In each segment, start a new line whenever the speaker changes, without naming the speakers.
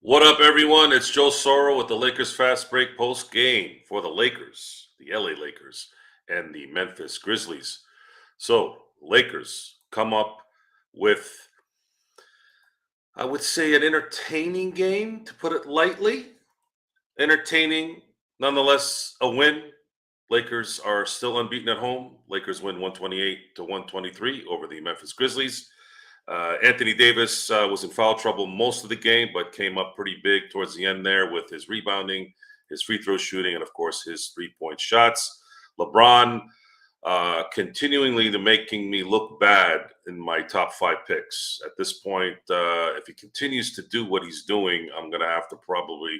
What up, everyone? It's Joe Soro with the Lakers Fast Break post game for the Lakers, the LA Lakers, and the Memphis Grizzlies. So, Lakers come up with, I would say, an entertaining game, to put it lightly. Entertaining, nonetheless, a win. Lakers are still unbeaten at home. Lakers win 128 to 123 over the Memphis Grizzlies. Anthony Davis was in foul trouble most of the game, but came up pretty big towards the end there with his rebounding, his free throw shooting, and of course his 3-point shots. LeBron continuingly to making me look bad in my top 5 picks. At this point, if he continues to do what he's doing, I'm going to have to probably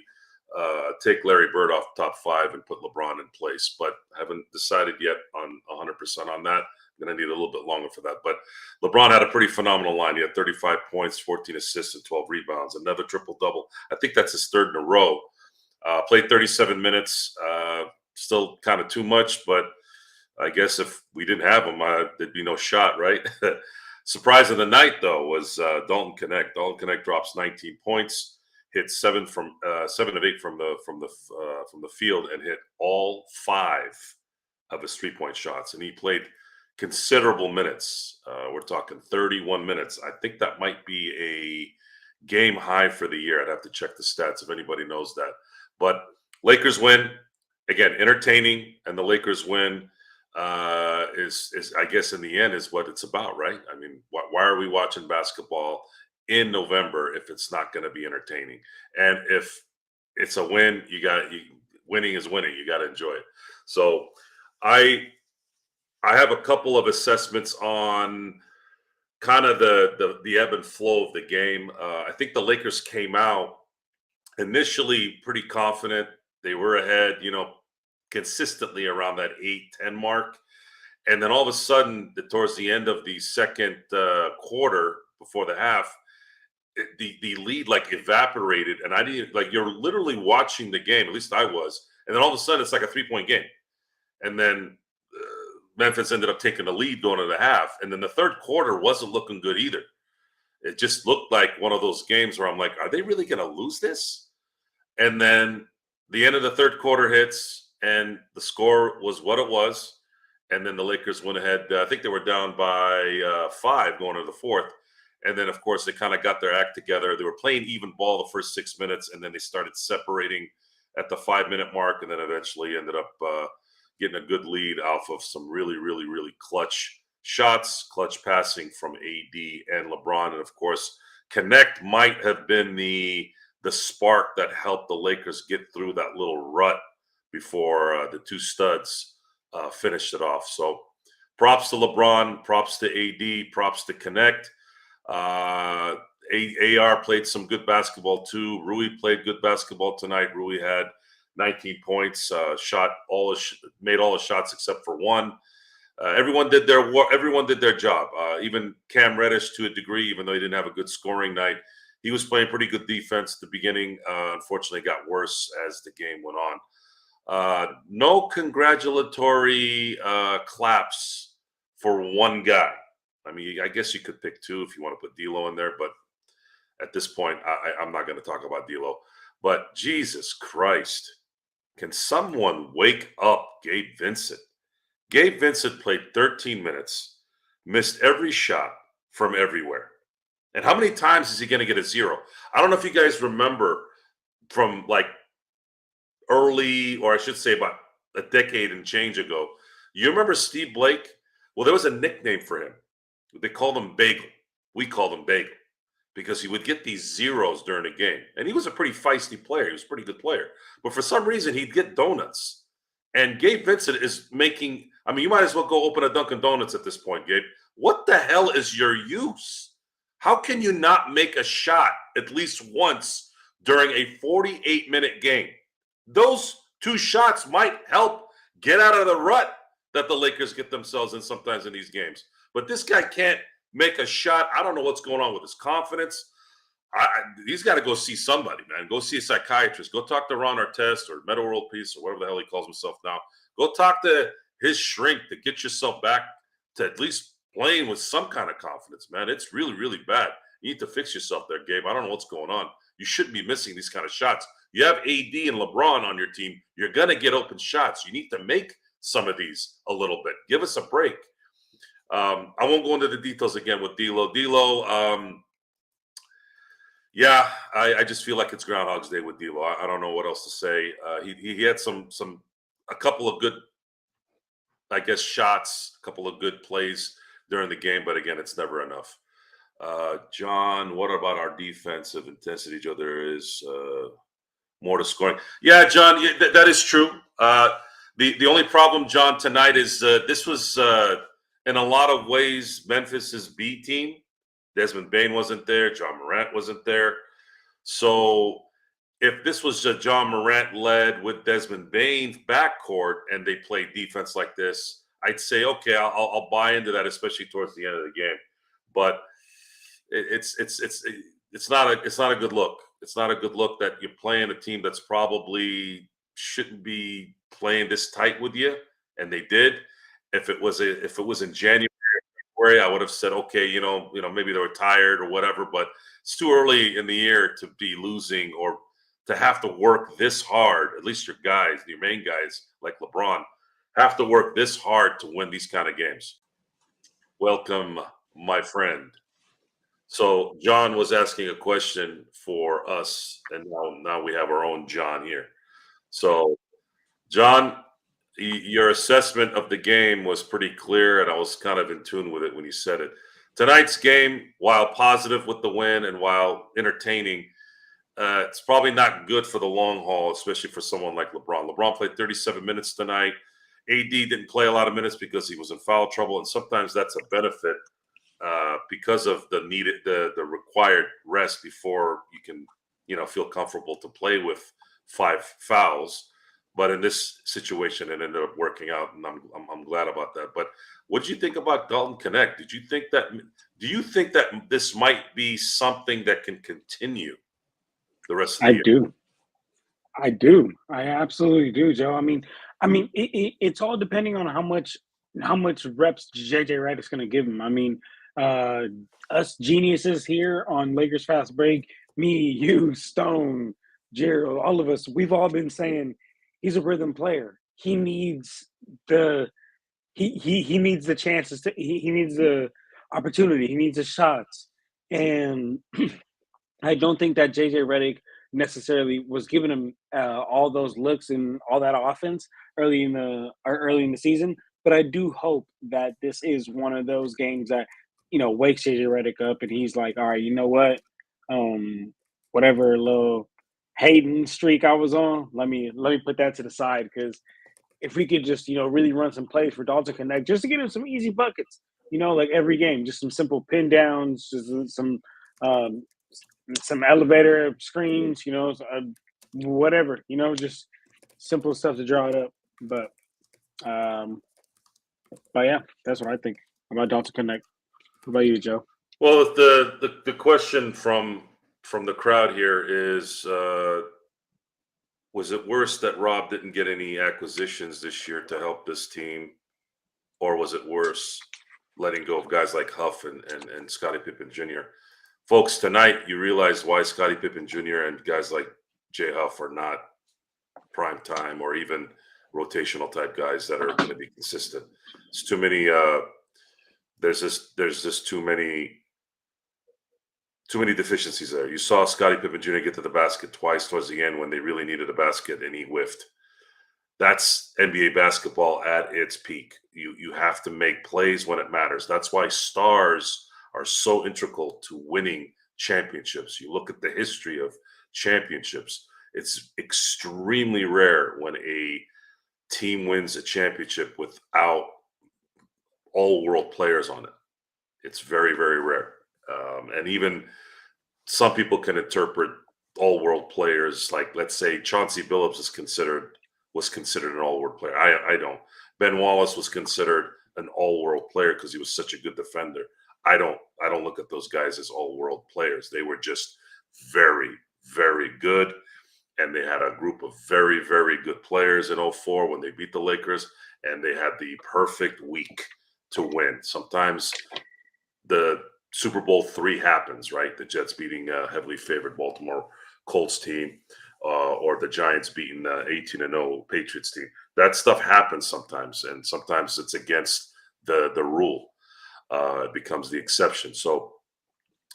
take Larry Bird off top 5 and put LeBron in place, but haven't decided yet on 100% on that. I'm going to need a little bit longer for that. But LeBron had a pretty phenomenal line. He had 35 points, 14 assists, and 12 rebounds. Another triple-double. I think that's his third in a row. Played 37 minutes. Still kind of too much, but I guess if we didn't have him, there'd be no shot, right? Surprise of the night, though, was Dalton Connect. Dalton Connect drops 19 points, hit 7 of 8 from the field, and hit all 5 of his 3-point shots. And he played considerable minutes. We're talking 31 minutes. I think that might be a game high for the year. I'd have to check the stats if anybody knows that. But Lakers win. Again, entertaining, and the Lakers win is I guess in the end is what it's about, right? I mean, why are we watching basketball in November if it's not going to be entertaining? And if it's a win, winning is winning. You got to enjoy it. So I have a couple of assessments on kind of the ebb and flow of the game. I think the Lakers came out initially pretty confident. They were ahead, consistently around that 8-10 mark. And then all of a sudden, towards the end of the second quarter, before the half, the lead evaporated. And I didn't, you're literally watching the game, at least I was. And then all of a sudden, it's like a 3-point game. And then Memphis ended up taking the lead going into the half. And then the third quarter wasn't looking good either. It just looked like one of those games where I'm like, are they really going to lose this? And then the end of the third quarter hits, and the score was what it was. And then the Lakers went ahead. I think they were down by 5 going into the fourth. And then, of course, they kind of got their act together. They were playing even ball the first 6 minutes, and then they started separating at the 5-minute mark, and then eventually ended up getting a good lead off of some really, really, really clutch shots, clutch passing from AD and LeBron. And of course, Connect might have been the spark that helped the Lakers get through that little rut before the two studs finished it off. So props to LeBron, props to AD, props to Connect. AR played some good basketball too. Rui played good basketball tonight. Rui had 19 points, made all the shots except for one. Everyone did their job. Even Cam Reddish, to a degree, even though he didn't have a good scoring night, he was playing pretty good defense at the beginning. Unfortunately, it got worse as the game went on. No congratulatory claps for one guy. I mean, I guess you could pick 2 if you want to put D'Lo in there, but at this point, I'm not going to talk about D'Lo. But Jesus Christ, can someone wake up Gabe Vincent? Gabe Vincent played 13 minutes, missed every shot from everywhere. And how many times is he going to get a 0? I don't know if you guys remember from early, or I should say about a decade and change ago. You remember Steve Blake? Well, there was a nickname for him. They called him Bagel. We called him Bagel because he would get these zeros during the game. And he was a pretty feisty player. He was a pretty good player. But for some reason, he'd get donuts. And Gabe Vincent is making, you might as well go open a Dunkin' Donuts at this point, Gabe. What the hell is your use? How can you not make a shot at least once during a 48-minute game? Those 2 shots might help get out of the rut that the Lakers get themselves in sometimes in these games. But this guy can't make a shot. I don't know what's going on with his confidence. He's got to go see somebody, man. Go see a psychiatrist. Go talk to Ron Artest or Meta World Peace or whatever the hell he calls himself now. Go talk to his shrink to get yourself back to at least playing with some kind of confidence, man. It's really, really bad. You need to fix yourself there, Gabe. I don't know what's going on. You shouldn't be missing these kind of shots. You have AD and LeBron on your team. You're going to get open shots. You need to make some of these a little bit. Give us a break. I won't go into the details again with D'Lo. Yeah, I just feel like it's Groundhog's Day with D'Lo. I don't know what else to say. He had a couple of good, I guess, shots, a couple of good plays during the game, but again, it's never enough. John, what about our defensive intensity, Joe? There is more to scoring. Yeah, John, that is true. The only problem, John, tonight is this was in a lot of ways Memphis's B team. Desmond Bane wasn't there. John Morant wasn't there. So if this was a John Morant led with Desmond Bane's backcourt and they played defense like this, I'd say, okay, I'll buy into that, especially towards the end of the game. But it's not a good look. It's not a good look that you're playing a team that's probably shouldn't be playing this tight with you, and they did. If it was in January, I would have said, okay, maybe they were tired or whatever, but it's too early in the year to be losing or to have to work this hard. At least your guys, your main guys like LeBron, have to work this hard to win these kind of games. Welcome, my friend. So John was asking a question for us, and now we have our own John here. So, John, your assessment of the game was pretty clear, and I was kind of in tune with it when you said it. Tonight's game, while positive with the win and while entertaining, it's probably not good for the long haul, especially for someone like LeBron. LeBron played 37 minutes tonight. AD didn't play a lot of minutes because he was in foul trouble, and sometimes that's a benefit because of the required rest before you can, feel comfortable to play with 5 fouls. But in this situation, it ended up working out, and I'm glad about that. But what did you think about Dalton Connect? Do you think that this might be something that can continue the rest of the year?
I do. I absolutely do, Joe. It's all depending on how much reps JJ Redick's going to give him. Uh, us geniuses here on Lakers Fast Break, me, you, Stone, Gerald, all of us, we've all been saying he's a rhythm player. He needs he needs the chances he needs the opportunity. He needs the shots, and I don't think that JJ Redick necessarily was giving him all those looks and all that offense early in the season. But I do hope that this is one of those games that wakes JJ Redick up and he's like, all right, you know what, whatever little hating streak I was on, let me put that to the side, because if we could just really run some plays for Dalton Connect just to get him some easy buckets, like every game, just some simple pin downs, just um, some elevator screens, whatever, just simple stuff to draw it up. Um, but yeah, that's what I think about Dalton Connect. What about you, Joe?
Well, the question from the crowd here is, was it worse that Rob didn't get any acquisitions this year to help this team, or was it worse letting go of guys like Huff and Scottie Pippen Jr.? Folks, tonight you realize why Scottie Pippen Jr. and guys like Jay Huff are not prime time or even rotational type guys that are going to be consistent. It's too many. There's just too many deficiencies there. You saw Scottie Pippen Jr. get to the basket twice towards the end when they really needed a basket, and he whiffed. That's NBA basketball at its peak. You have to make plays when it matters. That's why stars are so integral to winning championships. You look at the history of championships. It's extremely rare when a team wins a championship without all-world players on it. It's very, very rare. And even some people can interpret all-world players, like, let's say Chauncey Billups was considered an all-world player. I don't. Ben Wallace was considered an all-world player because he was such a good defender. I don't look at those guys as all-world players. They were just very, very good, and they had a group of very, very good players in 04 when they beat the Lakers, and they had the perfect week to win. Sometimes the Super Bowl III happens, right? The Jets beating heavily favored Baltimore Colts team or the Giants beating 18-0 Patriots team. That stuff happens sometimes, and sometimes it's against the rule. It becomes the exception. So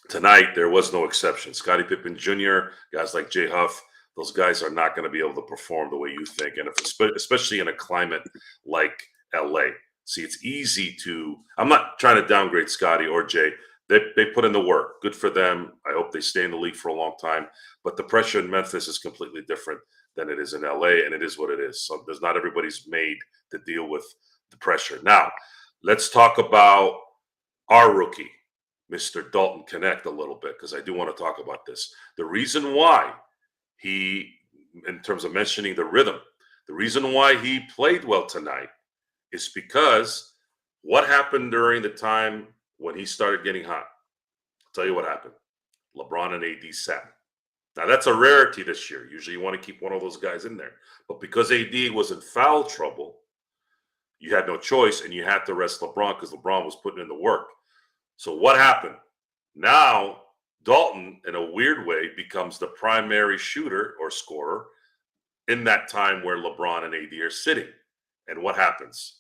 tonight there was no exception. Scottie Pippen Jr., guys like Jay Huff, those guys are not going to be able to perform the way you think, and especially in a climate like LA. See, it's easy to. I'm not trying to downgrade Scotty or Jay. They put in the work. Good for them. I hope they stay in the league for a long time. But the pressure in Memphis is completely different than it is in LA, and it is what it is. So there's not everybody's made to deal with the pressure. Now, let's talk about our rookie, Mr. Dalton Connect, a little bit, because I do want to talk about this. The reason why he, in terms of mentioning the rhythm, the reason why he played well tonight is because what happened during the time when he started getting hot? I'll tell you what happened. LeBron and AD sat. Now, that's a rarity this year. Usually you want to keep one of those guys in there. But because AD was in foul trouble, you had no choice, and you had to rest LeBron because LeBron was putting in the work. So what happened? Now, Dalton, in a weird way, becomes the primary shooter or scorer in that time where LeBron and AD are sitting. And what happens?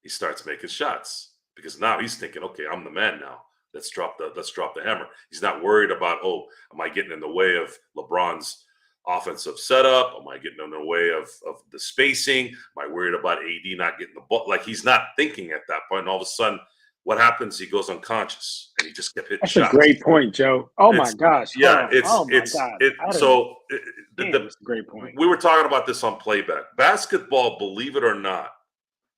He starts making shots because now he's thinking, okay, I'm the man now. Let's drop the hammer. He's not worried about, oh, am I getting in the way of LeBron's offensive setup? Am I getting in the way of the spacing? Am I worried about AD not getting the ball? Like, he's not thinking at that point. And all of a sudden, what happens? He goes unconscious, and he just kept hitting shots.
That's a great point, Joe. Oh my gosh!
Yeah,
So it's a great point.
We were talking about this on playback. Basketball, believe it or not,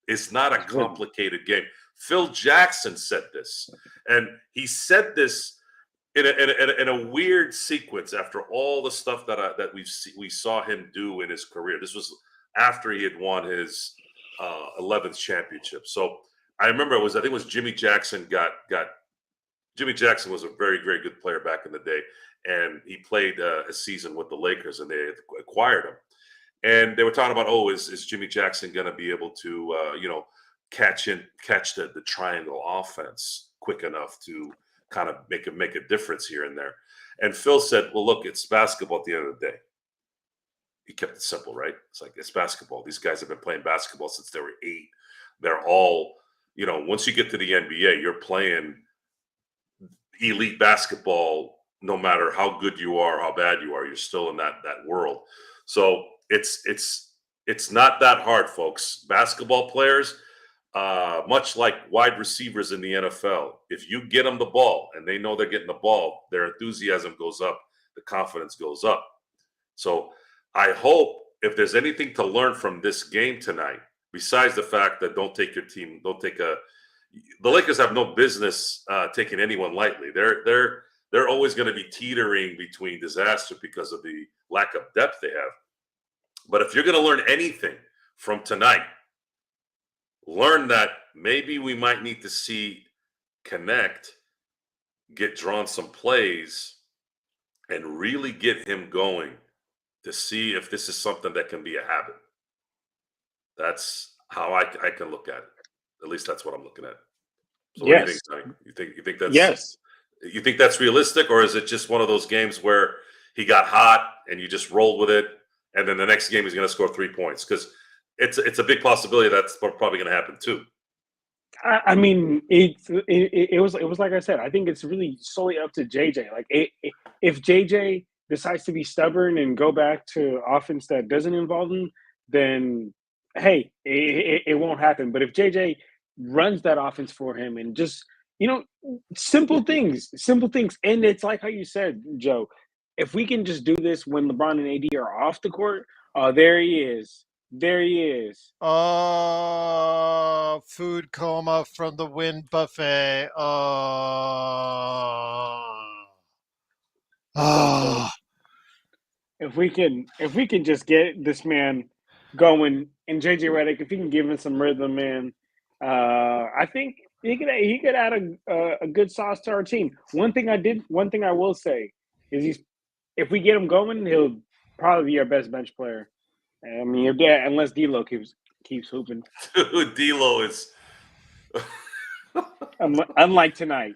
is not a complicated game. Phil Jackson said this, and he said this in a weird sequence after all the stuff that we saw him do in his career. This was after he had won his 11th championship. So I remember I think it was Jimmy Jackson Jimmy Jackson was a very, very good player back in the day, and he played a season with the Lakers, and they acquired him. And they were talking about, oh, is Jimmy Jackson going to be able to, catch the triangle offense quick enough to kind of make a difference here and there? And Phil said, well, look, it's basketball at the end of the day. He kept it simple, right? It's like, it's basketball. These guys have been playing basketball since they were 8. They're all, once you get to the NBA, you're playing elite basketball. No matter how good you are, how bad you are, you're still in that world. So it's not that hard, folks. Basketball players, much like wide receivers in the NFL, if you get them the ball and they know they're getting the ball, their enthusiasm goes up, the confidence goes up. So I hope, if there's anything to learn from this game tonight, besides the fact that the Lakers have no business taking anyone lightly. They're always going to be teetering between disaster because of the lack of depth they have. But if you're going to learn anything from tonight, learn that maybe we might need to see Connect get drawn some plays and really get him going to see if this is something that can be a habit. That's how I can look at it. At least that's what I'm looking at. So what do you think, Sonny? You think that's
yes?
You think that's realistic, or is it just one of those games where he got hot and you just rolled with it, and then the next game he's going to score 3 points? Because it's a big possibility that's probably going to happen too.
I mean, it was like I said. I think it's really solely up to JJ. Like, if JJ decides to be stubborn and go back to offense that doesn't involve him, then hey, it won't happen. But if JJ runs that offense for him and just, simple things, and it's like how you said, Joe, if we can just do this when LeBron and AD are off the court, there he is.
Oh, food coma from the Wind Buffet.
If we can just get this man going, and JJ Redick, if he can give him some rhythm, man, I think he could add a good sauce to our team. One thing I will say is if we get him going, he'll probably be our best bench player. I mean, unless D'Lo keeps hooping.
Dude, D'Lo is
unlike tonight.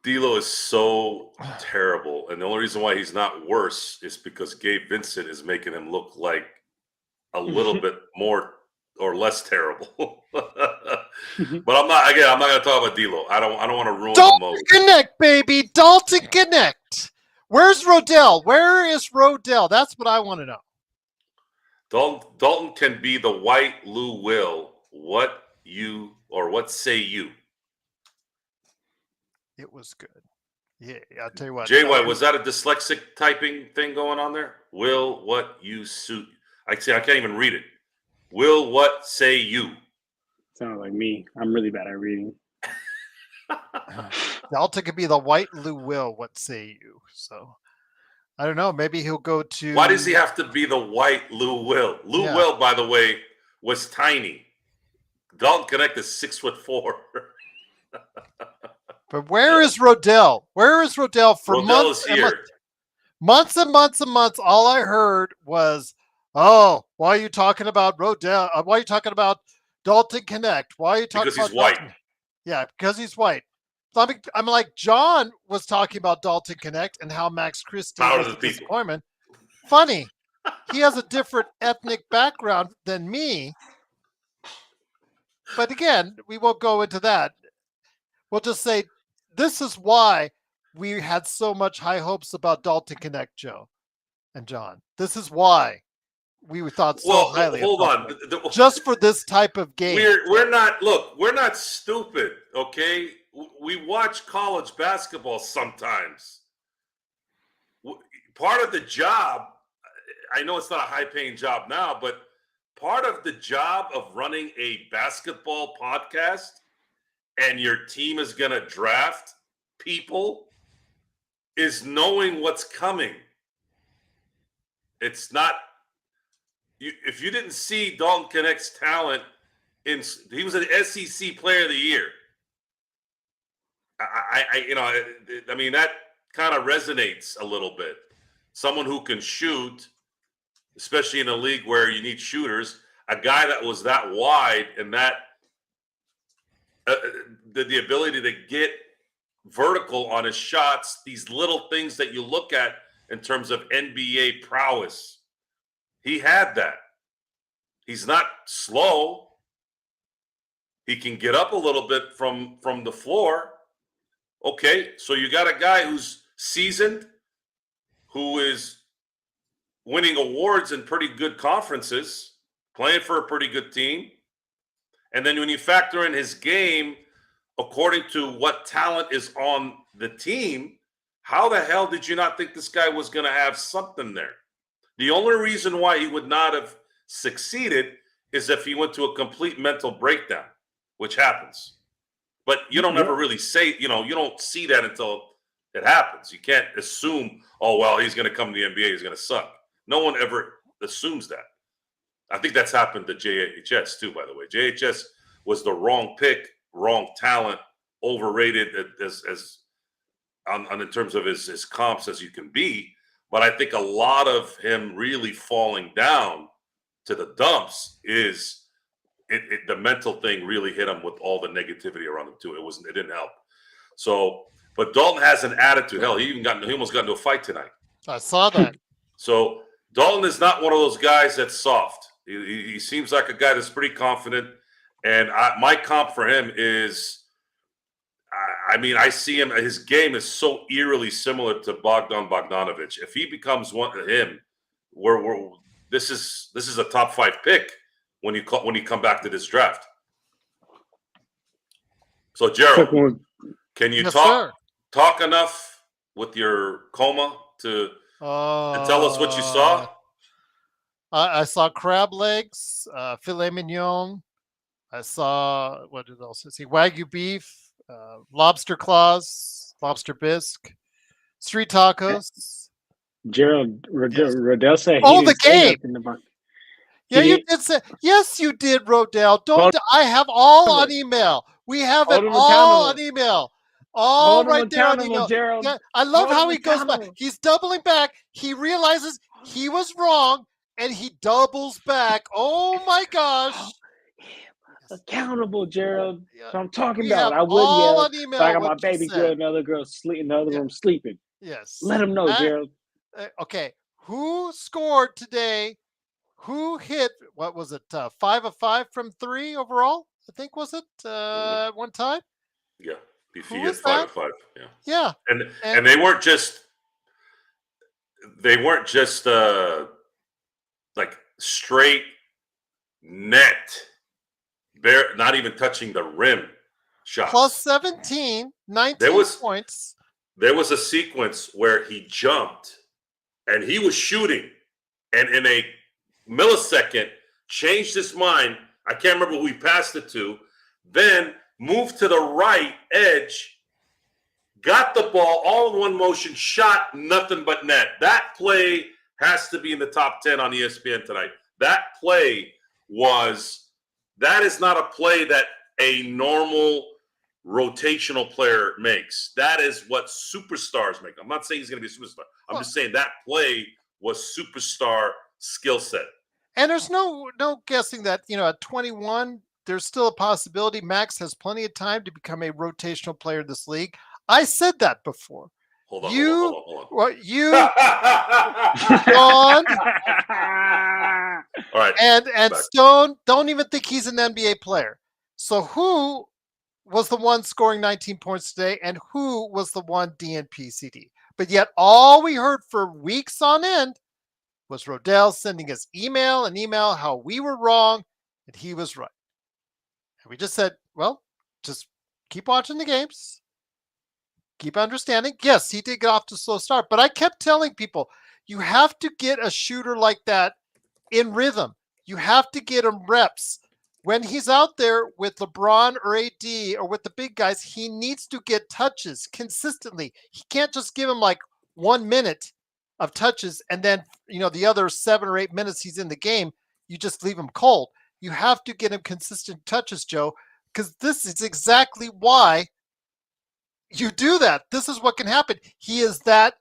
D'Lo is so terrible, and the only reason why he's not worse is because Gabe Vincent is making him look like a little bit more or less terrible. But I'm not going to talk about D'Lo. I don't want to ruin the
Dalton
mode.
Connect, baby. Dalton Connect. Where's Rodell? Where is Rodell? That's what I want to know.
Dalton can be the white Lou Will. What say you?
It was good. Yeah, I'll tell you what.
JY, was that a dyslexic typing thing going on there? Will, what you suit? I can't even read it. Will, what say you?
Sounds like me. I'm really bad at reading.
Dalton could be the white Lou Will. What say you? So I don't know. Maybe he'll go to.
Why does he have to be the white Lou Will? Lou Will, by the way, was tiny. Dalton Connect is 6'4".
But where is Rodell? Where is Rodell for
Rodell
months
is
and
here.
months and months and months? All I heard was, "Oh, why are you talking about Rodell? Why are you talking about Dalton Connect? Why are you talking
Because
about
he's white.
Dalton?" Yeah, because he's white. So I'm like, John was talking about Dalton Connect and how Max Christie
Power
was
to
a
the people.
disappointment. Funny, he has a different ethnic background than me. But again, we won't go into that. We'll just say this is why we had so much high hopes about Dalton Connect, Joe and John. This is why we thought so highly.
Hold on.
Just for this type of game.
We're not stupid, okay? We watch college basketball sometimes. Part of the job, I know it's not a high-paying job now, but part of the job of running a basketball podcast and your team is going to draft people is knowing what's coming. It's not if you didn't see Dalton Connect's talent he was an SEC Player of the Year. I mean that kind of resonates a little bit. Someone who can shoot, especially in a league where you need shooters, a guy that was that wide and that the ability to get vertical on his shots, these little things that you look at in terms of NBA prowess. He had that. He's not slow. He can get up a little bit from the floor. Okay, so you got a guy who's seasoned, who is winning awards in pretty good conferences, playing for a pretty good team. And then when you factor in his game, according to what talent is on the team, how the hell did you not think this guy was going to have something there? The only reason why he would not have succeeded is if he went to a complete mental breakdown, which happens. But you don't ever really say, you don't see that until it happens. You can't assume, oh, well, he's going to come to the NBA, he's going to suck. No one ever assumes that. I think that's happened to JHS too, by the way. JHS was the wrong pick, wrong talent, overrated as in terms of his comps as you can be. But I think a lot of him really falling down to the dumps is the mental thing really hit him with all the negativity around him too. It didn't help. So, but Dalton has an attitude. Hell, he almost got into a fight tonight.
I saw that.
So Dalton is not one of those guys that's soft. He seems like a guy that's pretty confident. And my comp for him is, I see him. His game is so eerily similar to Bogdan Bogdanovic. If he becomes one of him, this is a top 5 pick when you come back to this draft. So Gerald, can you talk enough with your coma to tell us what you saw?
I saw crab legs, filet mignon. I saw, what did else I see? Wagyu beef, lobster claws, lobster bisque, street tacos.
Gerald Rodell said,
the game. Yeah,
you
did say. Yes, you did, Rodell. I have all on email. We have it all on email. All right there on email.
Gerald.
Yeah, I love how he goes back. He's doubling back. He realizes he was wrong, and he doubles back. Oh my gosh!
accountable, Gerald.
Yeah.
So I'm talking
We
about.
have
I would
all
yell,
on
but I
email
got my
what you
baby girl,
said.
another girl sleep, in the other
Yeah.
room sleeping.
Yes.
Let them know, Gerald.
Okay. Who scored today? Who hit? What was it? 5 of 5 from 3 overall. I think was it
Mhm.
at one time.
Yeah,
Who
BC at
was
5
that?
of 5. Yeah,
Yeah.
and
And
they weren't just like straight net, bare, not even touching the rim
plus
shots.
17,
There
19
was
points.
there was a sequence where he jumped and he was shooting, and in a millisecond changed his mind. I can't remember who he passed it to. Then moved to the right edge, got the ball all in one motion, shot nothing but net. That play has to be in the top 10 on ESPN tonight. That play that is not a play that a normal rotational player makes. That is what superstars make. I'm not saying he's going to be a superstar. I'm just saying that play was superstar skill set.
And there's no guessing that, at 21, there's still a possibility Max has plenty of time to become a rotational player in this league. I said that before.
Hold on.
What you, Sean,
All right.
and Stone don't even think he's an NBA player. So who was the one scoring 19 points today, and who was the one DNP CD? But yet all we heard for weeks on end was Rodell sending us email how we were wrong and he was right. And we just said, well, just keep watching the games, keep understanding. Yes, he did get off to a slow start, but I kept telling people, you have to get a shooter like that in rhythm. You have to get him reps. When he's out there with LeBron or AD or with the big guys, he needs to get touches consistently. He can't just give him like 1 minute of touches and then, the other 7 or 8 minutes he's in the game, you just leave him cold. You have to get him consistent touches, Joe, because this is exactly why you do that. This is what can happen. He is that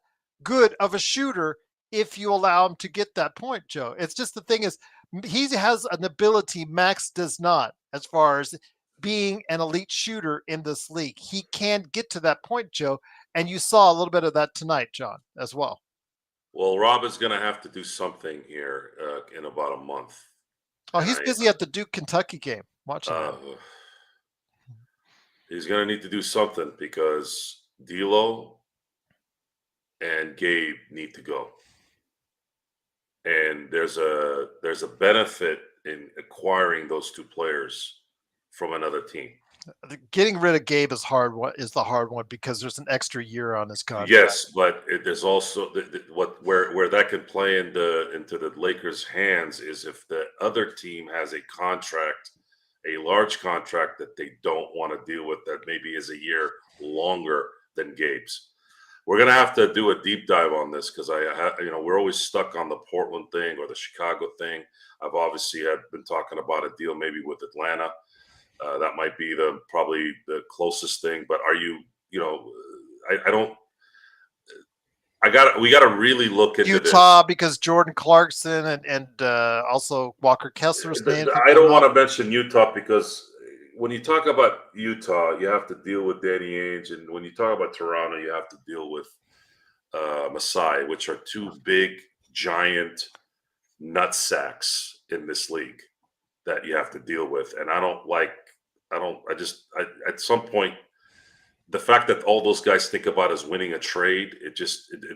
good of a shooter if you allow him to get that point, Joe. It's just the thing is, he has an ability Max does not, as far as being an elite shooter in this league. He can get to that point, Joe, and you saw a little bit of that tonight, John, as well.
Well, Rob is going to have to do something here in about a month.
Oh, he's busy at the Duke Kentucky game. Watching that.
He's going to need to do something because D'Lo and Gabe need to go. And there's a benefit in acquiring those two players from another team.
Getting rid of Gabe is hard. What is the hard one because there's an extra year on his contract.
Yes, but there's also where that could play into the Lakers' hands is if the other team has a contract, a large contract that they don't want to deal with, that maybe is a year longer than Gabe's. We're gonna have to do a deep dive on this because we're always stuck on the Portland thing or the Chicago thing. I've obviously been talking about a deal maybe with Atlanta. That might be probably the closest thing. But are you? I don't. We got to really look into
Utah
this.
because Jordan Clarkson and also Walker Kessler's name.
I don't want to mention Utah because when you talk about Utah, you have to deal with Danny Ainge, and when you talk about Toronto, you have to deal with Masai, which are two big, giant nut sacks in this league that you have to deal with. And at some point, the fact that all those guys think about is winning a trade, it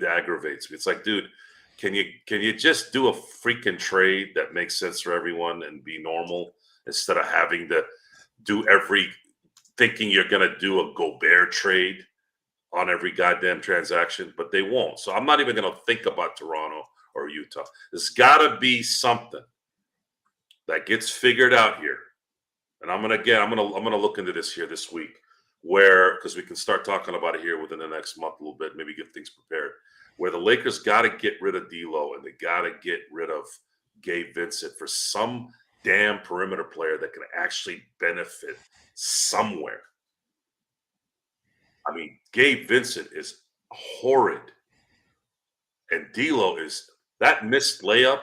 aggravates me. It's like, dude, can you just do a freaking trade that makes sense for everyone and be normal instead of having to do thinking you're going to do a Gobert trade on every goddamn transaction, but they won't. So I'm not even going to think about Toronto or Utah. There's got to be something that gets figured out here. And I'm going to look into this here this week because we can start talking about it here within the next month a little bit, maybe get things prepared, where the Lakers got to get rid of D'Lo and they got to get rid of Gabe Vincent for some damn perimeter player that can actually benefit somewhere. I mean, Gabe Vincent is horrid. And D'Lo is that missed layup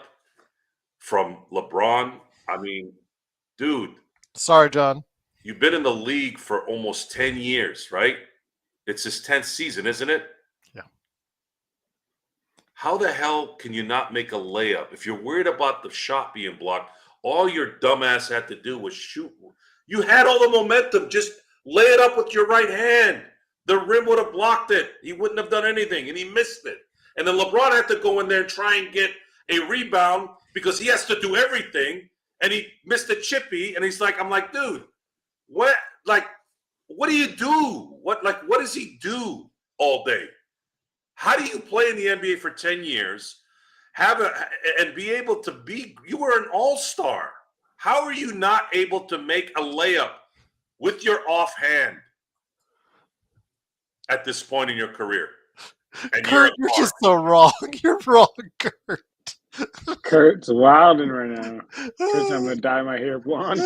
from LeBron. I mean, dude.
Sorry, John.
You've been in the league for almost 10 years, right? It's his 10th season, isn't it?
Yeah.
How the hell can you not make a layup? If you're worried about the shot being blocked, all your dumbass had to do was shoot. You had all the momentum. Just lay it up with your right hand. The rim would have blocked it. He wouldn't have done anything, and he missed it. And then LeBron had to go in there and try and get a rebound because he has to do everything, and he missed a chippy, and he's like, I'm like, dude, what do you do? What does he do all day? How do you play in the NBA for 10 years, and be able to be, you were an all-star. How are you not able to make a layup with your offhand at this point in your career? And
Kurt, you're just so wrong. You're wrong, Kurt.
Kurt's wilding right now. Kurt's, I'm gonna dye my hair blonde.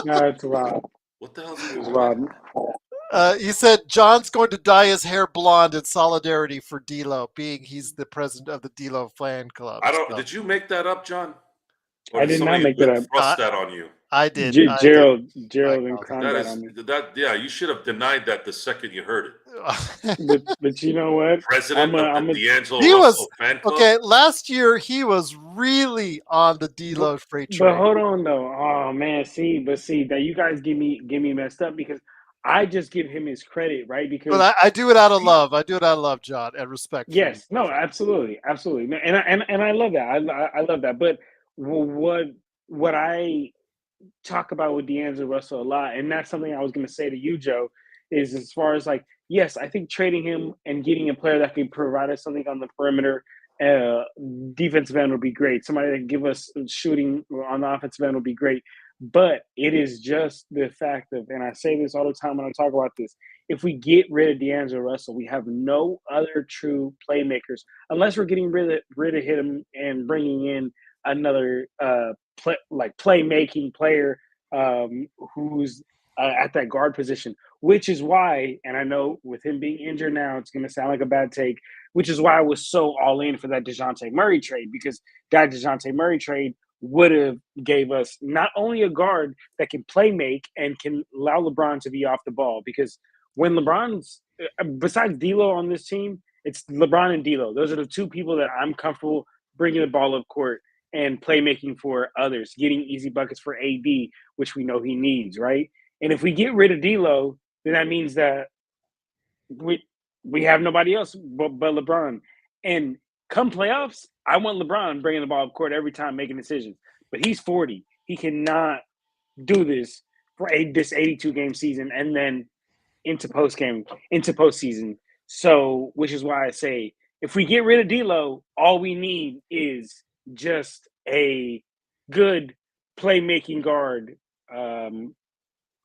No, it's wild.
What the hell is
It's
going
wild.
He said John's going to dye his hair blonde in solidarity for D'Lo, being he's the president of the D'Lo fan club.
I don't.
So,
Did you make that up, John? Or
I did not
somebody
make that up.
Thrust that on you.
I did.
Gerald
I
and Crown
That
that
is
on me.
Yeah. You should have denied that the second you heard it.
But you know what?
President of the D'Angelo
He was-
Russell fan club.
Okay, last year he was really on the D'Lo freight train.
But hold on though. Oh man, see that you guys give me messed up because I just give him his credit, right? Because
But I do it out of love. I do it out of love, John, and respect. for
yes,
you.
no, absolutely, no, and I love that. I love that. But what I talk about with D'Angelo Russell a lot, and that's something I was going to say to you, Joe, is as far as like, yes, I think trading him and getting a player that can provide us something on the perimeter, defensive end would be great. Somebody that can give us shooting on the offensive end would be great. But it is just the fact of, and I say this all the time when I talk about this, if we get rid of D'Angelo Russell, we have no other true playmakers unless we're getting rid of him and bringing in another playmaking player who's at that guard position, which is why, and I know with him being injured now, it's going to sound like a bad take, which is why I was so all in for that DeJounte Murray trade, because that DeJounte Murray trade would have gave us not only a guard that can play make and can allow LeBron to be off the ball, because when LeBron's, besides D'Lo on this team, it's LeBron and D'Lo. Those are the two people that I'm comfortable bringing the ball up court and playmaking for others, getting easy buckets for AD, which we know he needs, right? And if we get rid of D'Lo, then that means that we have nobody else but LeBron. And come playoffs, I want LeBron bringing the ball up court every time, making decisions. But he's 40. He cannot do this for this 82-game season and then into postseason. So, which is why I say, if we get rid of D'Lo, all we need is just a good playmaking guard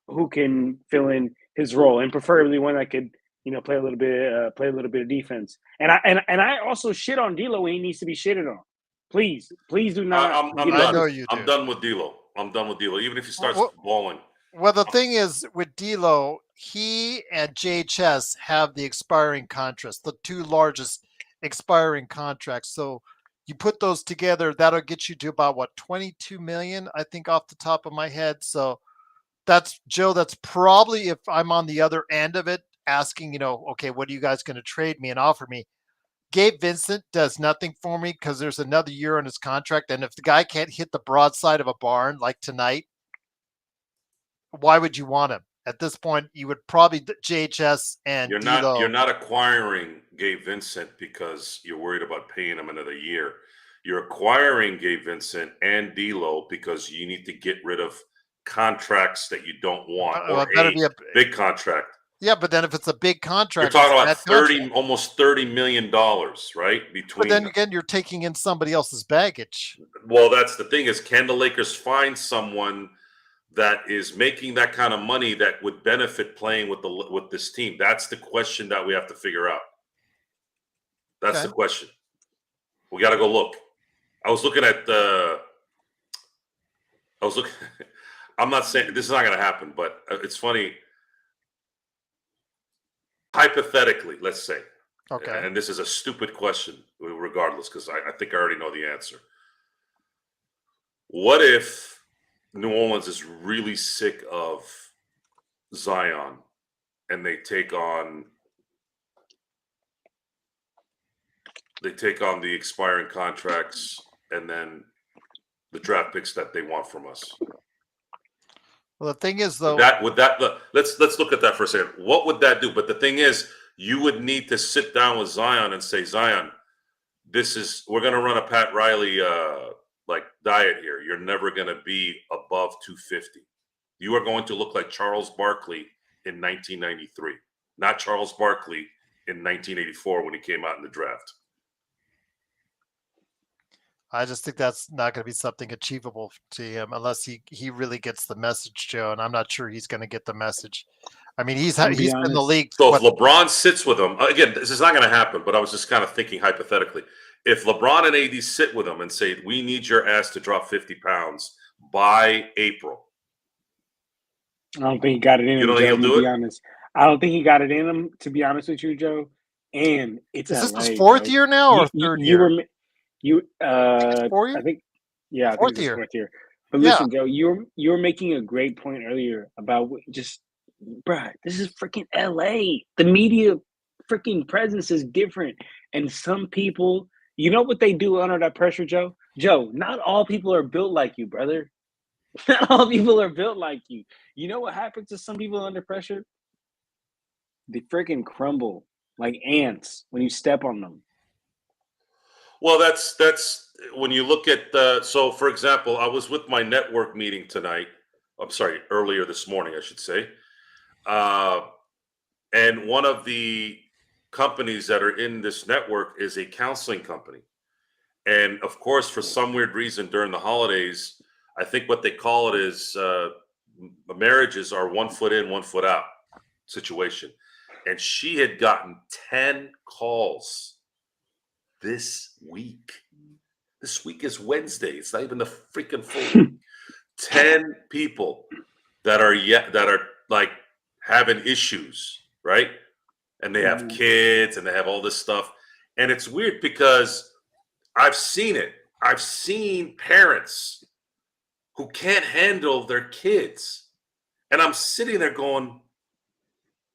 who can fill in his role, and preferably one that could, play a little bit of defense. And I also shit on D'Lo when he needs to be shitted on. Please do not.
I'm
I
done.
know you do.
I'm done with D'Lo. Even if he starts balling.
Well, the thing is with D'Lo, he and JHS have the expiring contracts, the two largest expiring contracts. So you put those together, that'll get you to about what, 22 million, I think, off the top of my head. So that's, Joe, that's probably, if I'm on the other end of it, asking, okay, what are you guys going to trade me and offer me? Gabe Vincent does nothing for me because there's another year on his contract. And if the guy can't hit the broadside of a barn like tonight, why would you want him? At this point, you would probably JHS and D'Lo.
You're not acquiring Gabe Vincent because you're worried about paying him another year. You're acquiring Gabe Vincent and D'Lo because you need to get rid of contracts that you don't want, or a big contract.
Yeah, but then if it's a big contract,
you're talking about almost $30 million, right?
But then again, you're taking in somebody else's baggage.
Well, that's the thing is, can the Lakers find someone that is making that kind of money that would benefit playing with this team? That's the question that we have to figure out. That's the question. We got to go look. I'm not saying this is not going to happen, but it's funny. Hypothetically, let's say,
okay,
and this is a stupid question regardless, because I think I already know the answer. What if New Orleans is really sick of Zion, and they take on the expiring contracts and then the draft picks that they want from us.
Well, the thing is, though,
let's look at that for a second. What would that do? But the thing is, you would need to sit down with Zion and say, Zion, we're going to run a Pat Riley diet here. You're never going to be above 250. You are going to look like Charles Barkley in 1993, not Charles Barkley in 1984 when he came out in the draft.
I just think that's not going to be something achievable to him unless he really gets the message, Joe. And I'm not sure he's going to get the message. I mean, he's been in the league.
So if LeBron sits with him, again, this is not going to happen, but I was just kind of thinking hypothetically. If LeBron and AD sit with him and say, we need your ass to drop 50 pounds by April.
I don't think he got it in him,
You don't think he'll do it?
Honest. I don't think he got it in him, to be honest with you, Joe. And it's
Is this
LA,
his fourth
bro.
year now or third year?
I think, yeah, I
Fourth
think it's
year.
fourth year. But listen, Joe, you were making a great point earlier about just, bruh, this is freaking LA. The media freaking presence is different. And some people, you know what they do under that pressure, Joe? Joe, not all people are built like you, brother. Not all people are built like you. You know what happens to some people under pressure? They freaking crumble like ants when you step on them.
Well, that's when you look at so for example, I was with my network meeting tonight. I'm sorry, earlier this morning, I should say. And one of the companies that are in this network is a counseling company. And of course, for some weird reason during the holidays, I think what they call it is marriages are 1 foot in, 1 foot out situation. And she had gotten 10 calls this week. This week is Wednesday. It's not even the freaking full week. 10 people that are like having issues, right? And they have kids and they have all this stuff. And it's weird because I've seen it. I've seen parents who can't handle their kids. And I'm sitting there going,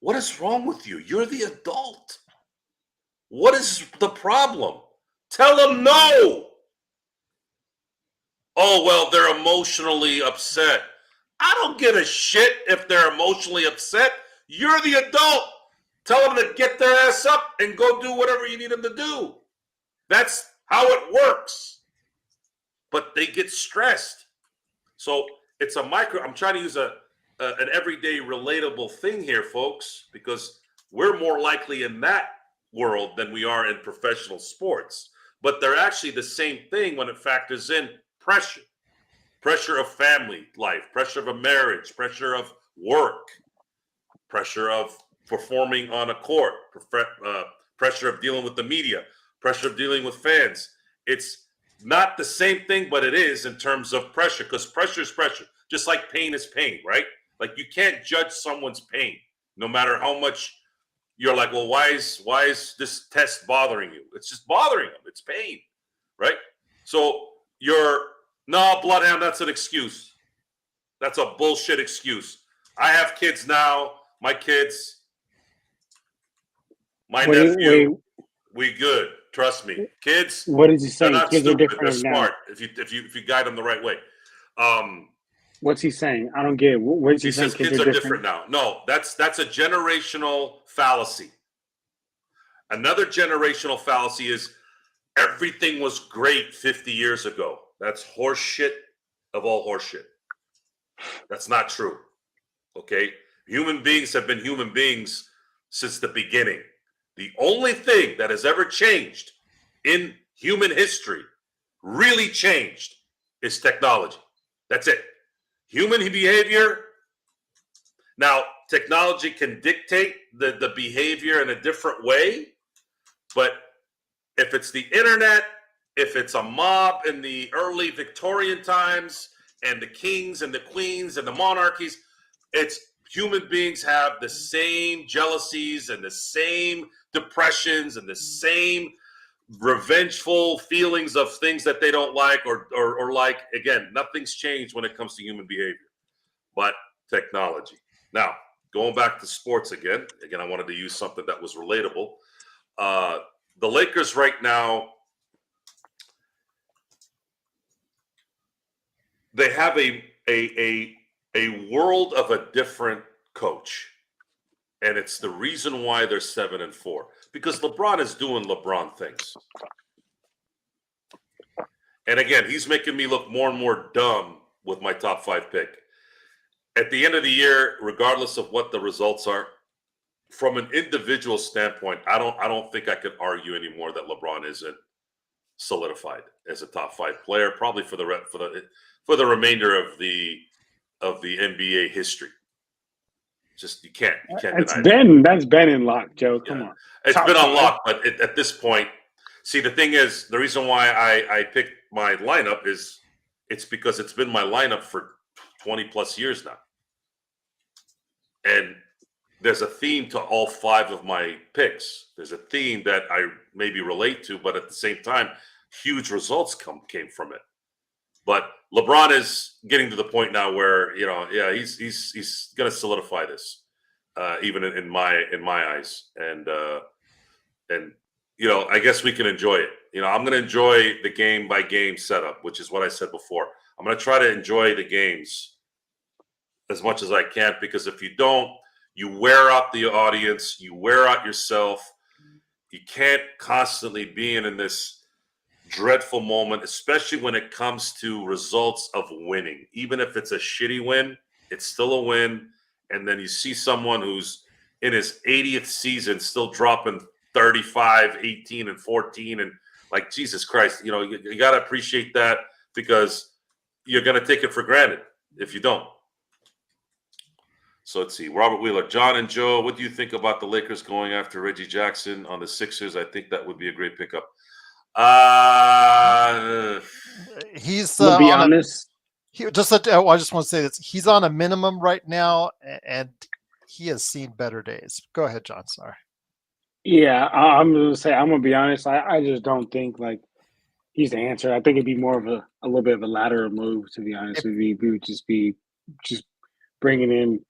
what is wrong with you? You're the adult. What is the problem? Tell them no. Oh, well, they're emotionally upset. I don't give a shit if they're emotionally upset. You're the adult. Tell them to get their ass up and go do whatever you need them to do. That's how it works. But they get stressed. So it's I'm trying to use an everyday relatable thing here, folks, because we're more likely in that world than we are in professional sports. But they're actually the same thing when it factors in pressure of family life, pressure of a marriage, pressure of work, pressure of performing on a court, pressure of dealing with the media, pressure of dealing with fans. It's not the same thing, but it is in terms of pressure, because pressure is pressure, just like pain is pain, right? Like you can't judge someone's pain, no matter how much you're like, well, why is this test bothering you? It's just bothering them. It's pain, right? So Bloodhound, that's an excuse. That's a bullshit excuse. I have kids now. My kids, my nephew, we good. Trust me. Kids,
what is he saying?
They're not
Kids
stupid.
are different
They're
now.
smart if you guide them the right way.
What's he saying? I don't get it. What is he saying?
Says kids are different now. No, that's a generational fallacy. Another generational fallacy is everything was great 50 years ago. That's horseshit of all horseshit. That's not true. Okay? Human beings have been human beings since the beginning. The only thing that has ever changed in human history, really changed, is technology. That's it. Human behavior. Now, technology can dictate the behavior in a different way, but if it's the internet, if it's a mob in the early Victorian times and the kings and the queens and the monarchies, it's human beings have the same jealousies and the same depressions and the same revengeful feelings of things that they don't like or like. Again, nothing's changed when it comes to human behavior, but technology. Now, going back to sports again, I wanted to use something that was relatable. The Lakers right now, they have a world of a different coach. And it's the reason why they're 7-4, because LeBron is doing LeBron things. And again, he's making me look more and more dumb with my top 5 pick. At the end of the year, regardless of what the results are, from an individual standpoint, I don't think I could argue anymore that LeBron isn't solidified as a top 5 player, probably for the remainder of the NBA history. Just you can't deny that.
That's been in lock, Joe. Come on.
It's
Top
been
five.
unlocked, but at this point, see, the thing is, the reason why I picked my lineup is it's because it's been my lineup for 20 plus years now. And there's a theme to all 5 of my picks. There's a theme that I maybe relate to, but at the same time, huge results came from it. But LeBron is getting to the point now where, he's going to solidify this, even in my eyes. And I guess we can enjoy it. I'm going to enjoy the game by game setup, which is what I said before. I'm going to try to enjoy the games as much as I can, because if you don't, you wear out the audience, you wear out yourself. You can't constantly be in this dreadful moment, especially when it comes to results of winning. Even if it's a shitty win, it's still a win. And then you see someone who's in his 80th season still dropping 35, 18, and 14. And like, Jesus Christ, you got to appreciate that, because you're going to take it for granted if you don't. So let's see. Robert Wheeler, John and Joe, what do you think about the Lakers going after Reggie Jackson on the Sixers? I think that would be a great pickup.
He's
To be honest,
I just want to say this. He's on a minimum right now, and he has seen better days. Go ahead, John. Sorry.
yeah, I'm gonna be honest. I just don't think like he's the answer. I think it'd be more of a little bit of a lateral move, to be honest with you. We would just be bringing in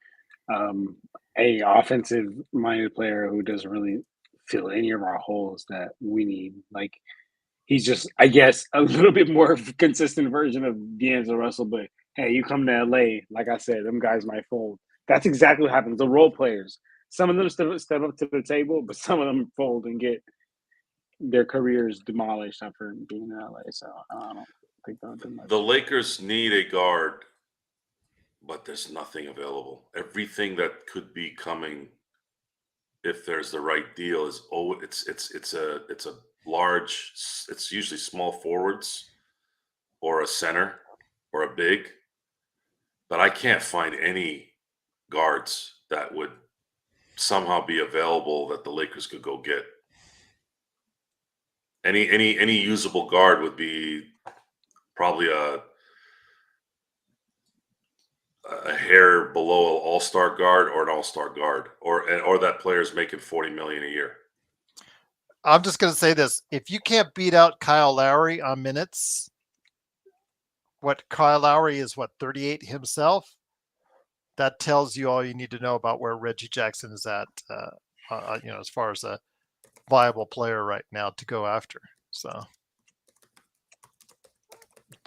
a offensive minded player who doesn't really fill any of our holes that we need. Like, he's just, I guess, a little bit more of a consistent version of D'Angelo Russell. But hey, you come to LA, like I said, them guys might fold. That's exactly what happens. The role players, some of them step up to the table, but some of them fold and get their careers demolished after being in LA. So I don't think they'll do much.
The Lakers need a guard, but there's nothing available. Everything that could be coming, if there's the right deal, is it's a large. It's usually small forwards, or a center, or a big. But I can't find any guards that would somehow be available that the Lakers could go get. Any usable guard would be probably a hair below an all-star guard, or an all-star guard, or that player's making $40 million a year.
I'm just going to say this. If you can't beat out Kyle Lowry on minutes, what Kyle Lowry is, 38 himself, that tells you all you need to know about where Reggie Jackson is at, as far as a viable player right now to go after. So,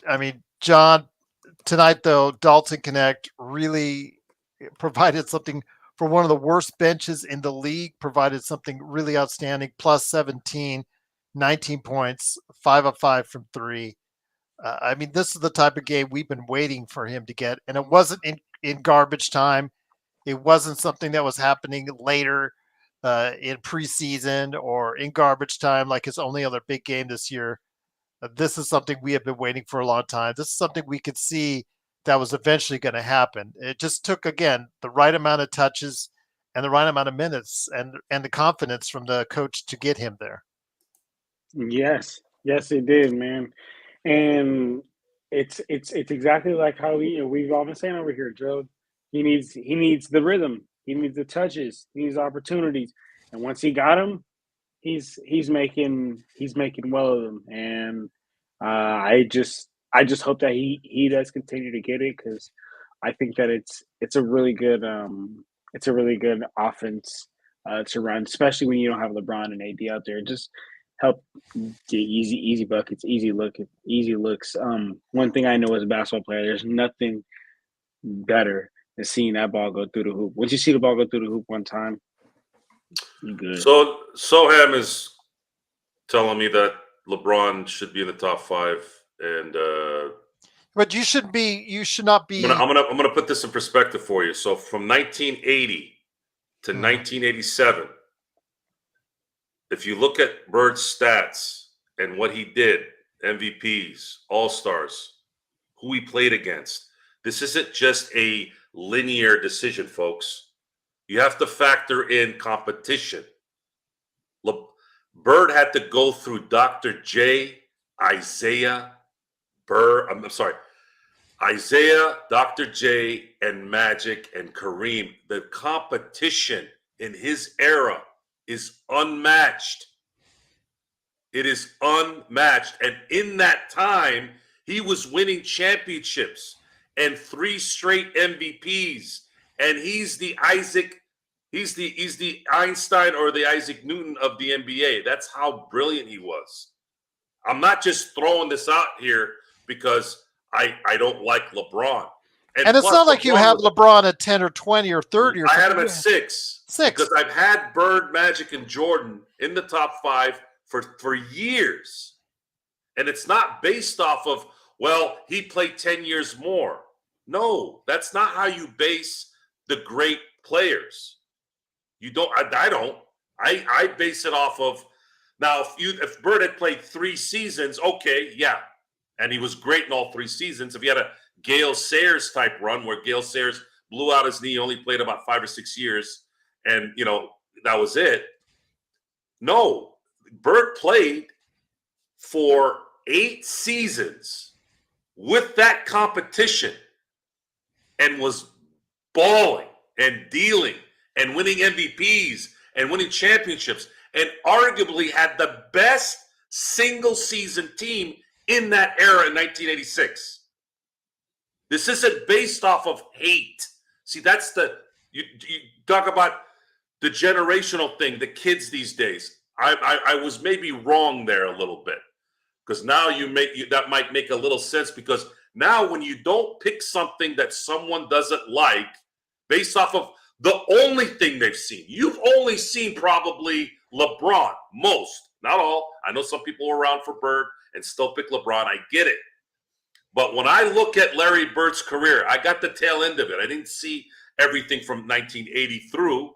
I mean, John, tonight, though, Dalton Connect really provided something for one of the worst benches in the league, provided something really outstanding, plus 17, 19 points, 5 of 5 from 3. I mean, this is the type of game we've been waiting for him to get, and it wasn't in garbage time. It wasn't something that was happening later in preseason or in garbage time like his only other big game this year. This is something we have been waiting for a long time. This is something we could see that was eventually going to happen. It just took, again, the right amount of touches and the right amount of minutes and the confidence from the coach to get him there.
Yes, it did, man. And it's exactly like how we've all been saying over here, Joe. He needs the rhythm. He needs the touches. He needs opportunities. And once he got them, he's making well of them, and I just hope that he does continue to get it because I think that it's a really good offense to run, especially when you don't have LeBron and AD out there. Just help get easy buckets, easy looks. One thing I know as a basketball player, there's nothing better than seeing that ball go through the hoop. Once you see the ball go through the hoop one time, you good.
So Soham is telling me that LeBron should be in the top 5, and
But you should not be.
I'm gonna put this in perspective for you. So from 1980 to 1987, if you look at Bird's stats and what he did, MVPs, All-Stars, who he played against, this isn't just a linear decision, folks. You have to factor in competition. Bird had to go through Dr. J, Isaiah, Isaiah, Dr. J, and Magic and Kareem. The competition in his era is unmatched. It is unmatched. And in that time, he was winning championships and 3 straight MVPs. And he's the Einstein or the Isaac Newton of the NBA. That's how brilliant he was. I'm not just throwing this out here because I don't like LeBron.
And it's not like you have LeBron at 10 or 20 or 30 or something.
I had him at 6. Because I've had Bird, Magic, and Jordan in the top 5 for years. And it's not based off of, well, he played 10 years more. No, that's not how you base the great players. You don't. I don't. I base it off of, now if Bird had played 3 seasons, okay, yeah, and he was great in all 3 seasons. If he had a Gale Sayers type run where Gale Sayers blew out his knee, only played about 5 or 6 years, and that was it. No, Bird played for 8 seasons with that competition and was balling and dealing and winning MVPs and winning championships, and arguably had the best single season team in that era in 1986. This isn't based off of hate. See, that's you talk about the generational thing, the kids these days. I was maybe wrong there a little bit, because now that might make a little sense, because now when you don't pick something that someone doesn't like based off of the only thing they've seen. You've only seen probably LeBron, most, not all. I know some people were around for Bird and still pick LeBron. I get it. But when I look at Larry Bird's career, I got the tail end of it. I didn't see everything from 1980 through.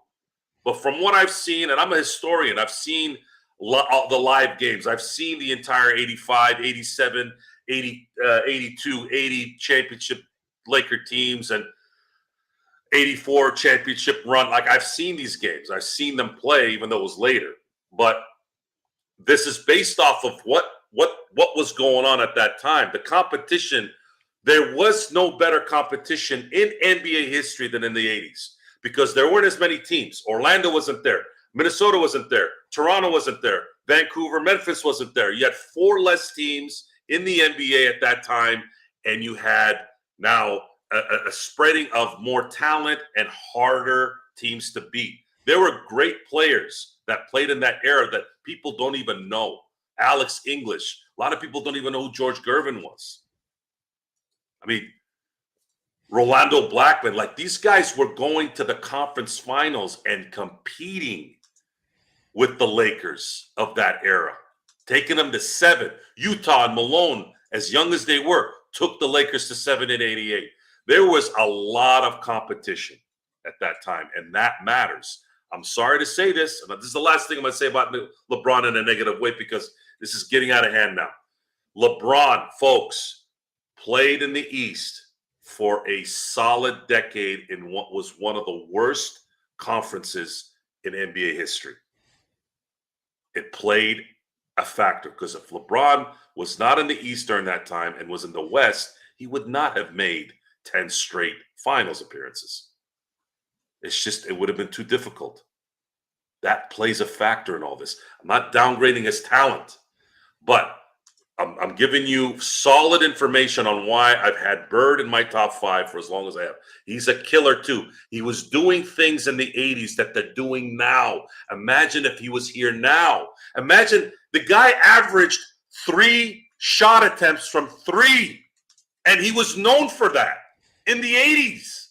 But from what I've seen, and I'm a historian, I've seen the live games. I've seen the entire 85, 87, 82, 80 championship Laker teams and 84 championship run. Like, I've seen these games. I've seen them play, even though it was later. But this is based off of what was going on at that time. The competition, there was no better competition in NBA history than in the 80s, because there weren't as many teams. Orlando wasn't there. Minnesota wasn't there. Toronto wasn't there. Vancouver, Memphis wasn't there. You had 4 less teams in the NBA at that time, and you had now a spreading of more talent and harder teams to beat. There were great players that played in that era that people don't even know. Alex English. A lot of people don't even know who George Gervin was. I mean, Rolando Blackman. Like, these guys were going to the conference finals and competing with the Lakers of that era, taking them to 7. Utah and Malone, as young as they were, took the Lakers to 7 in 88. There was a lot of competition at that time, and that matters. I'm sorry to say this, and this is the last thing I'm going to say about LeBron in a negative way, because this is getting out of hand now. LeBron, folks, played in the East for a solid decade in what was one of the worst conferences in NBA history. It played a factor, because if LeBron was not in the East during that time and was in the West, he would not have made 10 straight finals appearances. It's just, it would have been too difficult. That plays a factor in all this. I'm not downgrading his talent, but I'm giving you solid information on why I've had Bird in my top 5 for as long as I have. He's a killer too. He was doing things in the 80s that they're doing now. Imagine if he was here now. Imagine the guy averaged 3 shot attempts from 3, and he was known for that in the 80s.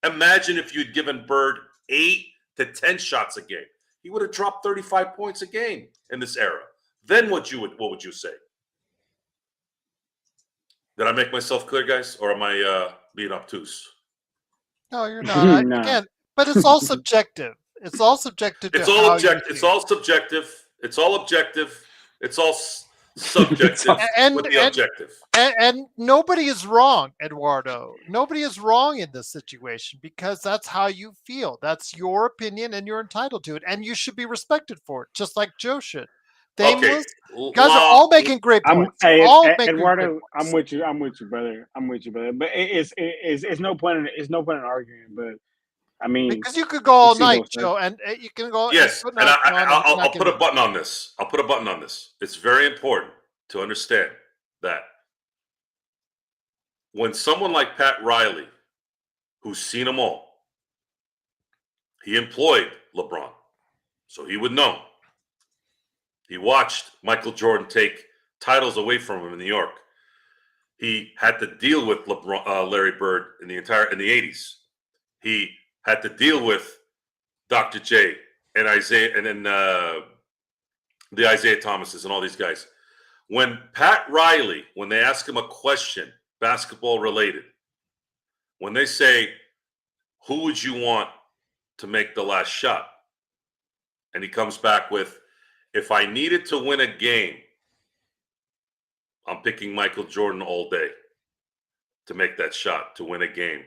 Imagine if you'd given Bird 8 to 10 shots a game. He would have dropped 35 points a game in this era. Then what would you say? Did I make myself clear, guys, or am I being obtuse?
No, you're not.
No.
Again, but it's all subjective. It's all subjective.
It's all objective. It's all subjective. It's all objective. It's all subjective with the objective.
And nobody is wrong, Eduardo. Nobody is wrong in this situation because that's how you feel. That's your opinion, and you're entitled to it, and you should be respected for it, just like Joe should. Thameless, guys are all making great points.
Eduardo, I'm with you. I'm with you, brother. I'm with you, brother. But it's no point in arguing. But I mean,
because you could go all night, Joe, and you can go.
Yes, and I'll put a button on this. I'll put a button on this. It's very important to understand that when someone like Pat Riley, who's seen them all, he employed LeBron, so he would know. He watched Michael Jordan take titles away from him in New York. He had to deal with Larry Bird in the 80s. He had to deal with Dr. J and Isaiah, and then the Isaiah Thomases and all these guys. When Pat Riley, when they ask him a question, basketball related, when they say, who would you want to make the last shot? And he comes back with, if I needed to win a game, I'm picking Michael Jordan all day to make that shot to win a game.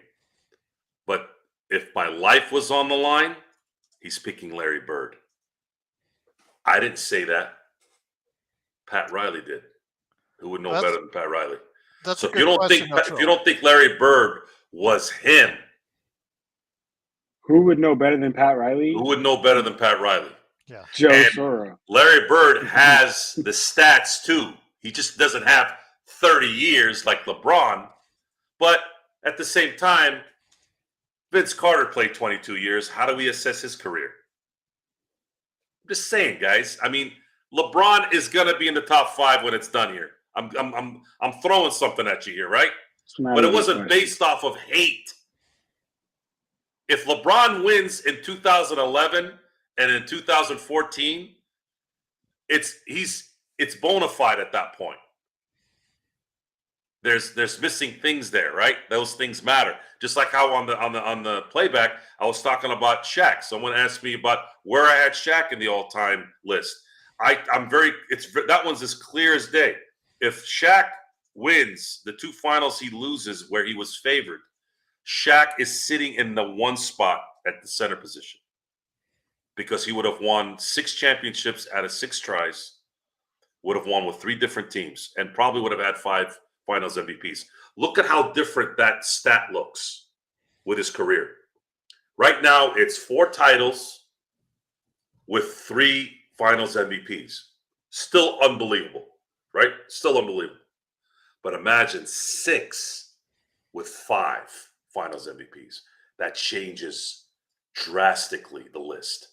But if my life was on the line, he's picking Larry Bird. I didn't say that. Pat Riley did. Who would know better than Pat Riley? So if you don't think Larry Bird was him,
who would know better than Pat Riley?
Who would know better than Pat Riley?
Yeah,
Joe Soro.
Larry Bird has the stats too. He just doesn't have 30 years like LeBron. But at the same time, Vince Carter played 22 years. How do we assess his career? I'm just saying, guys. I mean, LeBron is going to be in the top 5 when it's done here. I'm throwing something at you here, right? But it wasn't based off of hate. If LeBron wins in 2011 and in 2014, it's bona fide at that point. There's missing things there, right? Those things matter. Just like how on the playback, I was talking about Shaq. Someone asked me about where I had Shaq in the all-time list. That one's as clear as day. If Shaq wins the 2 finals he loses where he was favored, Shaq is sitting in the 1 spot at the center position because he would have won 6 championships out of 6 tries, would have won with 3 different teams, and probably would have had 5 finals MVPs. Look at how different that stat looks with his career. Right now, it's 4 titles with 3 finals MVPs. Still unbelievable, right? Still unbelievable. But imagine 6 with 5 finals MVPs. That changes drastically the list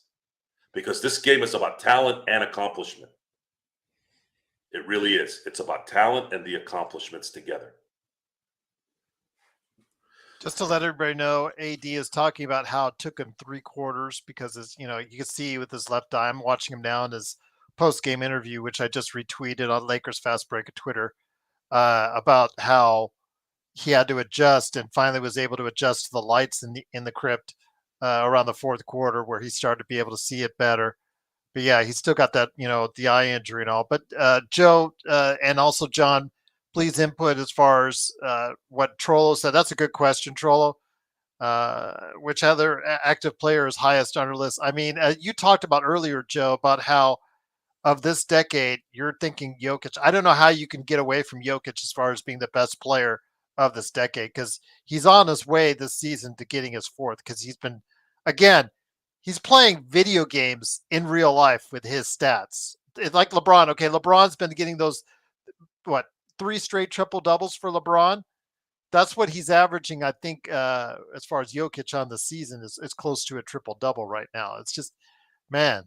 because this game is about talent and accomplishment. It really is. It's about talent and the accomplishments together.
Just to let everybody know, AD is talking about how it took him 3 quarters because, you can see with his left eye. I'm watching him now in his post-game interview, which I just retweeted on Lakers Fast Break at Twitter, about how he had to adjust and finally was able to adjust to the lights in the crypt around the 4th quarter where he started to be able to see it better. But yeah, he's still got that, the eye injury and all. But Joe and also John, please input as far as what Trollo said. That's a good question, Trollo. Which other active player is highest on our list? I mean, you talked about earlier, Joe, about how of this decade, you're thinking Jokic. I don't know how you can get away from Jokic as far as being the best player of this decade because he's on his way this season to getting his 4th because he's been, again, he's playing video games in real life with his stats. It's like LeBron. Okay, LeBron's been getting those 3 straight triple doubles for LeBron. That's what he's averaging. I think as far as Jokic on the season is close to a triple double right now. It's just, man,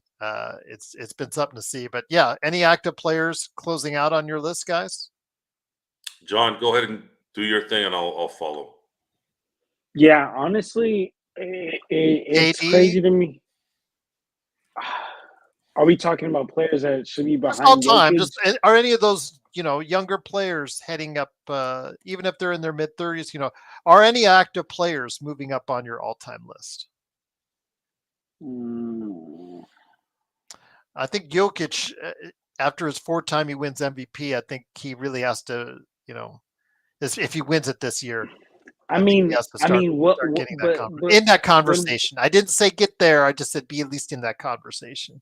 it's been something to see. But yeah, any active players closing out on your list, guys?
John, go ahead and do your thing, and I'll follow.
Yeah, honestly, it's
KD?
crazy to me. Are we talking about players that should be
Just all
behind
time.
Jokic?
Are any of those younger players heading up? Even if they're in their mid-30s, are any active players moving up on your all-time list? I think Jokic, after his 4th time he wins MVP, I think he really has to, if he wins it this year.
I mean, what
getting that in that conversation. I didn't say get there. I just said be at least in that conversation.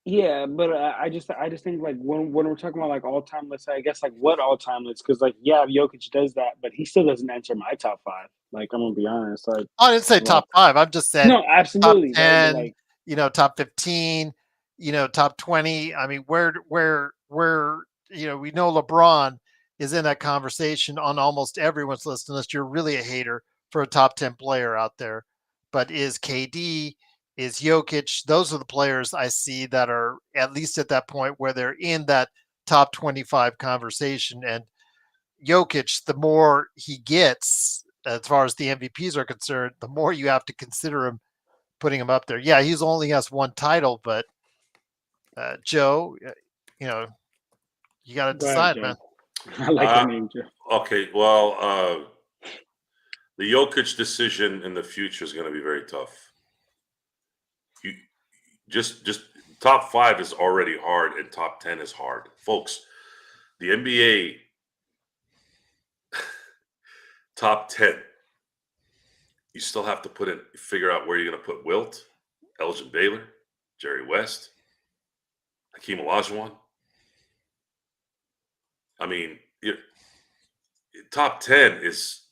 Yeah, but I just think like when we're talking about like all time lists, I guess like what all time lists? Because like Jokic does that, but he still doesn't enter my top 5. Like I'm gonna be honest. Like
I didn't say top 5. I'm just saying
no, absolutely.
Top 10,
like,
top 15, top 20. I mean, where we know LeBron is in that conversation on almost everyone's list, unless you're really a hater for a top 10 player out there. But is KD, is Jokic, those are the players I see that are at least at that point where they're in that top 25 conversation. And Jokic, the more he gets, as far as the MVPs are concerned, the more you have to consider him, putting him up there. Yeah, he's only has 1 title, but Joe, you got to decide, man.
I like the name, Joe.
Okay, well, the Jokic decision in the future is going to be very tough. You just top 5 is already hard, and top 10 is hard, folks. The NBA top 10, you still have to figure out where you're going to put Wilt, Elgin Baylor, Jerry West, Hakeem Olajuwon. I mean, top 10 is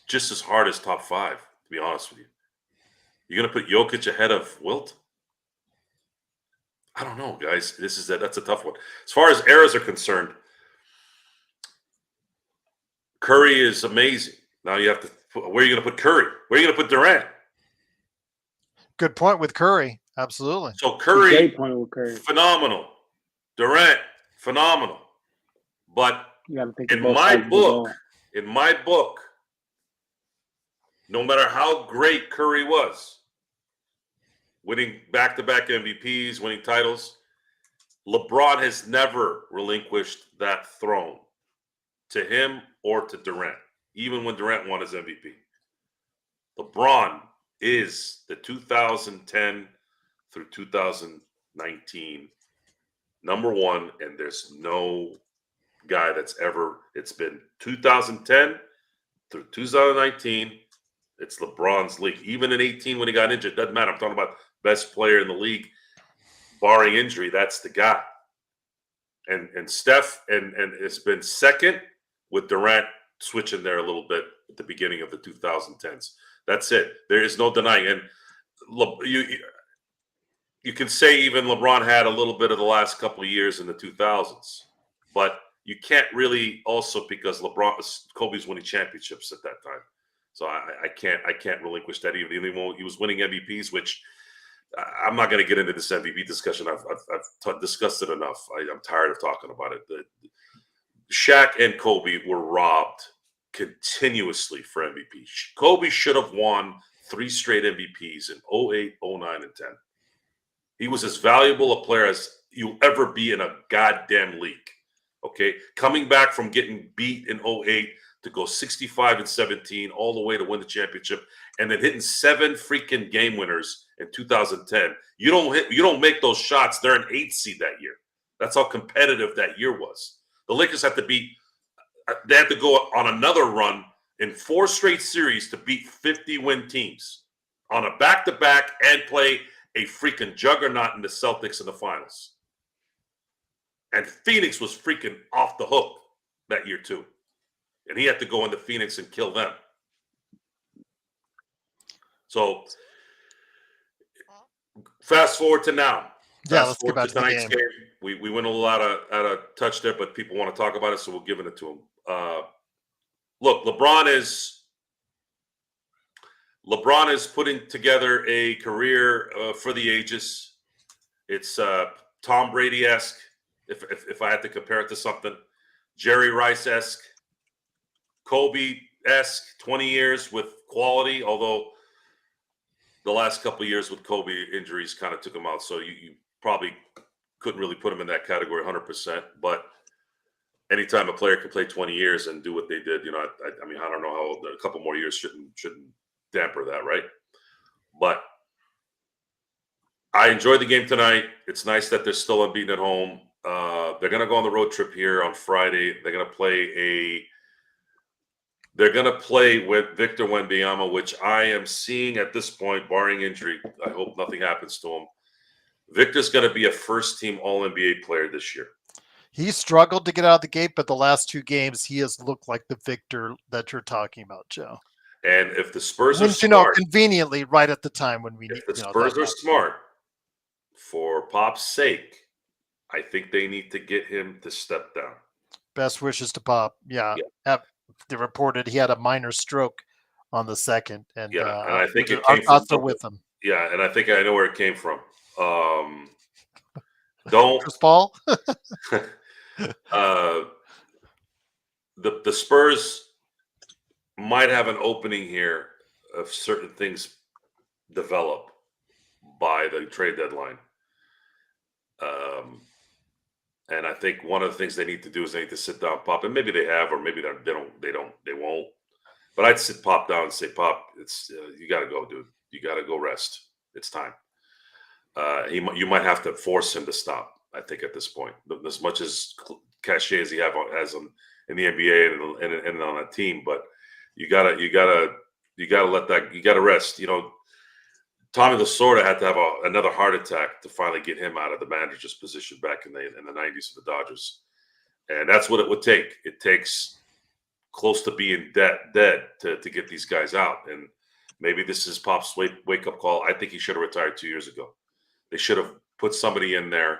just as hard as top 5, to be honest with you. You're going to put Jokic ahead of Wilt? I don't know, guys. That's a tough one. As far as eras are concerned, Curry is amazing. Now you have to where are you going to put Curry? Where are you going to put Durant?
Good point with Curry. Absolutely.
So Curry,
great point with Curry.
Phenomenal. Durant, phenomenal. But
you gotta think
in my book, no matter how great Curry was, winning back-to-back MVPs, winning titles, LeBron has never relinquished that throne to him or to Durant, even when Durant won his MVP. LeBron is the 2010 through 2019 number 1, and there's no guy it's been 2010 through 2019. It's LeBron's league. Even in 18 when he got injured, doesn't matter. I'm talking about best player in the league, barring injury. That's the guy. And Steph and it's been second with Durant switching there a little bit at the beginning of the 2010s. That's it. There is no denying. And you can say even LeBron had a little bit of the last couple of years in the 2000s, but you can't really also because Kobe's winning championships at that time. So I can't relinquish that even though he was winning MVPs, which I'm not going to get into this MVP discussion. I've discussed it enough. I'm tired of talking about it. Shaq and Kobe were robbed continuously for MVP. Kobe should have won 3 straight MVPs in 08, 09, and 10. He was as valuable a player as you'll ever be in a goddamn league. Okay, coming back from getting beat in 08 to go 65-17 all the way to win the championship, and then hitting 7 freaking game winners in 2010. You don't make those shots. They're an 8th seed that year. That's how competitive that year was. The Lakers had to go on another run in 4 straight series to beat 50-win teams on a back-to-back and play a freaking juggernaut in the Celtics in the finals. And Phoenix was freaking off the hook that year too. And he had to go into Phoenix and kill them. So Fast forward to now.
Yeah,
Fast
let's get
forward
back
to
to the
tonight's
game.
game. We went a little out of touch there, but people want to talk about it, so we're giving it to them. Look, LeBron is putting together a career for the ages. It's Tom Brady-esque, if I had to compare it to something. Jerry Rice-esque. Kobe-esque, 20 years with quality, although the last couple of years with Kobe injuries kind of took him out. So you probably couldn't really put him in that category 100%. But anytime a player can play 20 years and do what they did, I mean, I don't know how old, a couple more years shouldn't damper that, right? But I enjoyed the game tonight. It's nice that they're still unbeaten at home. They're going to go on the road trip here on Friday. They're going to play with Victor Wembanyama, which I am seeing at this point, barring injury. I hope nothing happens to him. Victor's going to be a first-team All-NBA player this year.
He struggled to get out of the gate, but the last 2 games, he has looked like the Victor that you're talking about, Joe.
And if the Spurs are smart,
conveniently right at the time when we need.
If the Spurs are smart, for Pop's sake, I think they need to get him to step down.
Best wishes to Pop. Yeah. They reported he had a minor stroke on the second, and
and I think it came from
with him.
Yeah, and I think I know where it came from. Don't
Chris Paul.
The Spurs might have an opening here if certain things develop by the trade deadline. And I think one of the things they need to do is they need to sit down, Pop, and maybe they have, or maybe they won't. But I'd sit Pop down and say, Pop, it's you got to go, dude. You got to go rest. It's time. You might have to force him to stop. I think at this point, as much as cachet as he has in the NBA and on a team, but you gotta let that. You gotta rest. Tommy Lasorda had to have another heart attack to finally get him out of the manager's position back in the 90s for the Dodgers. And that's what it would take. It takes close to being dead to get these guys out. And maybe this is Pop's wake-up call. I think he should have retired 2 years ago. They should have put somebody in there,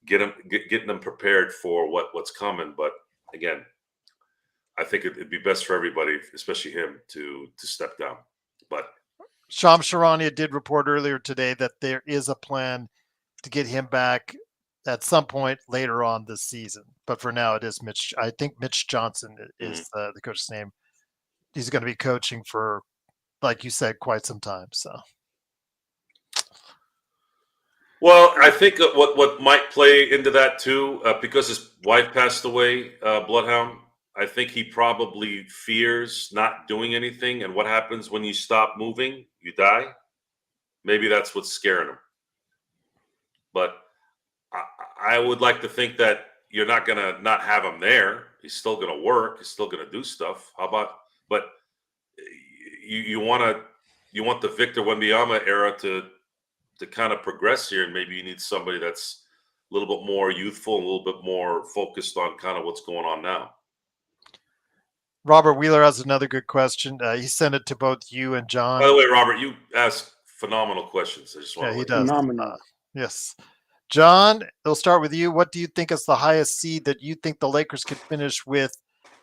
getting them prepared for what's coming. But again, I think it'd be best for everybody, especially him, to step down. But
Shams Charania did report earlier today that there is a plan to get him back at some point later on this season. But for now, it is Mitch. I think Mitch Johnson is the coach's name. He's going to be coaching for, like you said, quite some time. So,
well, I think what might play into that too, because his wife passed away, Bloodhound. I think he probably fears not doing anything. And what happens when you stop moving? You die. Maybe that's what's scaring him. But I would like to think that you're not going to not have him there. He's still going to work. He's still going to do stuff. How about? But you want the Victor Wembanyama era to kind of progress here, and maybe you need somebody that's a little bit more youthful, a little bit more focused on kind of what's going on now.
Robert Wheeler has another good question. He sent it to both you and John.
By the way, Robert, you ask phenomenal questions. I just want
he does.
Phenomenal.
Yes. John, we'll start with you. What do you think is the highest seed that you think the Lakers could finish with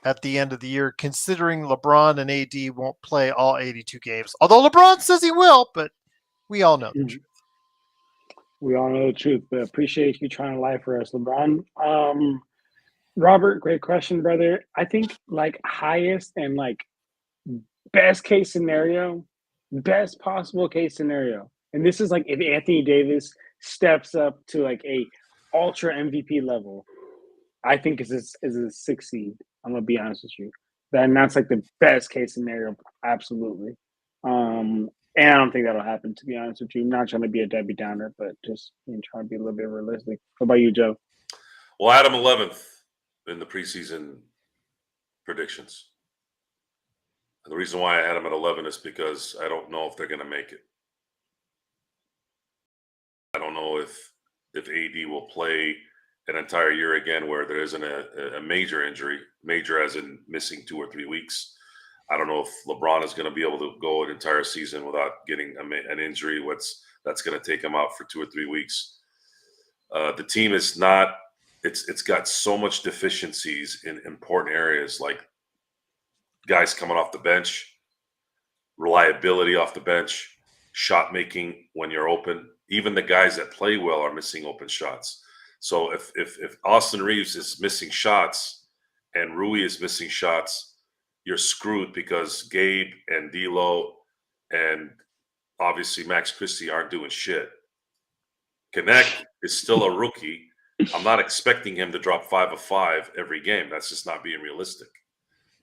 at the end of the year, considering LeBron and AD won't play all 82 games? Although LeBron says he will, but we all know the truth.
We all know the truth, but appreciate you trying to lie for us, LeBron. Robert, great question, brother. I think highest and best case scenario, best possible case scenario. And this is if Anthony Davis steps up to a ultra MVP level, I think is a 6 seed. I'm gonna be honest with you. And that's the best case scenario, absolutely. And I don't think that'll happen, to be honest with you. I'm not trying to be a Debbie Downer, but just trying to be a little bit realistic. What about you, Joe?
Well, I had him 11th in the preseason predictions. And the reason why I had him at 11 is because I don't know if they're going to make it. I don't know if AD will play an entire year again where there isn't a major injury, major as in missing 2 or 3 weeks. I don't know if LeBron is going to be able to go an entire season without getting an injury that's going to take him out for 2 or 3 weeks. The team is not. It's got so much deficiencies in important areas, like guys coming off the bench, reliability off the bench, shot making when you're open. Even the guys that play well are missing open shots. So if Austin Reeves is missing shots and Rui is missing shots, you're screwed because Gabe and D'Lo and obviously Max Christie aren't doing shit. Connect is still a rookie. I'm not expecting him to drop 5 of 5 every game. That's just not being realistic.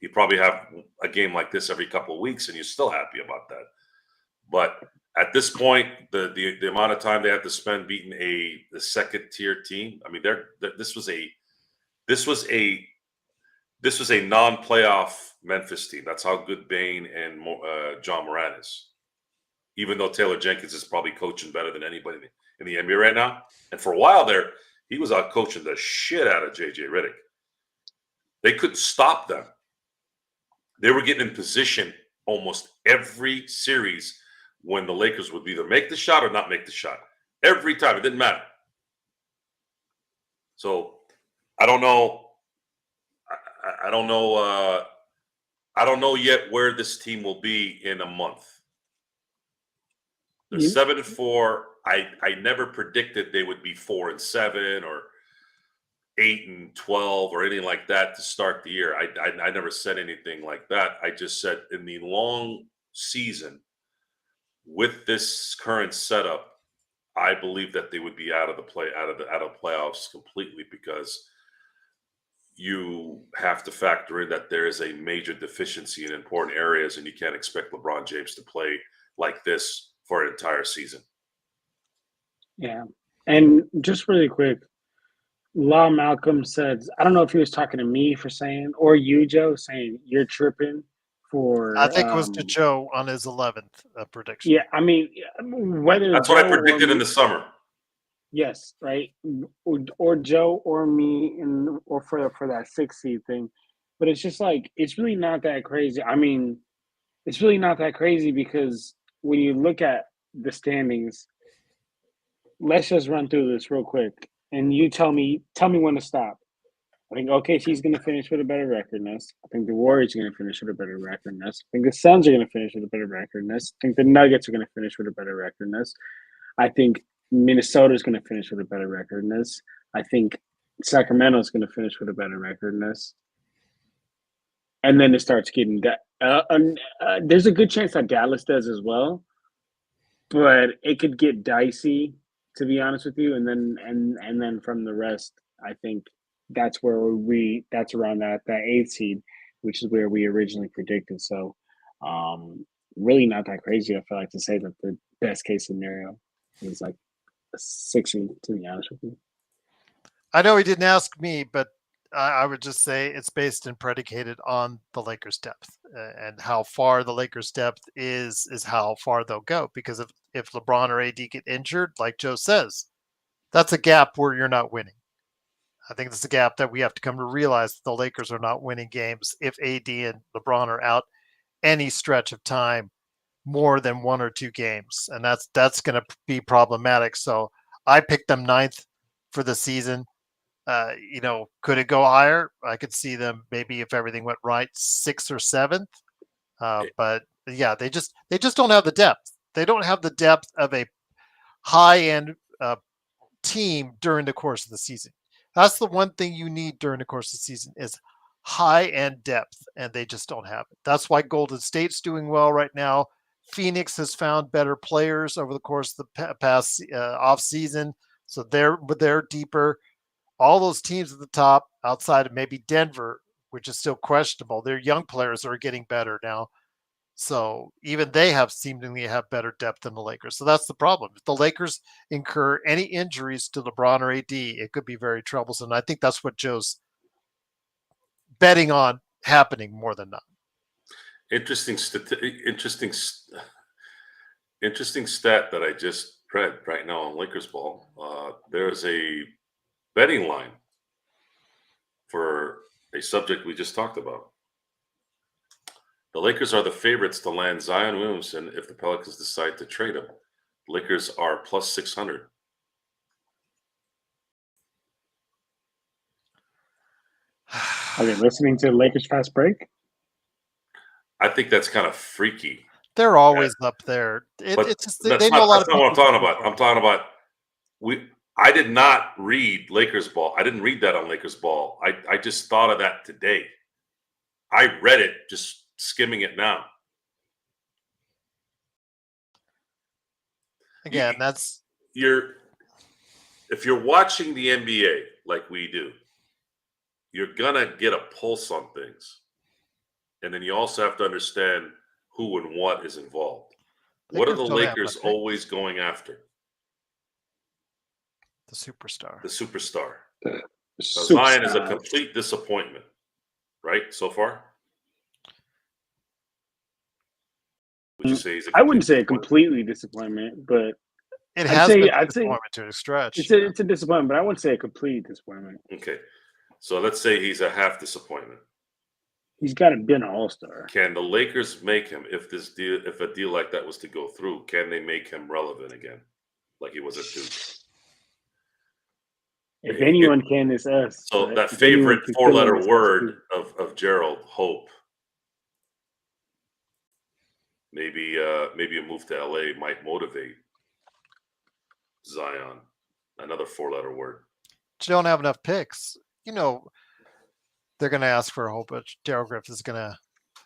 You probably have a game like this every couple of weeks, and you're still happy about that. But at this point, the amount of time they have to spend beating a second tier team, I mean, this was a non-playoff Memphis team. That's how good Bane and John Moran is. Even though Taylor Jenkins is probably coaching better than anybody in the NBA right now, and for a while there, he was out coaching the shit out of JJ Redick. They couldn't stop them. They were getting in position almost every series when the Lakers would either make the shot or not make the shot. Every time. It didn't matter. So I don't know. I don't know. I don't know yet where this team will be in a month. They're 7-4. I never predicted they would be 4-7 or 8-12 or anything like that to start the year. I never said anything like that. I just said in the long season, with this current setup, I believe that they would be out of playoffs completely, because you have to factor in that there is a major deficiency in important areas, and you can't expect LeBron James to play like this for an entire season.
Yeah. And just really quick, Law Malcolm said, I don't know if he was talking to me for saying, or you, Joe, saying you're tripping for.
I think it was to Joe on his 11th prediction.
Yeah, I mean, whether
that's
Joe
what I predicted in the summer.
Yes, right, or Joe or me, or for that 6 seed thing, but it's just like it's really not that crazy. I mean, it's really not that crazy because when you look at the standings, let's just run through this real quick, and you tell me when to stop. I think OKC's going to finish with a better record than us. I think the Warriors are going to finish with a better record than us. I think the Suns are going to finish with a better record than us. I think the Nuggets are going to finish with a better record than us. I think Minnesota is going to finish with a better record than us. I think Sacramento is going to finish with a better record than us. And then it starts getting there's a good chance that Dallas does as well, but it could get dicey, to be honest with you. And then from the rest, I think that's around that 8th seed, which is where we originally predicted. So, really not that crazy. I feel like to say that the best case scenario is like a 6 seed, to be honest with you.
I know he didn't ask me, but I would just say it's based and predicated on the Lakers' depth, and how far the Lakers' depth is how far they'll go. Because if LeBron or AD get injured, like Joe says, that's a gap where you're not winning. I think that's a gap that we have to come to realize that the Lakers are not winning games if AD and LeBron are out any stretch of time, more than 1 or 2 games, and that's going to be problematic. So I picked them 9th for the season. Could it go higher? I could see them maybe, if everything went right, 6th or 7th. But yeah, they just don't have the depth. They don't have the depth of a high-end team during the course of the season. That's the one thing you need during the course of the season is high-end depth, and they just don't have it. That's why Golden State's doing well right now. Phoenix has found better players over the course of the past off-season, so they're deeper. All those teams at the top, outside of maybe Denver, which is still questionable, their young players are getting better now. So even they seemingly have better depth than the Lakers. So that's the problem. If the Lakers incur any injuries to LeBron or AD, it could be very troublesome. And I think that's what Joe's betting on happening more than not.
Interesting stat that I just read right now on Lakers Ball. There's a betting line for a subject we just talked about. The Lakers are the favorites to land Zion Williamson if the Pelicans decide to trade him. Lakers are plus 600.
Okay, listening to Lakers Fast Break.
I think that's kind of freaky.
They're always up there.
But
It's just
that's
they know a lot
that's
of
not what I'm
people.
talking about. I'm talking about I did not read Lakers Ball. I didn't read that on Lakers Ball. I just thought of that today. I read it just skimming it now.
Again, that's
if you're watching the NBA like we do, you're gonna get a pulse on things. And then you also have to understand who and what is involved. What are
Lakers
the
don't have
Lakers
enough
always going after?
the superstar.
The superstar. Now,
Superstars.
Zion is a complete disappointment, right? So far? Would you say he's a
I wouldn't say a
disappointment?
completely disappointment, but
It
I'd
has
say-
been a
I'd say
disappointment to a stretch.
it's a disappointment, but I wouldn't say a complete disappointment.
Okay. So let's say he's a half disappointment.
He's got to be an all-star.
Can the Lakers make him if a deal like that was to go through? Can they make him relevant again, like he was at Duke?
If anyone can, it's us.
So
but
that
if anyone
favorite
can
four-letter
fill it, it's us
word
too.
of Gerald, hope. Maybe a move to LA might motivate Zion. Another four-letter word.
But you don't have enough picks. You know, they're going to ask for a whole bunch. Daryl Griffith's going to.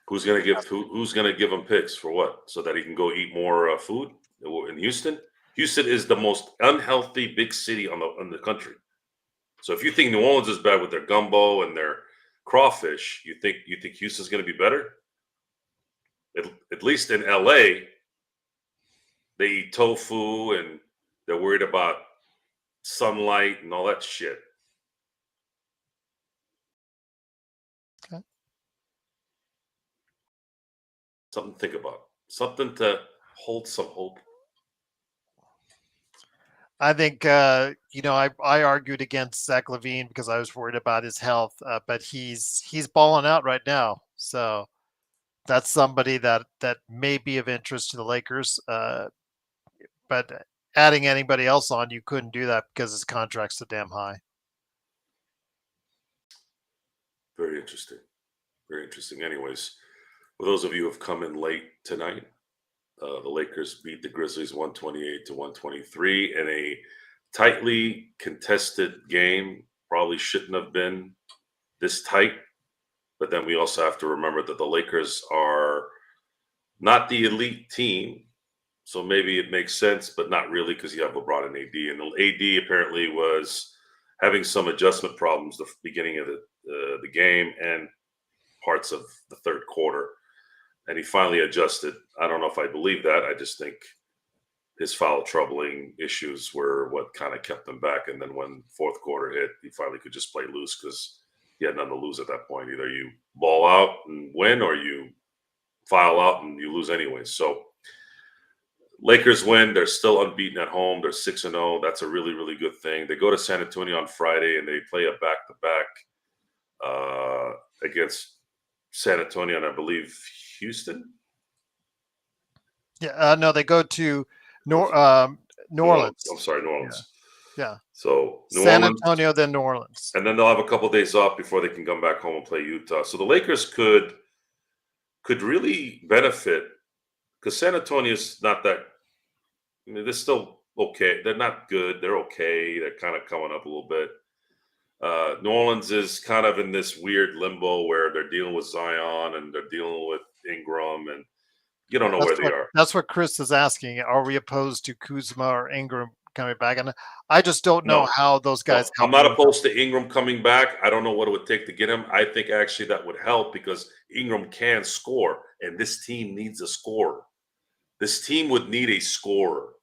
Who's gonna give him picks for what? So that he can go eat more food in Houston. Houston is the most unhealthy big city in the country. So if you think New Orleans is bad with their gumbo and their crawfish, you think Houston's going to be better? At least in LA, they eat tofu and they're worried about sunlight and all that shit.
Okay.
Something to think about. Something to hold some hope.
I think I argued against Zach LaVine because I was worried about his health, but he's balling out right now. So that's somebody that may be of interest to the Lakers. But adding anybody else on, you couldn't do that because his contract's so damn high.
Very interesting. Very interesting. Anyways, for those of you who have come in late tonight, the Lakers beat the Grizzlies 128-123 in a tightly contested game. Probably shouldn't have been this tight. But then we also have to remember that the Lakers are not the elite team. So maybe it makes sense, but not really because you have LeBron and AD. And AD apparently was having some adjustment problems the beginning of the game and parts of the third quarter. And he finally adjusted. I don't know if I believe that. I just think his foul troubling issues were what kind of kept him back. And then when fourth quarter hit, he finally could just play loose because he had nothing to lose at that point. Either you ball out and win or you foul out and you lose anyway. So Lakers win. They're still unbeaten at home. They're 6-0. That's a really, really good thing. They go to San Antonio on Friday and they play a back-to-back against San Antonio and I believe Houston.
Yeah, no, they go to New Orleans.
I'm sorry, New Orleans.
Yeah.
So
San Antonio, then New Orleans.
And then they'll have a couple of days off before they can come back home and play Utah. So the Lakers could really benefit because San Antonio's not that. I mean, they're still okay. They're not good. They're okay. They're kind of coming up a little bit. New Orleans is kind of in this weird limbo where they're dealing with Zion and they're dealing with Ingram, and you don't know where they are.
That's what Chris is asking. Are we opposed to Kuzma or Ingram coming back? And I just don't know how those guys.
I'm not opposed to Ingram coming back. I don't know what it would take to get him. I think actually that would help because Ingram can score, and this team needs a scorer. This team would need a scorer,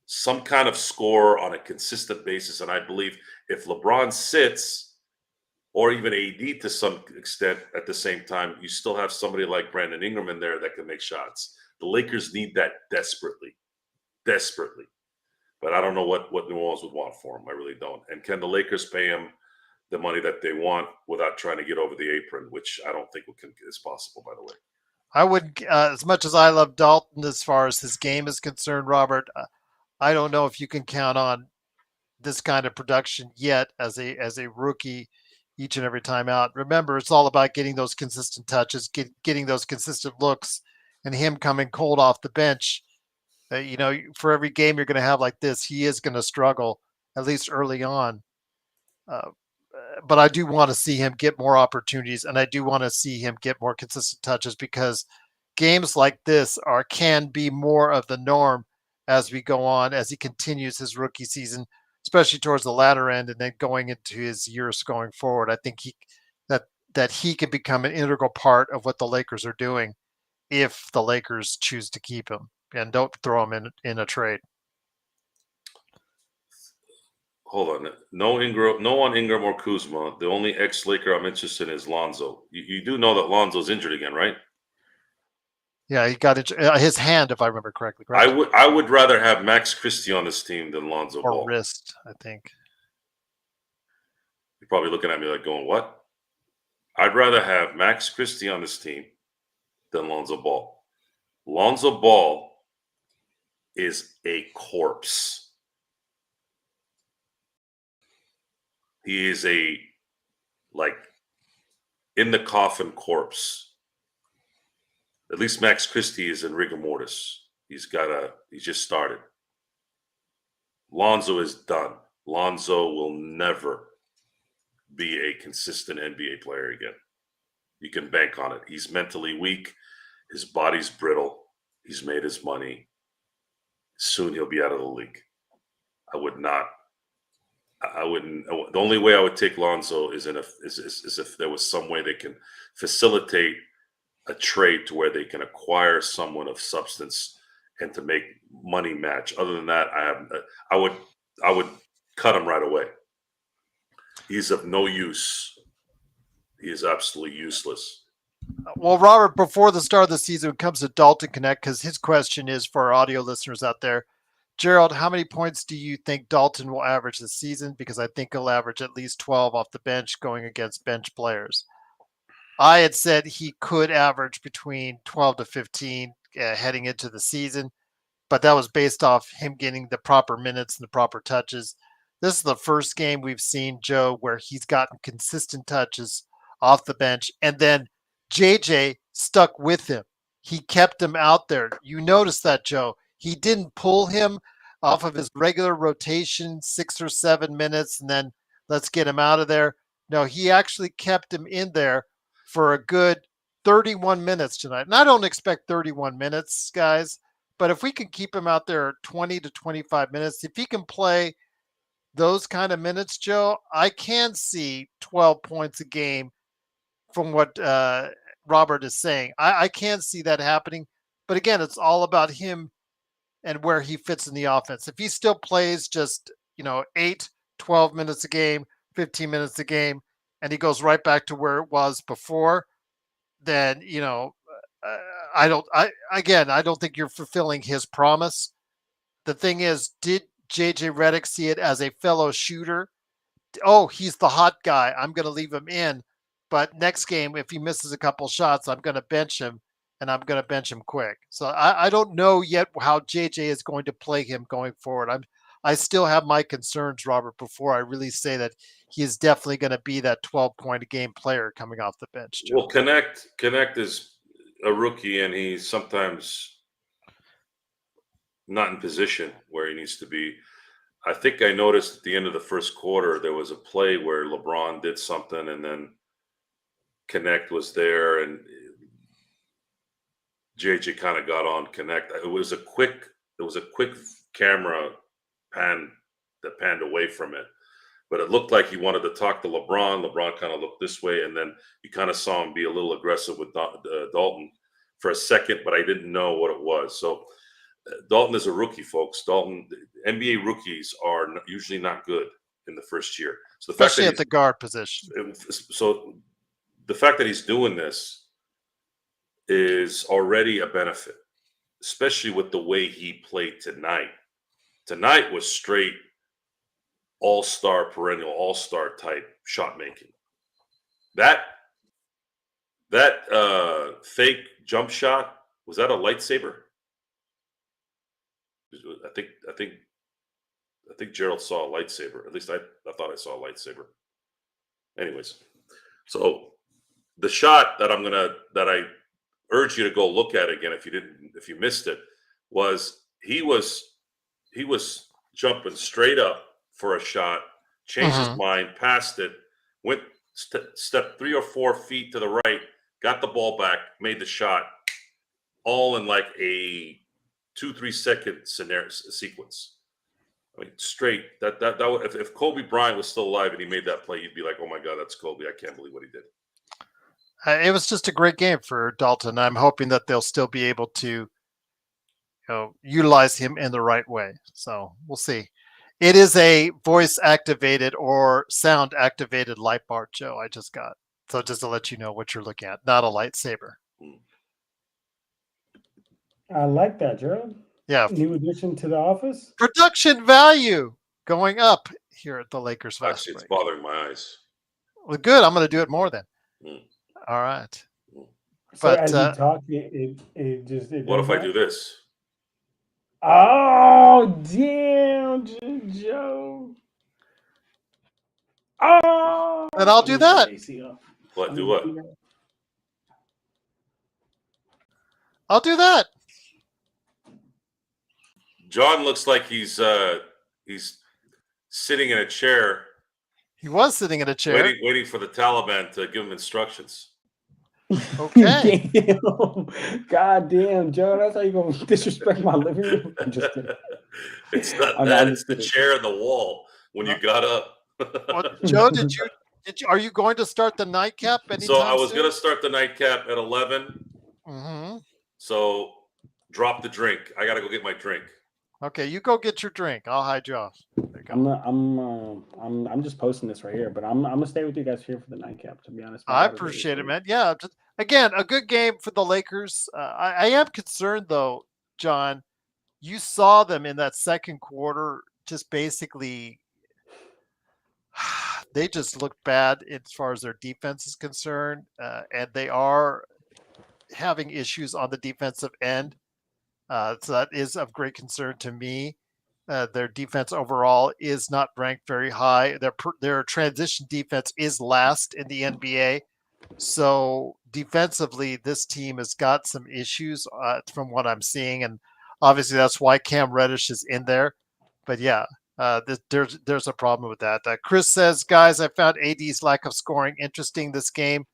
some kind of scorer on a consistent basis. And I believe if LeBron sits, or even AD to some extent at the same time, you still have somebody like Brandon Ingram in there that can make shots. The Lakers need that desperately. But I don't know what New Orleans would want for him. I really don't. And can the Lakers pay him the money that they want without trying to get over the apron, which I don't think is possible, by the way.
I would, as much as I love Dalton as far as his game is concerned, Robert, I don't know if you can count on this kind of production yet as a rookie each and every time out. Remember, it's all about getting those consistent touches, getting those consistent looks, and him coming cold off the bench. For every game you're going to have like this, he is going to struggle at least early on. Uh, but I do want to see him get more opportunities, and I do want to see him get more consistent touches because games like this can be more of the norm as we go on, as he continues his rookie season, especially towards the latter end, and then going into his years going forward. I think that he can become an integral part of what the Lakers are doing if the Lakers choose to keep him and don't throw him in a trade.
Hold on. No Ingram, no on Ingram or Kuzma. The only ex-Laker I'm interested in is Lonzo. You do know that Lonzo's injured again, right?
Yeah, he got his hand, if I remember correctly. Correct?
I would rather have Max Christie on this team than Lonzo
or
Ball.
wrist, I think.
You're probably looking at me like going, what? I'd rather have Max Christie on this team than Lonzo Ball. Lonzo Ball is a corpse. He is a, like, in the coffin corpse. At least Max Christie is in rigor mortis. He's just started. Lonzo is done. Lonzo will never be a consistent NBA player again. You can bank on it. He's mentally weak. His body's brittle. He's made his money. Soon he'll be out of the league. I wouldn't. The only way I would take Lonzo is if there was some way they can facilitate a trade to where they can acquire someone of substance and to make money match. Other than that, I would cut him right away. He's of no use. He is absolutely useless.
Well, Robert, before the start of the season, when it comes to Dalton Connect, because his question is for our audio listeners out there, Gerald, how many points do you think Dalton will average this season? Because I think he'll average at least 12 off the bench going against bench players. I had said he could average between 12 to 15 heading into the season, but that was based off him getting the proper minutes and the proper touches. This is the first game we've seen, Joe, where he's gotten consistent touches off the bench, and then JJ stuck with him. He kept him out there. You noticed that, Joe. He didn't pull him off of his regular rotation 6 or 7 minutes and then let's get him out of there. No, he actually kept him in there for a good 31 minutes tonight. And I don't expect 31 minutes, guys, but if we can keep him out there 20 to 25 minutes, if he can play those kind of minutes, Joe, I can see 12 points a game from what Robert is saying. I can see that happening. But again, it's all about him and where he fits in the offense. If he still plays just, 8, 12 minutes a game, 15 minutes a game, and he goes right back to where it was before, then, I don't think you're fulfilling his promise. The thing is, did JJ Redick see it as a fellow shooter? Oh, he's the hot guy. I'm going to leave him in. But next game, if he misses a couple shots, I'm going to bench him, and I'm going to bench him quick. So I don't know yet how JJ is going to play him going forward. I still have my concerns, Robert, before I really say that he is definitely going to be that 12-point a game player coming off the bench, Joe.
Well, Connect is a rookie, and he's sometimes not in position where he needs to be. I think I noticed at the end of the first quarter, there was a play where LeBron did something, and then Connect was there, and JJ kind of got on Connect. It was a quick camera pan that panned away from it, but it looked like he wanted to talk to LeBron. LeBron kind of looked this way, and then you kind of saw him be a little aggressive with Dalton for a second, but I didn't know what it was. So Dalton is a rookie, folks. NBA rookies are usually not good in the first year. So the
especially at the guard position.
So the fact that he's doing this is already a benefit, especially with the way he played tonight. Tonight was straight all-star, perennial all-star type shot making. That fake jump shot, was that a lightsaber? I think Gerald saw a lightsaber. At least I thought I saw a lightsaber. Anyways, so the shot that I urge you to go look at again if you missed it, was he was jumping straight up for a shot, changed his mind, passed it, went stepped 3 or 4 feet to the right, got the ball back, made the shot, all in like a 2-3 second scenario sequence. I mean, straight. That would, if Kobe Bryant was still alive and he made that play, you'd be like, "Oh my God, that's Kobe! I can't believe what he did."
It was just a great game for Dalton. I'm hoping that they'll still be able to utilize him in the right way. So we'll see. It is a voice activated or sound activated light bar, Joe. I just got. So just to let you know what you're looking at, not a lightsaber.
I like that, Gerald.
Yeah.
New addition to the office.
Production value going up here at the Lakers Fast
Actually, it's
Break.
bothering my eyes.
Well, good. I'm going to do it more then. All right.
So
But
as you talk, it just.
What if I do this?
Oh damn, Joe! Oh,
then I'll do that.
What? Do what?
I'll do that.
John looks like he's sitting in a chair.
He was sitting in a chair,
waiting for the Taliban to give him instructions.
Okay.
Damn. God damn, Joe, that's how you gonna disrespect my living room? I'm just kidding.
It's not
I'm
that.
just
It's the
kidding.
chair and the wall when you got up.
Well, Joe, are you going to start the nightcap anytime
So I was
soon?
going to start the nightcap at 11.
Mm-hmm.
So drop the drink. I got to go get my drink.
Okay, you go get your drink. I'll hide you off. There you go.
I'm just posting this right here, but I'm gonna stay with you guys here for the nightcap. To be honest,
I appreciate it, man. Yeah, just, again, a good game for the Lakers. I am concerned though, John. You saw them in that second quarter, just basically, they just looked bad as far as their defense is concerned, and they are having issues on the defensive end. So that is of great concern to me. Their defense overall is not ranked very high. Their transition defense is last in the NBA. So defensively, this team has got some issues from what I'm seeing, and obviously that's why Cam Reddish is in there. But yeah, there's a problem with that. Chris says, guys, I found AD's lack of scoring interesting this game.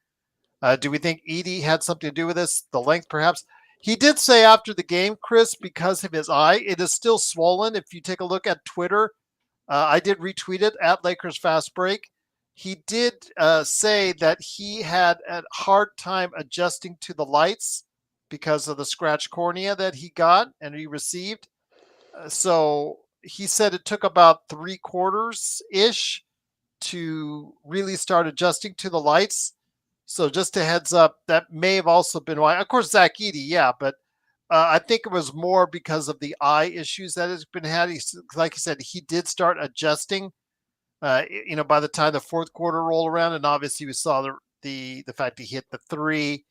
Do we think Edie had something to do with this? The length, perhaps? He did say after the game, Chris, because of his eye, it is still swollen. If you take a look at Twitter, I did retweet it at Lakers Fast Break. He did say that he had a hard time adjusting to the lights because of the scratch cornea that he got and he received. So he said it took about 3 quarters-ish to really start adjusting to the lights. So just a heads up, that may have also been why. Of course, Zach Edey, yeah, but I think it was more because of the eye issues that has been had. Like I said, he did start adjusting, by the time the fourth quarter rolled around, and obviously we saw the fact he hit the 3.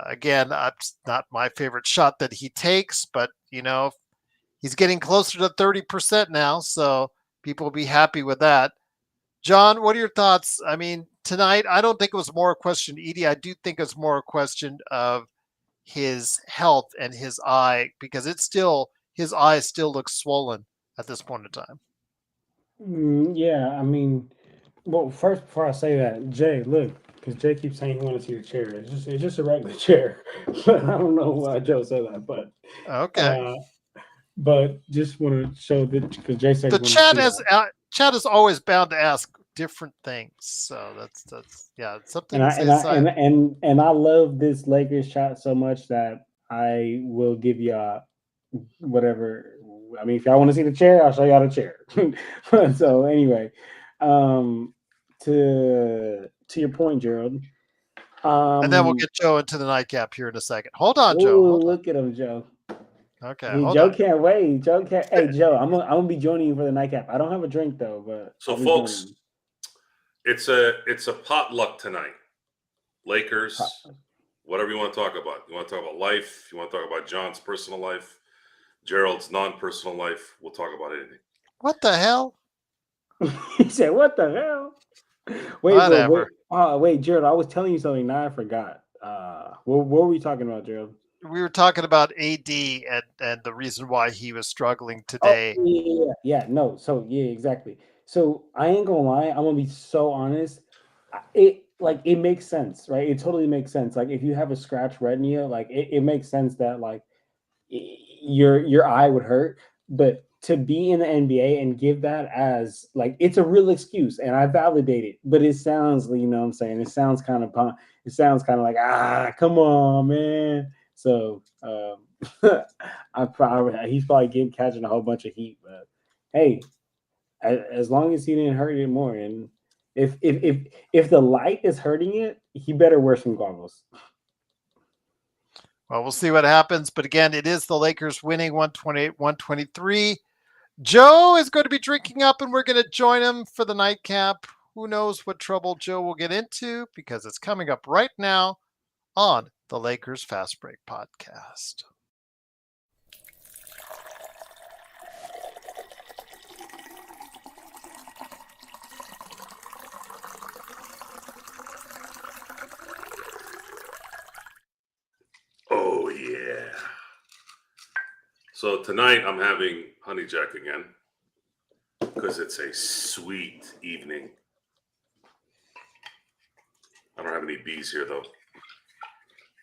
Again, it's not my favorite shot that he takes, but he's getting closer to 30% now, so people will be happy with that. John, what are your thoughts? I mean, tonight, I don't think it was more a question, Edie. I do think it's more a question of his health and his eye, because his eye still looks swollen at this point in time.
Yeah, I mean, well, first before I say that, Jay, look, because Jay keeps saying he wants to see the chair. It's just a regular chair. But I don't know why Joe said that, but
okay.
But just want to show that because Jay said
the chat is always bound to ask different things, so that's something.
And I love this Lakers shot so much that I will give you whatever. I mean, if y'all want to see the chair, I'll show y'all the chair. So anyway, to your point, Gerald.
And then we'll get Joe into the nightcap here in a second. Hold on, Joe.
Look at him, Joe.
Okay,
Joe can't wait. Joe can't. Hey, Joe, I'm gonna be joining you for the nightcap. I don't have a drink though, but
so folks, it's a potluck tonight. Lakers Whatever you want to talk about. You want to talk about life? You want to talk about John's personal life? Gerald's non-personal life? We'll talk about anything.
What the hell?
He said, "What the hell?" Wait,
Whatever.
wait, Gerald. I was telling you something. Now I forgot. What were we talking about, Gerald?
We were talking about AD and the reason why he was struggling today.
Yeah. No. So yeah, exactly. So I ain't gonna lie. I'm gonna be so honest. It makes sense, right? It totally makes sense. Like if you have a scratch retina, like it makes sense that like your eye would hurt. But to be in the NBA and give that as like it's a real excuse, and I validate it. But it sounds, you know what I'm saying? It sounds kind of like, come on, man. So he's probably catching a whole bunch of heat. But hey, as long as he didn't hurt it more, and if the light is hurting it, he better wear some goggles.
Well, we'll see what happens. But again, it is the Lakers winning 128-123. Joe is going to be drinking up, and we're going to join him for the nightcap. Who knows what trouble Joe will get into, because it's coming up right now on the Lakers Fast Break podcast.
Oh, yeah. So tonight I'm having honey jack again because it's a sweet evening. I don't have any bees here, though.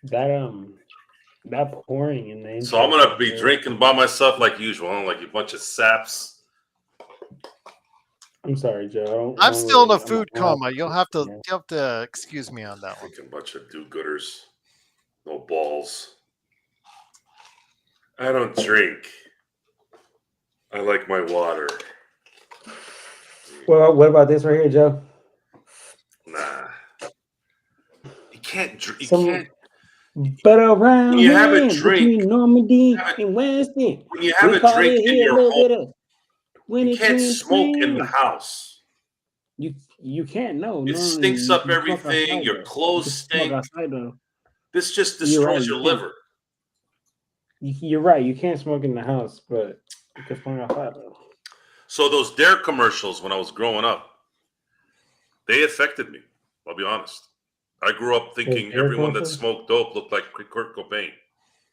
That pouring in the
So I'm gonna be drinking by myself like usual, like a bunch of saps.
I'm sorry, Joe.
I'm still in a food coma. You'll have to excuse me on that one.
Drinking a bunch of do-gooders, no balls. I don't drink. I like my water.
Well, what about this right here, Joe?
Nah, you can't drink.
But around
when you have a
here,
drink,
between Normandy and West End,
when you have a drink in your home, you can't smoke in the house.
You can't. No,
It stinks up everything. Your clothes stink. This just destroys your liver.
You're right. You can't smoke in the house, but you can smoke outside though.
So those Dare commercials when I was growing up, they affected me. I'll be honest. I grew up thinking everyone that smoked dope looked like Kurt Cobain.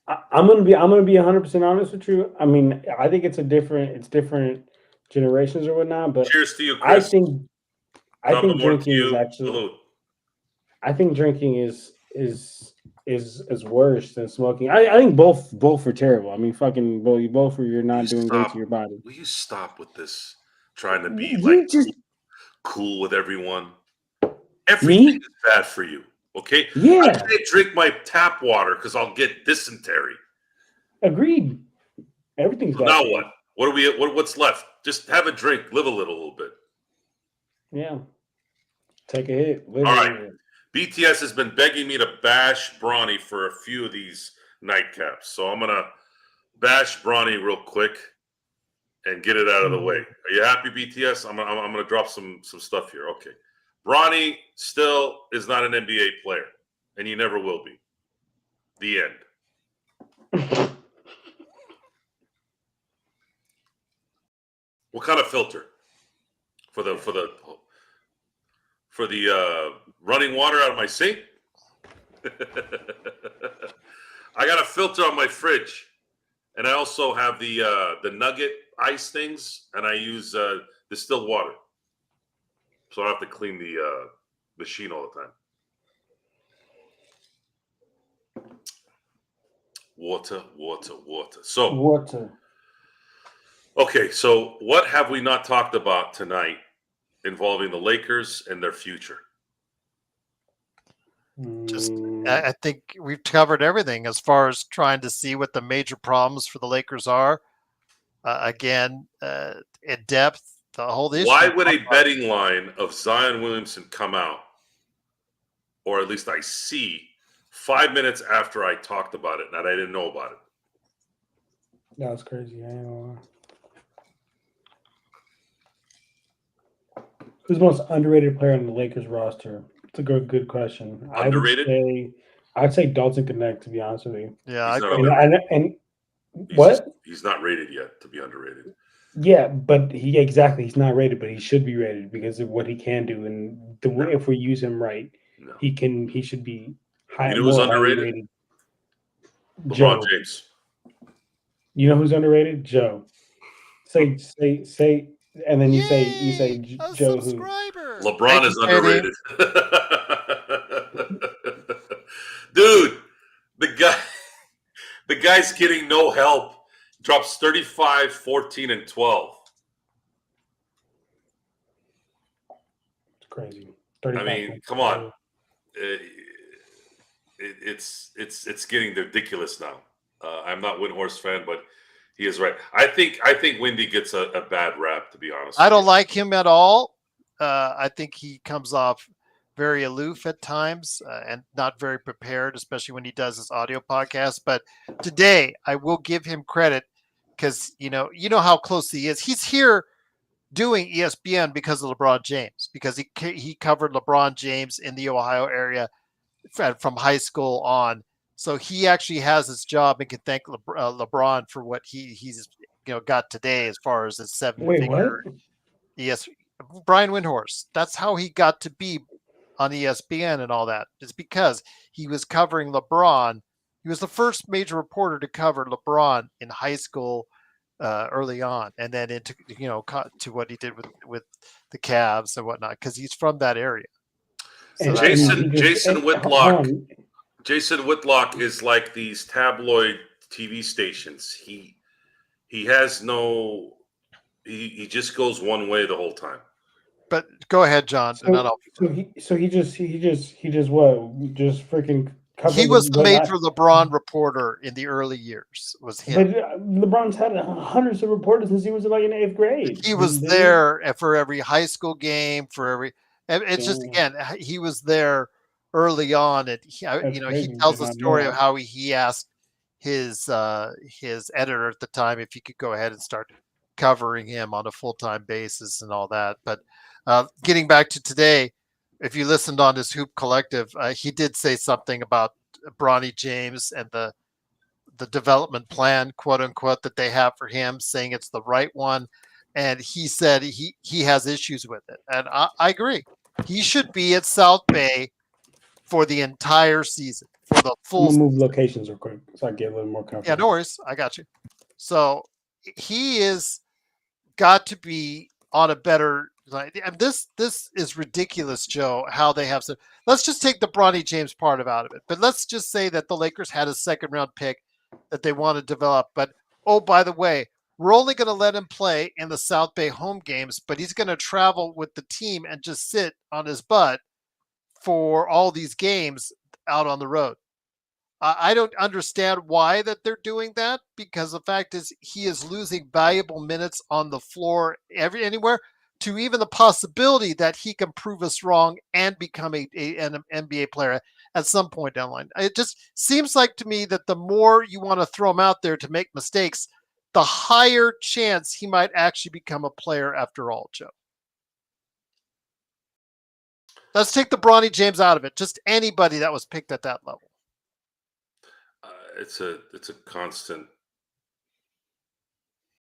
I'm gonna be 100% honest with you. I mean, I think it's different generations or whatnot. But
cheers to you, Chris.
I think drinking is actually.
Salute.
I think drinking is worse than smoking. I think both are terrible. I mean, fucking both you're not doing great to your body.
Will you stop with this? Trying to be cool with everyone. Everything is bad for you. Okay?
Yeah.
I can't drink my tap water because I'll get dysentery.
Agreed. Everything's bad.
Now what? What's left? Just have a drink, live a little bit.
Yeah. Take a hit.
All right. BTS has been begging me to bash Bronny for a few of these nightcaps. So I'm gonna bash Bronny real quick and get it out of the way. Are you happy, BTS? I'm gonna drop some stuff here. Okay. Bronny still is not an NBA player, and he never will be. The end. What kind of filter for the running water out of my sink? I got a filter on my fridge, and I also have the nugget ice things, and I use distilled water. So I don't have to clean the machine all the time. Water. So
water.
Okay, so what have we not talked about tonight involving the Lakers and their future?
I think we've covered everything as far as trying to see what the major problems for the Lakers are. Again, in depth. The whole issue.
Why would a betting line of Zion Williamson come out, or at least I see, 5 minutes after I talked about it, and I didn't know about it?
That was crazy. I know. Who's the most underrated player on the Lakers roster? It's a good question.
Underrated?
I'd say Dalton Connect, to be honest with you.
Yeah,
He's
I
not
go.
And
He's
what?
just, he's not rated yet to be underrated.
Yeah, but he's not rated, but he should be rated because of what he can do, and if we use him right,
No.
he should be
You know who's
more highly
underrated?
rated.
LeBron
Joe.
James.
You know who's underrated? Joe. Say, and then you say
Yay! A
Joe who?
subscriber.
LeBron
Thank
is
you, JD.
underrated. Dude, the guy's getting no help. Drops 35, 14, and 12.
It's crazy.
I mean, come on. It's getting ridiculous now. I'm not Windhorst fan, but he is right. I think Windy gets a bad rap, to be honest.
I don't like him at all. I think he comes off very aloof at times and not very prepared, especially when he does his audio podcast. But today, I will give him credit because you know how close he is. He's here doing ESPN because of LeBron James, because he covered LeBron James in the Ohio area from high school on. So he actually has his job and can thank LeBron for what he's got today as far as his
Wait, what?
Yes, Brian Windhorst. That's how he got to be on ESPN and all that. It's because he was covering LeBron. He was the first major reporter to cover LeBron in high school early on, and then into to what he did with the Cavs and whatnot, because he's from that area. So
Jason Whitlock. Jason Whitlock is like these tabloid TV stations. He has no. He just goes one way the whole time.
But go ahead, John.
So he just what? Just freaking.
He was the major LeBron reporter in the early years. Was him?
But LeBron's had hundreds of reporters since he was like in 8th grade.
He was there for every high school game, for every. It's just again, he was there early on, and he tells the story of how he asked his editor at the time if he could go ahead and start covering him on a full-time basis and all that. But getting back to today, if you listened on his Hoop Collective, he did say something about Bronny James and the development plan, quote unquote, that they have for him, saying it's the right one. And he said he has issues with it. And I agree. He should be at South Bay for the entire season, for the full.
I'm gonna move locations real quick so I get a little more comfortable.
Yeah, no worries. I got you. So he is got to be on a better. And this is ridiculous, Joe, how they have. Let's just take the Bronny James part out of it. But let's just say that the Lakers had a second-round pick that they want to develop. But, oh, by the way, we're only going to let him play in the South Bay home games, but he's going to travel with the team and just sit on his butt for all these games out on the road. I don't understand why that they're doing that, because the fact is he is losing valuable minutes on the floor anywhere, to even the possibility that he can prove us wrong and become an NBA player at some point down the line. It just seems like to me that the more you want to throw him out there to make mistakes, the higher chance he might actually become a player after all, Joe. Let's take the Bronny James out of it. Just anybody that was picked at that level.
It's a constant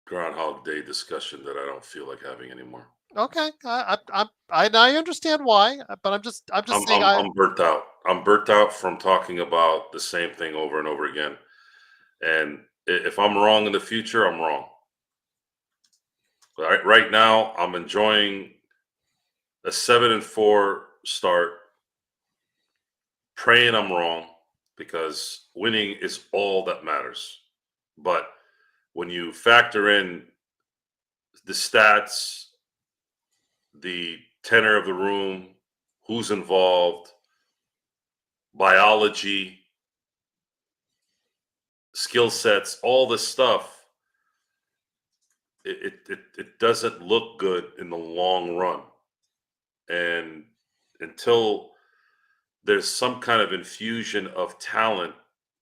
Groundhog Day discussion that I don't feel like having anymore.
Okay, I understand why, but I'm just saying
I'm burnt out. I'm burnt out from talking about the same thing over and over again. And if I'm wrong in the future, I'm wrong. Right now, I'm enjoying a 7-4 start, praying I'm wrong, because winning is all that matters. But when you factor in the stats, the tenor of the room, who's involved, biology, skill sets, all this stuff, it doesn't look good in the long run. And until there's some kind of infusion of talent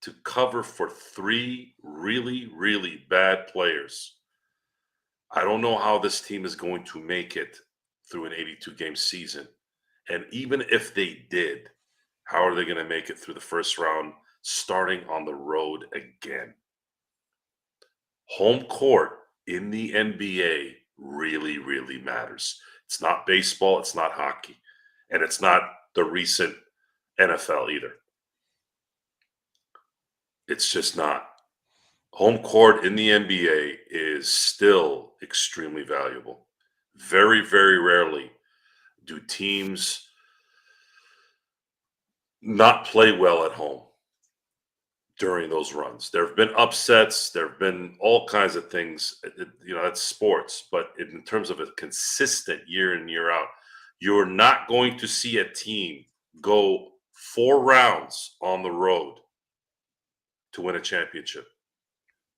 to cover for 3 really, really bad players, I don't know how this team is going to make it through an 82-game season. And even if they did, How are they going to make it through the first round starting on the road again? Home court in the NBA really, really matters. It's not baseball, it's not hockey, and it's not the recent NFL either. It's just not. Home court in the NBA is still extremely valuable. Very, very rarely do teams not play well at home during those runs. There have been upsets. There have been all kinds of things. That's sports. But in terms of a consistent year in, year out, you're not going to see a team go 4 rounds on the road to win a championship.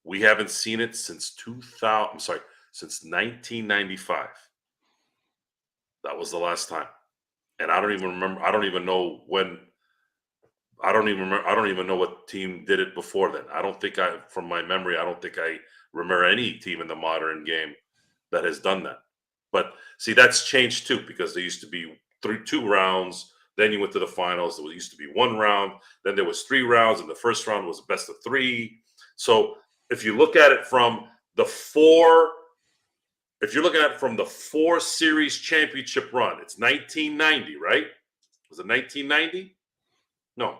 We haven't seen it since 1995. That was the last time. And I don't even remember. I don't even know when. I don't even know what team did it before then. From my memory, I don't think I remember any team in the modern game that has done that. But see, that's changed too, because there used to be 2 rounds. Then you went to the finals. There used to be 1 round. Then there was 3 rounds, and the first round was best of 3. So if you look at it from the 4 series championship run, it's 1990, right? Was it 1990? No.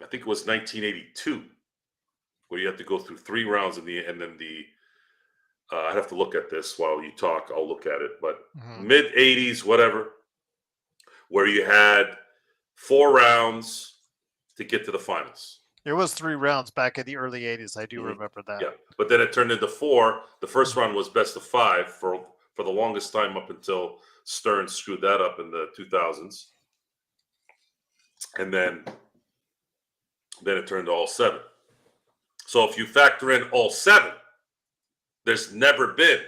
I think it was 1982, where you have to go through 3 rounds and then I'd have to look at this while you talk. I'll look at it, but mid 80s, whatever, where you had 4 rounds to get to the finals.
It was 3 rounds back in the early 80s. I do remember that.
Yeah, but then it turned into 4. The first round was best of 5 for the longest time up until Stern screwed that up in the 2000s. And then it turned to all 7. So if you factor in all 7, there's never been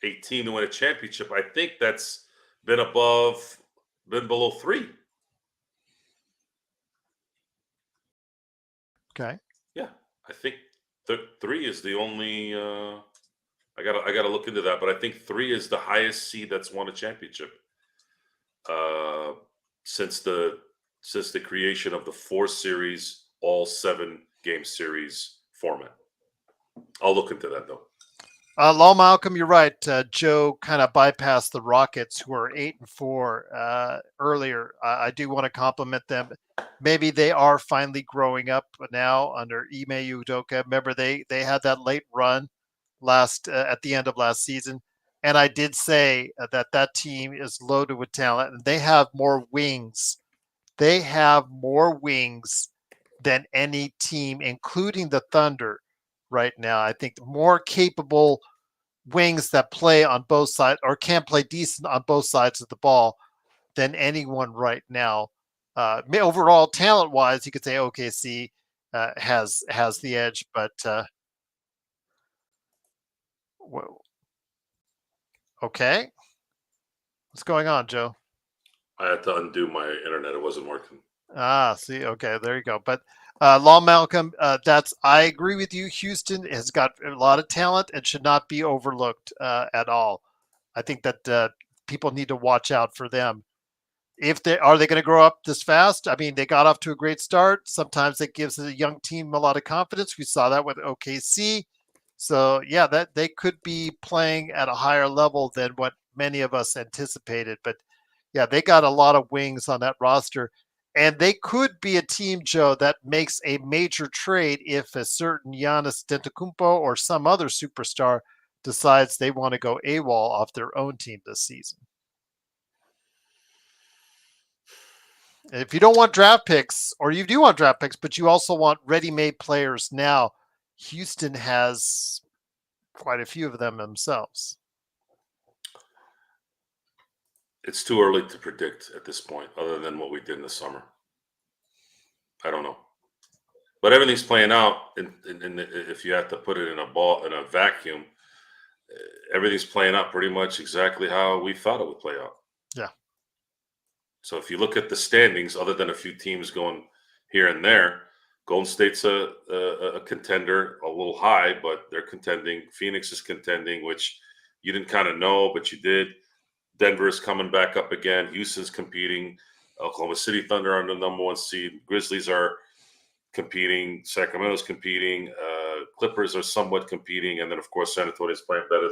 a team to win a championship. I think that's been below 3.
Okay.
Yeah, I think 3 is the only. I gotta look into that, but I think 3 is the highest seed that's won a championship since the creation of the 4 series, all 7 game series format. I'll look into that though.
Law Malcolm, you're right. Joe kind of bypassed the Rockets, who are 8-4 earlier. I do want to compliment them. Maybe they are finally growing up now under Ime Udoka. Remember, they had that late run at the end of last season, and I did say that team is loaded with talent, and they have more wings. They have more wings than any team, including the Thunder, right now. I think more capable wings that play on both sides or can play decent on both sides of the ball than anyone right now. Overall, talent-wise, you could say OKC has the edge, but okay. What's going on, Joe?
I had to undo my internet; it wasn't working.
See, okay, there you go. But Law Malcolm, I agree with you. Houston has got a lot of talent and should not be overlooked at all. I think that people need to watch out for them. Are they going to grow up this fast? I mean, they got off to a great start. Sometimes it gives a young team a lot of confidence. We saw that with OKC. So yeah, that they could be playing at a higher level than what many of us anticipated. But yeah, they got a lot of wings on that roster. And they could be a team, Joe, that makes a major trade if a certain Giannis Antetokounmpo or some other superstar decides they want to go AWOL off their own team this season. And if you don't want draft picks, or you do want draft picks, but you also want ready-made players now, Houston has quite a few of them themselves.
It's too early to predict at this point, other than what we did in the summer. I don't know, but everything's playing out. And if you have to put it in a vacuum, everything's playing out pretty much exactly how we thought it would play out.
Yeah.
So if you look at the standings, other than a few teams going here and there, Golden State's a contender, a little high, but they're contending. Phoenix is contending, which you didn't kind of know, but you did. Denver's coming back up again. Houston's competing. Oklahoma City Thunder are the number 1 seed. Grizzlies are competing. Sacramento's competing. Clippers are somewhat competing, and then of course San Antonio's playing better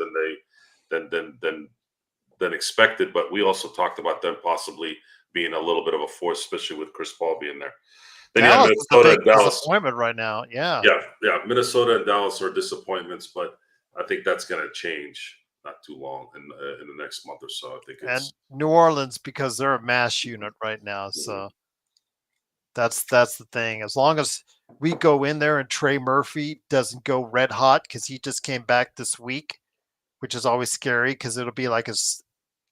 than expected. But we also talked about them possibly being a little bit of a force, especially with Chris Paul being there. Then
Dallas
you
is
have
a
Minnesota
big
and Dallas.
disappointment right now. Yeah.
Yeah. Minnesota and Dallas are disappointments, but I think that's going to change not too long in the next month or so. I think
And New Orleans, because they're a mass unit right now, so that's the thing. As long as we go in there and Trey Murphy doesn't go red hot because he just came back this week, which is always scary because it'll be like his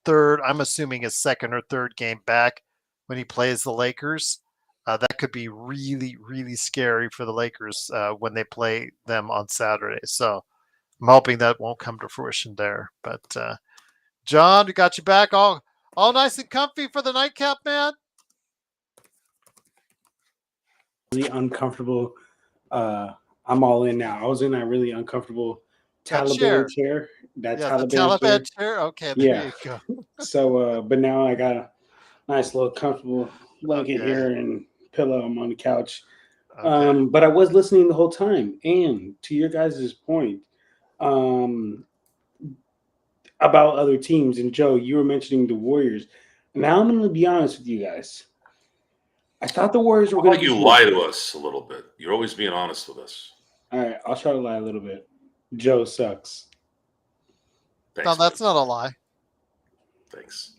third, I'm assuming his second or third game back when he plays the Lakers. That could be really, really scary for the Lakers when they play them on Saturday. So I'm hoping that won't come to fruition there. But John, we got you back all nice and comfy for the nightcap, man.
Really uncomfortable. I'm all in now. I was in that really uncomfortable Taliban chair.
The Taliban chair. Okay, there you go.
So, but now I got a nice little comfortable blanket here and pillow. I'm on the couch.
Okay.
But I was listening the whole time. And to your guys' point, about other teams, and Joe, you were mentioning the Warriors. Now I'm going to be honest with you guys. I thought the Warriors were going to.
You lie to us a little bit. You're always being honest with us.
All right, I'll try to lie a little bit. Joe sucks.
Thanks,
no, that's not a lie.
Thanks.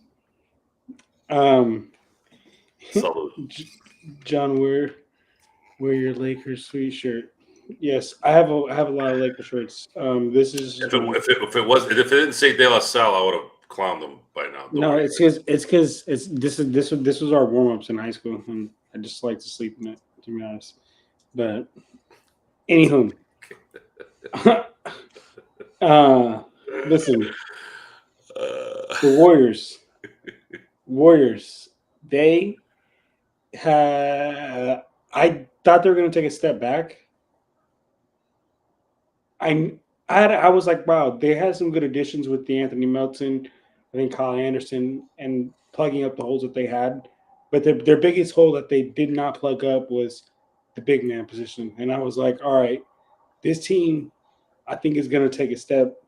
Salute. John, wear your Lakers sweet shirt. Yes, I have a lot of Lakers shirts. This is
if it didn't say De La Salle, I would have clowned them by now.
No, it's because this was our warm ups in high school, and I just like to sleep in it, to be honest. But anywho, listen, the Warriors, they had. I thought they were going to take a step back. I was like, wow, they had some good additions with the Anthony Melton, I think Kyle Anderson, and plugging up the holes that they had. But their biggest hole that they did not plug up was the big man position. And I was like, all right, this team, I think, is going to take a step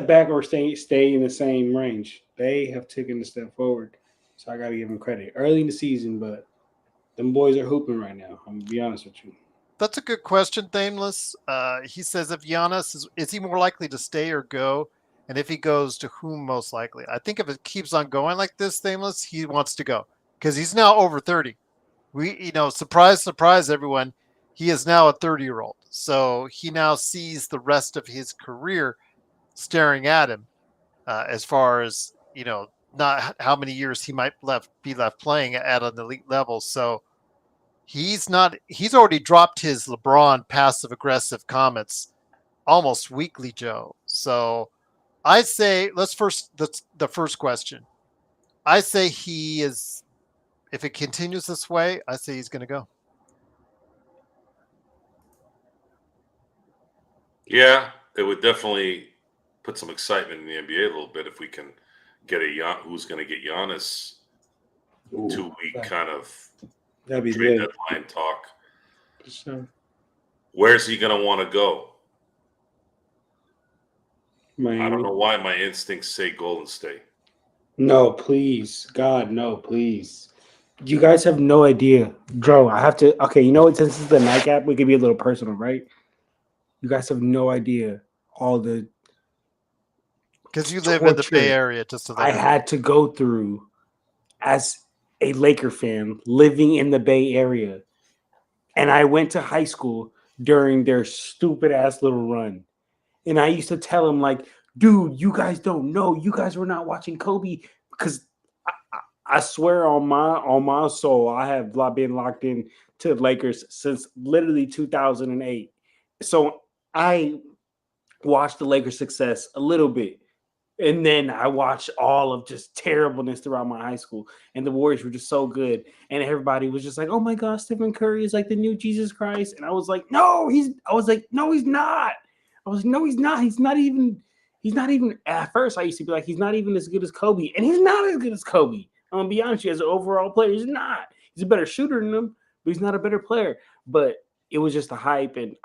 back or stay in the same range. They have taken a step forward. So I got to give them credit. Early in the season, but them boys are hooping right now. I'm going to be honest with you.
That's a good question, Thameless. He says, if Giannis, is he more likely to stay or go? And if he goes, to whom most likely? I think if it keeps on going like this, Thameless, he wants to go. Because he's now over 30. Surprise, surprise, everyone. He is now a 30-year-old. So he now sees the rest of his career staring at him as far as, not how many years he might be left playing at an elite level. So he's already dropped his LeBron passive aggressive comments almost weekly, Joe. So I say the first question. I say he is, if it continues this way, I say he's going to go.
Yeah, it would definitely put some excitement in the NBA a little bit if we can get who's going to get Giannis 2-week kind of
that'd be
trade
good.
deadline talk.
Sure.
Where's he going to want to go?
Miami.
I don't know why my instincts say Golden State.
No, please. God, no, please. You guys have no idea. Joe, I have to. Okay, you know what? Since this is the nightcap, we could be a little personal, right? You guys have no idea all the.
Because you live in the Bay Area,
I had to go through as a Laker fan living in the Bay Area. And I went to high school during their stupid ass little run. And I used to tell them, like, dude, you guys don't know. You guys were not watching Kobe. Because I swear on my soul, I have been locked in to the Lakers since literally 2008. So I watched the Lakers' success a little bit. And then I watched all of just terribleness throughout my high school. And the Warriors were just so good. And everybody was just like, oh my God, Stephen Curry is like the new Jesus Christ. And I was like, no, he's not. I was like, no, he's not. He's not even he's not even at first. I used to be like, he's not even as good as Kobe, and he's not as good as Kobe. I'm gonna be honest with you, as an overall player, he's not. He's a better shooter than him, but he's not a better player. But it was just the hype, and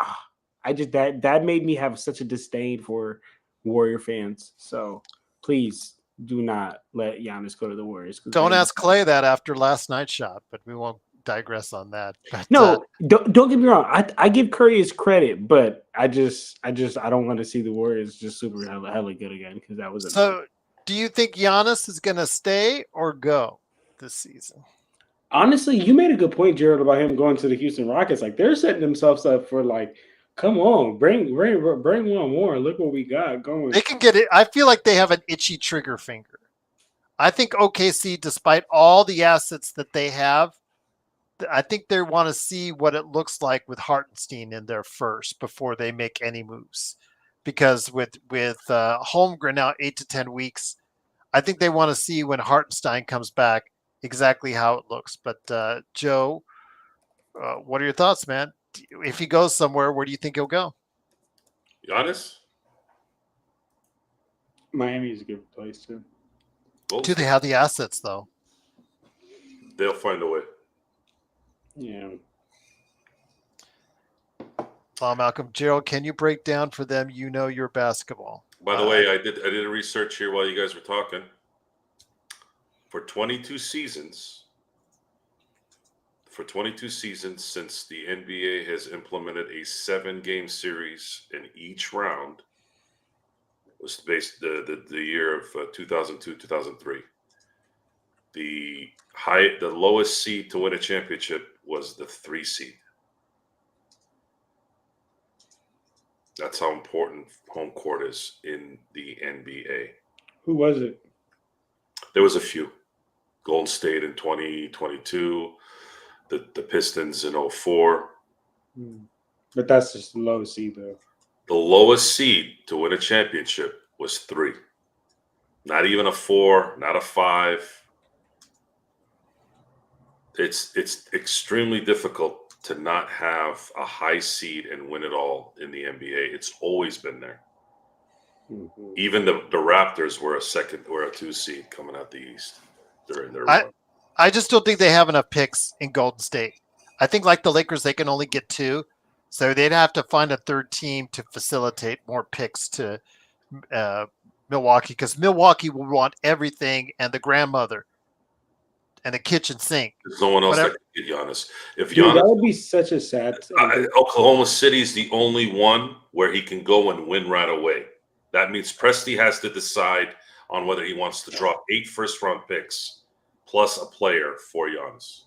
I just that made me have such a disdain for Warrior fans. So please do not let Giannis go to the Warriors.
Don't ask Clay that after last night's shot, but we won't digress on that. But,
no, don't get me wrong. I give Curry his credit, but I don't want to see the Warriors just super hella good again because that was
so. Do you think Giannis is going to stay or go this season?
Honestly, you made a good point, Gerald, about him going to the Houston Rockets. Like they're setting themselves up for like, come on, bring one more. Look what we got going.
They can get it. I feel like they have an itchy trigger finger. I think OKC, despite all the assets that they have, I think they want to see what it looks like with Hartenstein in there first before they make any moves. Because with Holmgren now 8 to 10 weeks, I think they want to see when Hartenstein comes back exactly how it looks. But Joe, what are your thoughts, man? If he goes somewhere, where do you think he'll go?
Giannis?
Miami is a good place too.
Do they have the assets though?
They'll find a way.
Yeah.
Malcolm, Gerald, can you break down for them? You know your basketball.
By the way, I did a research here while you guys were talking. For 22 seasons since the NBA has implemented a 7-game series in each round, was based the year of 2002-2003. The lowest seed to win a championship was the 3 seed. That's how important home court is in the NBA.
Who was it?
There was a few. Golden State in 2022, the Pistons in 2004.
But that's just the lowest seed, though.
The lowest seed to win a championship was 3. Not even a 4, not a 5. It's extremely difficult to not have a high seed and win it all in the NBA. It's always been there. Mm-hmm. Even the Raptors were a 2 seed coming out the East during their run.
I just don't think they have enough picks in Golden State. I think like the Lakers, they can only get 2. So they'd have to find a third team to facilitate more picks to Milwaukee, because Milwaukee will want everything and the grandmother and the kitchen sink.
There's no one else that can get Giannis.
That would be such a sad thing.
Oklahoma City is the only one where he can go and win right away. That means Presti has to decide on whether he wants to drop 8 first-round picks plus a player for Giannis.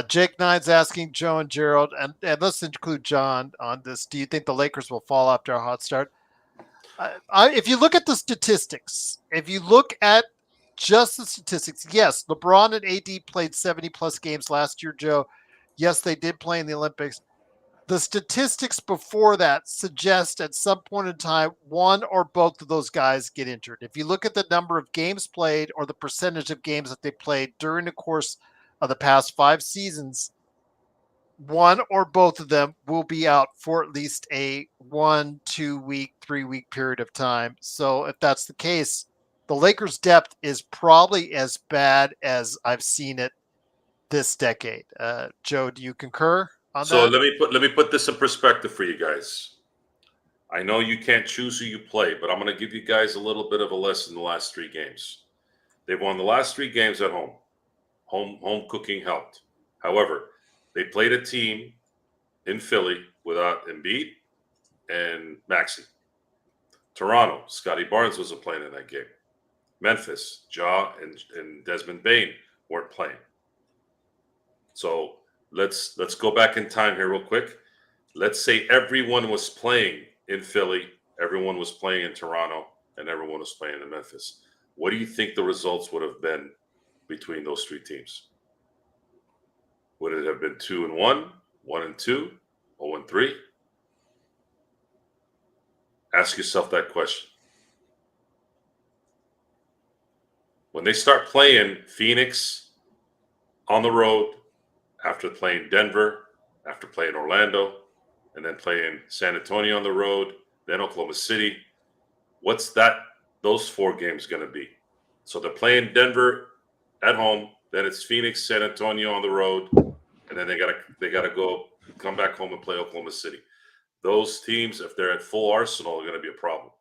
Jake Nine's asking Joe and Gerald, and let's include John on this. Do you think the Lakers will fall after a hot start? If you look at the statistics, if you look at just the statistics, yes, LeBron and AD played 70-plus games last year, Joe. Yes, they did play in the Olympics. The statistics before that suggest at some point in time, one or both of those guys get injured. If you look at the number of games played or the percentage of games that they played during the course of the past 5 seasons, one or both of them will be out for at least a 1, 2 week, 3 week period of time. So if that's the case, the Lakers' depth is probably as bad as I've seen it this decade. Joe, do you concur on that?
So let me put this in perspective for you guys. I know you can't choose who you play, but I'm going to give you guys a little bit of a lesson in the last 3 games. They've won the last 3 games at home. Home cooking helped. However, they played a team in Philly without Embiid and Maxey. Toronto, Scotty Barnes wasn't playing in that game. Memphis, Ja and Desmond Bane weren't playing. So let's go back in time here real quick. Let's say everyone was playing in Philly, everyone was playing in Toronto, and everyone was playing in Memphis. What do you think the results would have been between those 3 teams? Would it have been 2-1, 1-2, 0-3? Ask yourself that question. When they start playing Phoenix on the road, after playing Denver, after playing Orlando, and then playing San Antonio on the road, then Oklahoma City, What's those 4 games going to be? So they're playing Denver at home, then it's Phoenix, San Antonio on the road, and then they gotta come back home and play Oklahoma City. Those teams, if they're at full arsenal, are going to be a problem.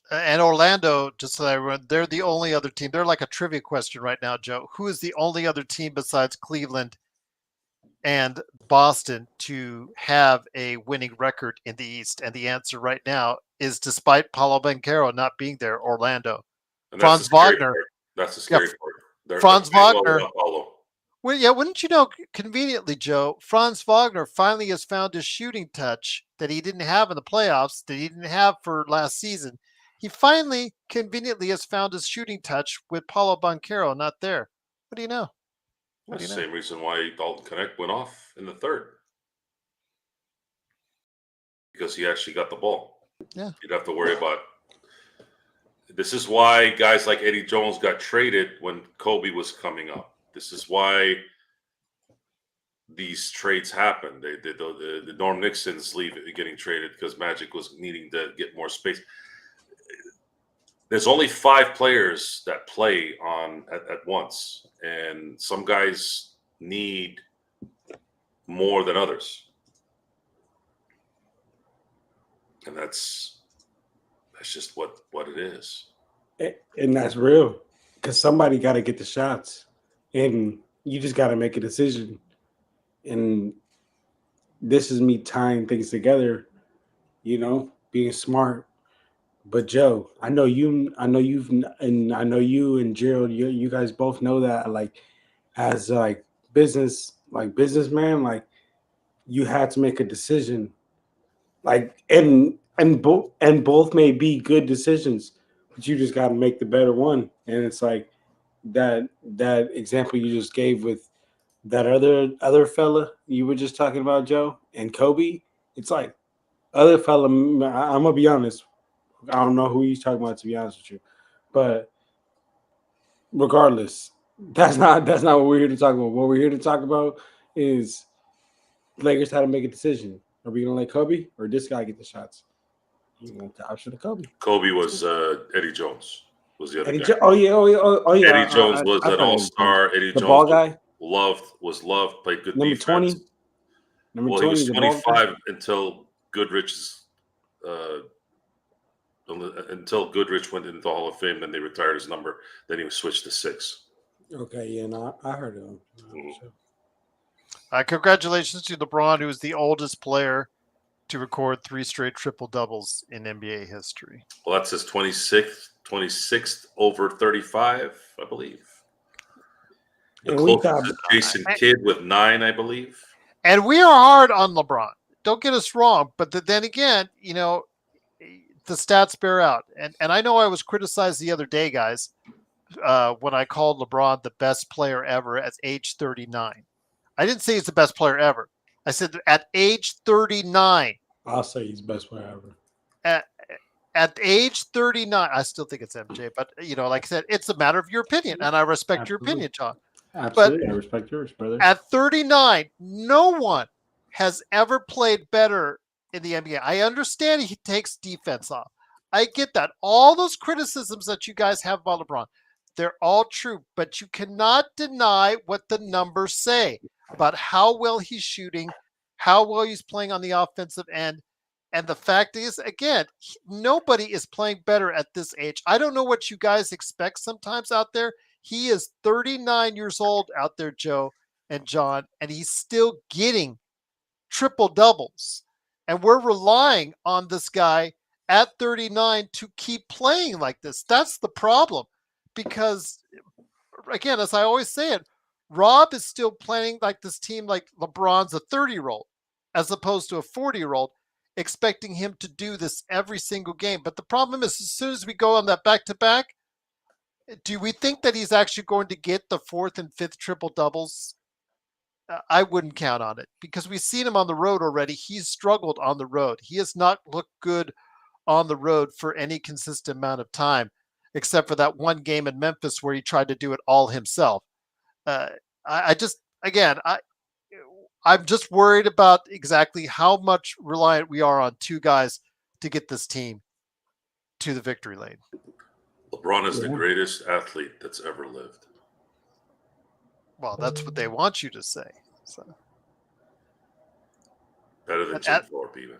And Orlando, just so everyone, they're the only other team. They're like a trivia question right now, Joe. Who is the only other team besides Cleveland and Boston to have a winning record in the East? And the answer right now is, despite Paulo Banchero not being there, Orlando.
And that's
Franz
the scary
Wagner.
part. That's the scary part. They're
Franz
playing well
Wagner.
without Paulo.
Well, yeah, wouldn't you know, conveniently, Joe, Franz Wagner finally has found his shooting touch that he didn't have in the playoffs, that he didn't have for last season. He finally, conveniently, has found his shooting touch with Paulo Banchero not there. What do you know?
That's the same reason why Dalton Connect went off in the third. Because he actually got the ball.
Yeah.
You'd have to worry about. This is why guys like Eddie Jones got traded when Kobe was coming up. This is why these trades happen. The Norm Nixon's getting traded because Magic was needing to get more space. There's only 5 players that play at once, and some guys need more than others, and that's just what it is.
And that's real, because somebody got to get the shots, and you just got to make a decision. And this is me tying things together, being smart. But Joe, I know you and Gerald, you guys both know that, like, as businessman, you had to make a decision, and both may be good decisions, but you just got to make the better one. And it's like that example you just gave with that other fella you were just talking about, Joe, and Kobe. It's like other fella. I'm gonna be honest. I don't know who he's talking about, to be honest with you, but regardless, that's not what we're here to talk about. What we're here to talk about is Lakers had to make a decision. Are we gonna let Kobe or this guy get the shots? You want the option of Kobe.
Kobe was Eddie Jones was the other guy.
Oh yeah.
Eddie Jones was an all-star. Eddie Jones,
ball guy,
was loved, played good
number
defense.
20. Number
Well,
20,
he was
the ball guy?
25 until Goodrich went into the Hall of Fame. Then they retired his number. Then he was switched to 6.
Okay, yeah, no, I heard of him.
Congratulations to LeBron, who is the oldest player to record 3 straight triple doubles in NBA history.
Well, that's his 26th over 35, I believe. The closest is Jason Kidd with 9, I believe.
And we are hard on LeBron. Don't get us wrong, but then again, the stats bear out. And I know I was criticized the other day, guys, when I called LeBron the best player ever at age 39. I didn't say he's the best player ever. I said at age 39.
I'll say he's the best player ever.
At age 39, I still think it's MJ, but like I said, it's a matter of your opinion, and I respect your opinion, John.
Absolutely, I respect yours, brother.
At 39, no one has ever played better in the NBA. I understand he takes defense off. I get that. All those criticisms that you guys have about LeBron, they're all true, but you cannot deny what the numbers say about how well he's shooting, how well he's playing on the offensive end. And the fact is, again, nobody is playing better at this age. I don't know what you guys expect sometimes out there. He is 39 years old out there, Joe and John, and he's still getting triple doubles. And we're relying on this guy at 39 to keep playing like this. That's the problem. Because, again, as I always say it, Rob is still playing like this team like LeBron's a 30-year-old as opposed to a 40-year-old, expecting him to do this every single game. But the problem is, as soon as we go on that back-to-back, do we think that he's actually going to get the 4th and 5th triple doubles? I wouldn't count on it, because we've seen him on the road already. He's struggled on the road. He has not looked good on the road for any consistent amount of time, except for that one game in Memphis where he tried to do it all himself. I'm just worried about exactly how much reliant we are on 2 guys to get this team to the victory lane.
LeBron is the greatest athlete that's ever lived.
Well, that's what they want you to say. So.
Better than Jim Thorpe, even.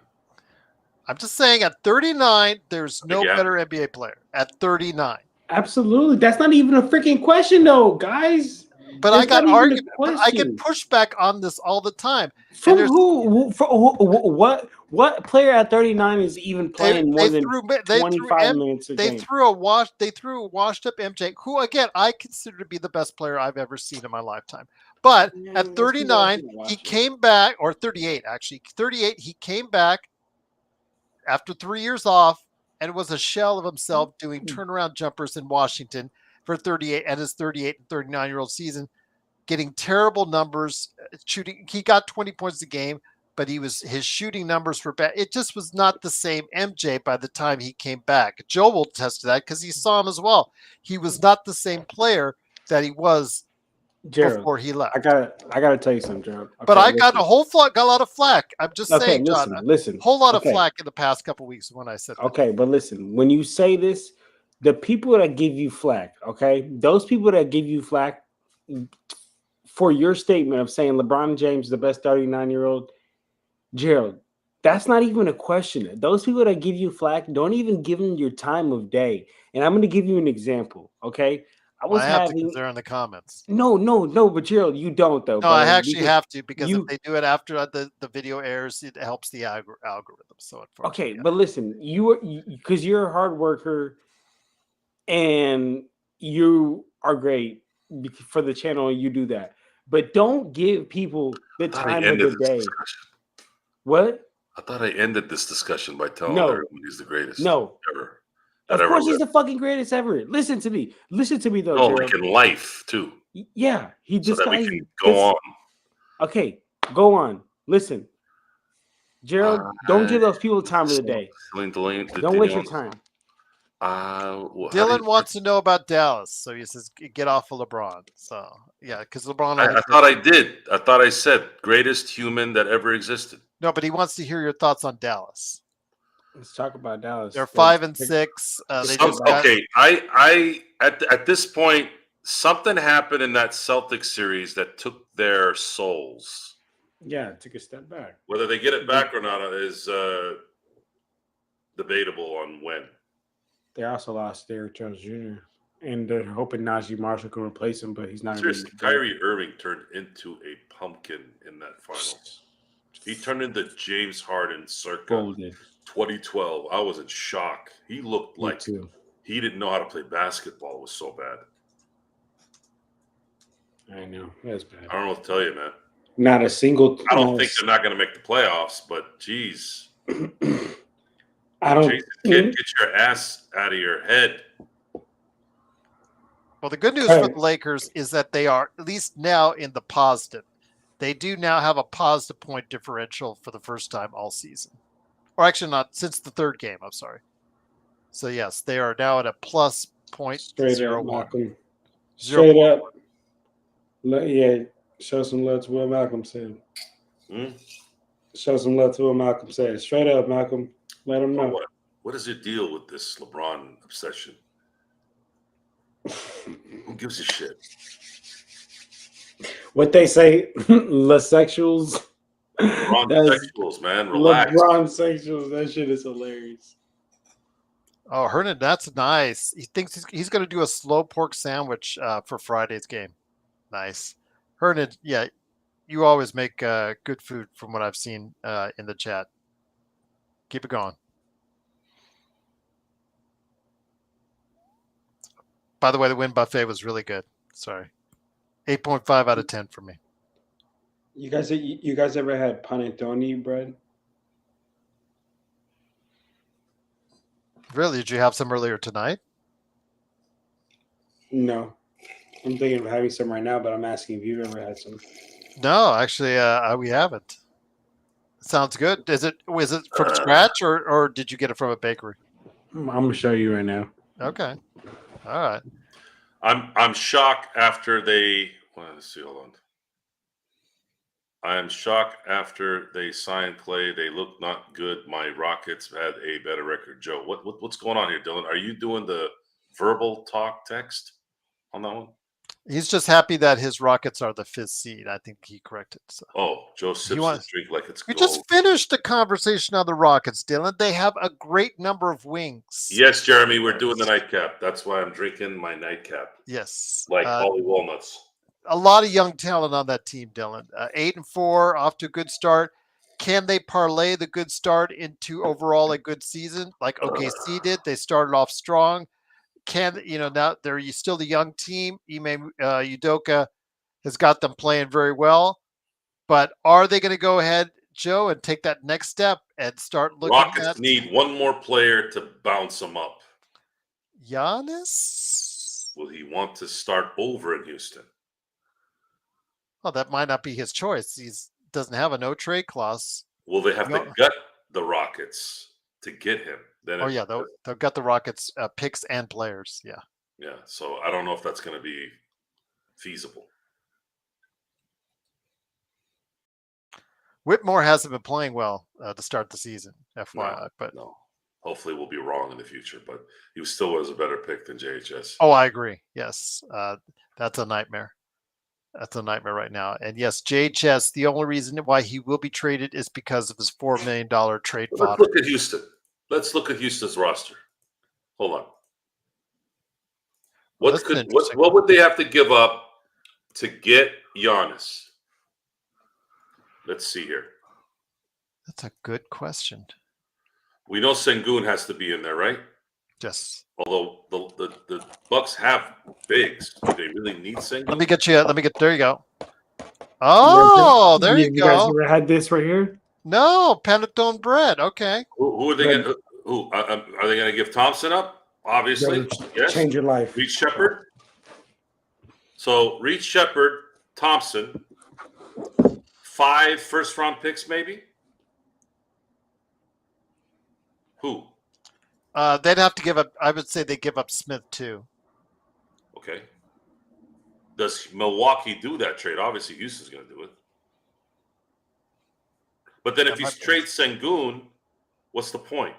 I'm just saying, at 39, there's no better NBA player. At 39.
Absolutely. That's not even a freaking question, though, guys.
But I got argument. I get pushback on this all the time.
From who? What player at 39 is even playing more than 25 minutes a game?
They threw a washed-up MJ, who again I consider to be the best player I've ever seen in my lifetime. But at 39, he came back, or 38 actually. 38, he came back after 3 years off, and was a shell of himself doing turnaround jumpers in Washington for 38 and his 38 and 39-year-old season, getting terrible numbers shooting. He got 20 points a game, but his shooting numbers were bad. It just was not the same MJ by the time he came back. Joe will attest to that because he saw him as well. He was not the same player that he was before he left.
I gotta tell you something, Gerald.
Okay, but I got a lot of flack. I'm just saying, John.
Listen,
whole lot of flack in the past couple of weeks when I said that.
Okay, but listen, when you say this, the people that give you flack, okay, those people that give you flack for your statement of saying LeBron James is the best 39-year-old, Gerald, that's not even a question. Those people that give you flack, don't even give them your time of day. And I'm going to give you an example, okay?
I have to because they're in the comments.
No, but Gerald, you don't though.
No, I actually have to because if they do it after the video airs, it helps the algorithm. So
okay, but listen, because you're a hard worker and you are great for the channel. You do that, but don't give people the time of the day. What?
I thought I ended this discussion by telling everyone he's the greatest ever.
Of course, he's the fucking greatest ever. Listen to me. Listen to me, though.
Oh, like in life, too.
Yeah. He just
so that we can go on.
Okay, go on. Listen. Gerald, don't give those people time of the day. Don't waste your time.
Dylan wants to know about Dallas. So he says, get off of LeBron. So, yeah, because LeBron.
I thought I did. I thought I said greatest human that ever existed.
No, but he wants to hear your thoughts on Dallas.
Let's talk about Dallas.
They're 5-6.
Okay, I at this point, something happened in that Celtics series that took their souls.
Yeah, took a step back.
Whether they get it back or not is debatable on when.
They also lost Derrick Jones Jr. and they're hoping Najee Marshall can replace him, but he's not.
Seriously, Kyrie Irving turned into a pumpkin in that finals. He turned into James Harden circa 2012. I was in shock. He looked like he didn't know how to play basketball. It was so bad.
I know. That's bad.
I don't know what to tell you, man.
Not a single.
I don't think they're not going to make the playoffs, but geez.
I don't.
Jason Kidd, get your ass out of your head.
Well, the good news for the Lakers is that they are at least now in the positive. They do now have a positive point differential for the first time all season. Or actually not since the third game, I'm sorry. So yes, they are now at a plus .01.
Straight up. Yeah, show some love to what Malcolm said. Show some love to what Malcolm said. Straight up, Malcolm. Let him know.
What is your deal with this LeBron obsession? Who gives a shit?
What they say, LeSexuals.
LeBron sexuals, man. Relax.
LeBron sexuals. That shit is hilarious.
Oh, Hernan, that's nice. He thinks he's going to do a slow pork sandwich for Friday's game. Nice. Hernan, yeah, you always make good food from what I've seen in the chat. Keep it going. By the way, the Win Buffet was really good. Sorry. 8.5 out of 10 for me.
You guys ever had panettone bread?
Really? Did you have some earlier tonight?
No. I'm thinking of having some right now, but I'm asking if you've ever had some.
No, actually, we haven't. Sounds good. Was it from scratch or did you get it from a bakery?
I'm gonna show you right now.
Okay. All right.
I'm shocked after they. Well, let's see. Hold on. I am shocked after they signed Clay. They look not good. My Rockets had a better record. Joe, what's going on here, Dylan? Are you doing the verbal talk text on that one?
He's just happy that his Rockets are the 5th seed. I think he corrected. So.
Oh, Joe sips his drink like it's
We
gold.
just finished the conversation on the Rockets, Dylan. They have a great number of wings.
Yes, Jeremy, we're doing the nightcap. That's why I'm drinking my nightcap.
Yes.
Like Holly Walnuts.
A lot of young talent on that team, Dylan. 8-4, off to a good start. Can they parlay the good start into overall a good season like OKC did? They started off strong. Now they're still the young team. Ime Udoka has got them playing very well. But are they going to go ahead, Joe, and take that next step and start looking
Rockets need one more player to bounce them up.
Giannis?
Will he want to start over in Houston?
Well, that might not be his choice. He doesn't have a no-trade clause.
Will they have to gut the Rockets to get him? Then
they'll gut the Rockets picks and players. Yeah.
Yeah. So I don't know if that's going to be feasible.
Whitmore hasn't been playing well to start the season, FYI.
No. Hopefully we'll be wrong in the future, but he still was a better pick than JHS.
Oh, I agree. Yes. That's a nightmare. That's a nightmare right now. And yes, JHS, the only reason why he will be traded is because of his $4 million trade.
Let's look at Houston. Let's look at Houston's roster. Hold on. What would they have to give up to get Giannis? Let's see here.
That's a good question.
We know Sengun has to be in there, right?
Yes.
Although the Bucks have bigs. Do they really need Sengun?
There you go. Oh, there you go.
You guys ever had this right here?
No, panettone bread. Okay.
Who are they going to? Who are they going to give Thompson up? Obviously, yes.
Change your life.
Reed Shepherd. So Reed Shepherd, Thompson, 5 first-round picks, maybe. Who?
They'd have to give up. I would say they give up Smith too.
Okay. Does Milwaukee do that trade? Obviously, Houston's going to do it. But then if you trade Sengun, what's the point?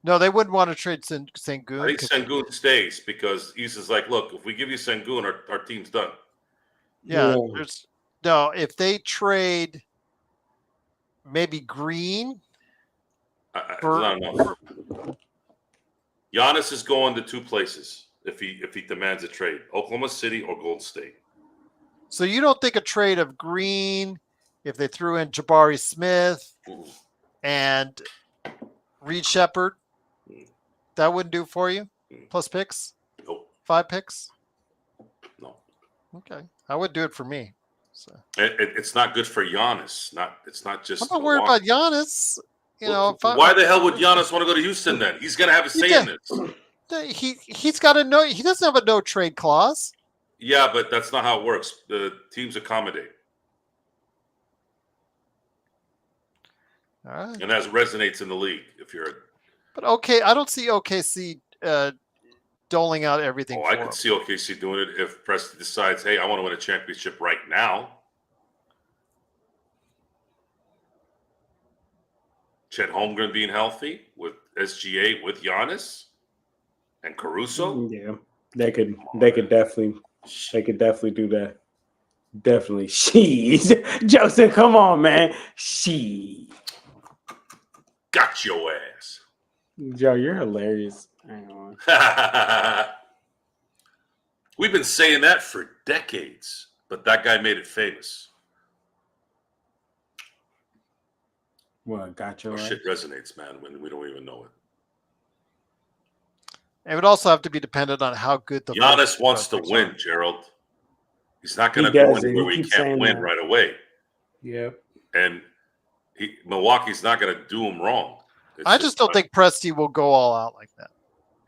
No, they wouldn't want to trade Sengun.
I think Sengun stays because Houston's like, look, if we give you Sengun, our team's done.
Yeah. If they trade maybe Green.
Giannis is going to 2 places if he demands a trade: Oklahoma City or Golden State.
So you don't think a trade of Green, if they threw in Jabari Smith and Reed Shepherd, that wouldn't do for you? Plus picks?
Nope.
5 picks?
No.
Okay. I would do it for me. So
it's not good for Giannis. It's not just.
I'm not worried about Giannis.
Why the hell would Giannis want to go to Houston then? He's going to have a say in this.
He's got a no. He doesn't have a no trade clause.
Yeah, but that's not how it works. The teams accommodate.
All right.
And that resonates in the league.
But I don't see OKC doling out everything.
I could see OKC doing it if Preston decides, hey, I want to win a championship right now. Chet Holmgren being healthy with SGA with Giannis and Caruso.
Yeah, they could definitely do that. Definitely. Jeez. Joseph, come on, man.
Got your ass.
Joe, you're hilarious. Hang on.
We've been saying that for decades, but that guy made it famous.
Well, got your ass.
Shit resonates, man, when we don't even know it.
It would also have to be dependent on how good the
Giannis wants to win, Gerald. He's not going to go anywhere where he can't win right away.
Yep.
And Milwaukee's not going to do him wrong.
I just don't think Presti will go all out like that.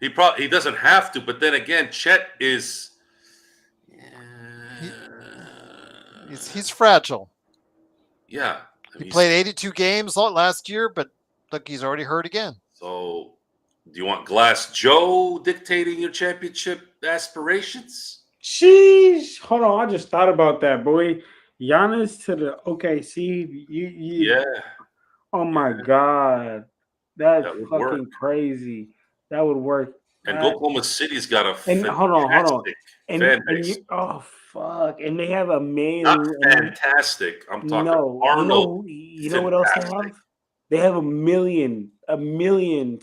He doesn't have to, but then again, Chet is
he's fragile.
Yeah.
He played 82 games last year, but look, he's already hurt again.
So, do you want Glass Joe dictating your championship aspirations?
Sheesh. Hold on. I just thought about that, boy. Giannis to the OKC. You.
Yeah,
Oh my God, that's
that would
fucking
work.
crazy. That would work.
And
That-
Oklahoma City's got a
and hold on.
fantastic fan
And
base.
you, oh fuck, and they have a
Not
million.
fantastic. I'm talking
No,
Arnold.
you know what else they
fantastic.
have? They have a millions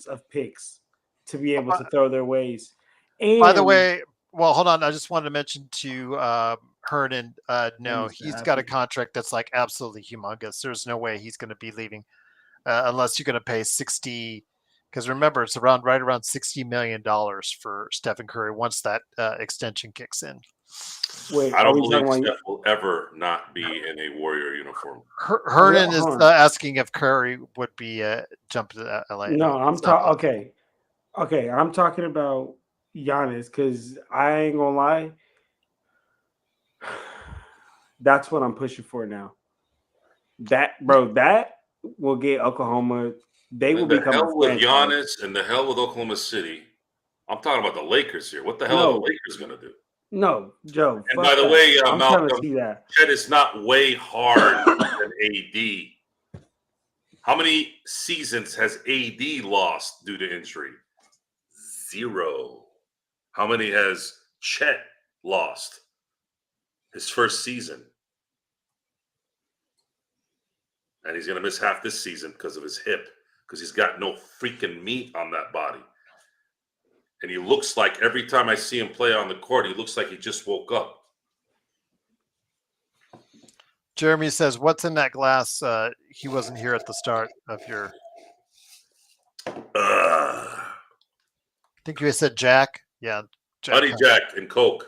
of picks to be able to throw their ways. And
By the way, well, hold on. I just wanted to mention to Hernan, no,
needs to
he's got a
happen.
contract that's like absolutely humongous. There's no way he's going to be leaving unless you're going to pay 60. Because remember, it's right around $60 million for Stephen Curry once that extension kicks in.
wait,
I
are
don't
we
believe
talking about?
Steph will ever not be in a Warrior uniform.
Hernan is
hold on.
asking if Curry would be jump to LA.
No, I'm
it's not
talking. Okay, I'm talking about Giannis because I ain't gonna lie. That's what I'm pushing for now. That will get Oklahoma. They will
And the
become
hell
a
with
franchise.
Giannis and the hell with Oklahoma City. I'm talking about the Lakers here. What the hell are the
No.
Lakers going to do?
No, Joe.
And
fuck
by the
that.
way,
I'm trying to
Malcolm,
see that.
Chet is not way hard than AD. How many seasons has AD lost due to injury? 0. How many has Chet lost? His first season. And he's going to miss half this season because of his hip, because he's got no freaking meat on that body. And he looks like, every time I see him play on the court, he looks like he just woke up.
Jeremy says, "What's in that glass?" He wasn't here at the start of your. I think you said Jack. Yeah,
Buddy Jack and Coke.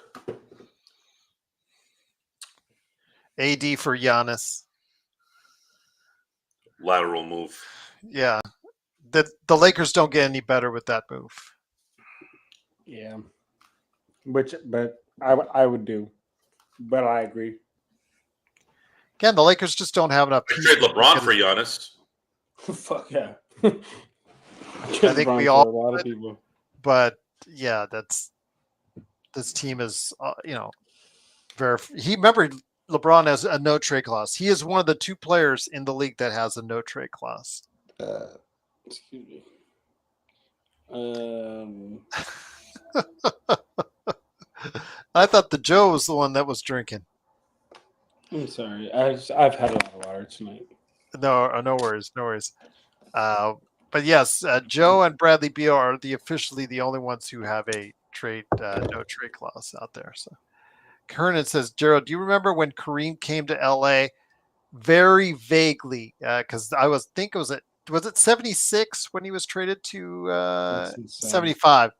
AD for Giannis.
Lateral move.
Yeah, the Lakers don't get any better with that move.
Yeah, but I would do, but I agree.
Again, the Lakers just don't have enough.
I trade LeBron for Giannis.
Fuck yeah.
I think we all
a lot of people.
But yeah, this team is very. Remember, LeBron has a no trade clause. He is one of the 2 players in the league that has a no trade clause.
Excuse me.
I thought the Joe was the one that was drinking.
I'm sorry. I've had a lot of water tonight.
No worries. But yes, Joe and Bradley Beal are officially the only ones who have a no trade clause out there. So Kernan says, Gerald, do you remember when Kareem came to LA? Very vaguely, because was it 76 when he was traded to 75?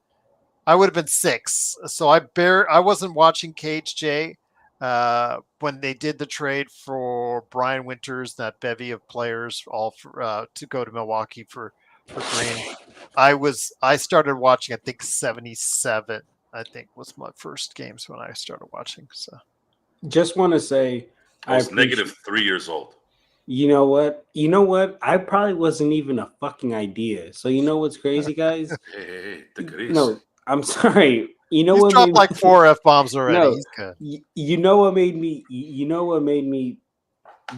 I would have been 6. So I wasn't watching KHJ when they did the trade for Brian Winters, that bevy of players, all for, to go to Milwaukee for Green. I started watching, I think 77, I think was my first games when I started watching. So
just want to say
I was negative 3 years old.
You know what? I probably wasn't even a fucking idea. So you know what's crazy, guys?
Hey,
no, I'm sorry. You know
He's
what?
Dropped like 4 F-bombs already.
No,
He's good.
You know what made me? You know what made me?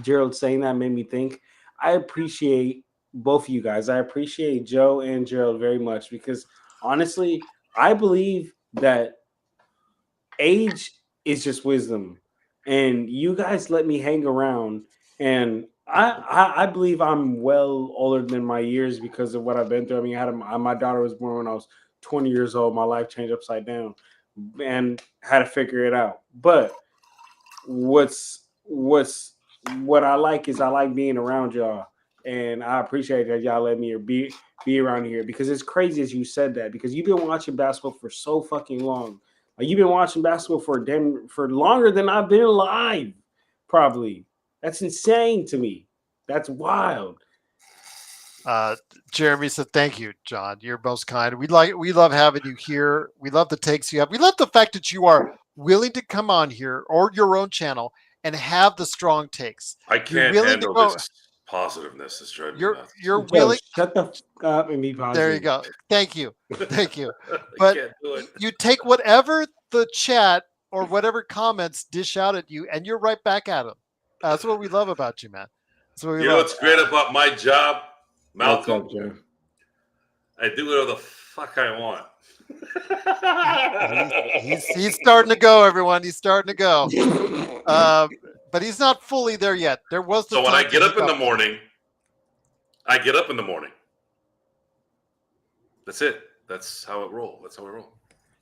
Gerald saying that made me think. I appreciate both of you guys. I appreciate Joe and Gerald very much because honestly, I believe that age is just wisdom, and you guys let me hang around, and I believe I'm well older than my years because of what I've been through. I mean, my daughter was born when I was 20 years old. My life changed upside down, and had to figure it out. But what I like is I like being around y'all, and I appreciate that y'all let me be around here because it's crazy as you said that because you've been watching basketball for so fucking long. Like you've been watching basketball for longer than I've been alive, probably. That's insane to me. That's wild.
Jeremy said, "Thank you, John. You're most kind. We love having you here. We love the takes you have. We love the fact that you are willing to come on here or your own channel and have the strong takes.
I can't handle this positiveness. It's driving me nuts.
You're willing.
Shut the fuck up and be positive.
There you go. Thank you.
But
you take whatever the chat or whatever comments dish out at you, and you're right back at them. That's what we love about you, man. That's what we
You know
love.
what's great about my job,
What's
Malcolm?
up, Joe?
I do whatever the fuck I want.
He's starting to go, everyone. He's starting to go. But he's not fully there yet. There was the
So when I
time
get
he
up in
got
the morning, I get up in the morning. That's it. That's how it rolls. That's how we roll.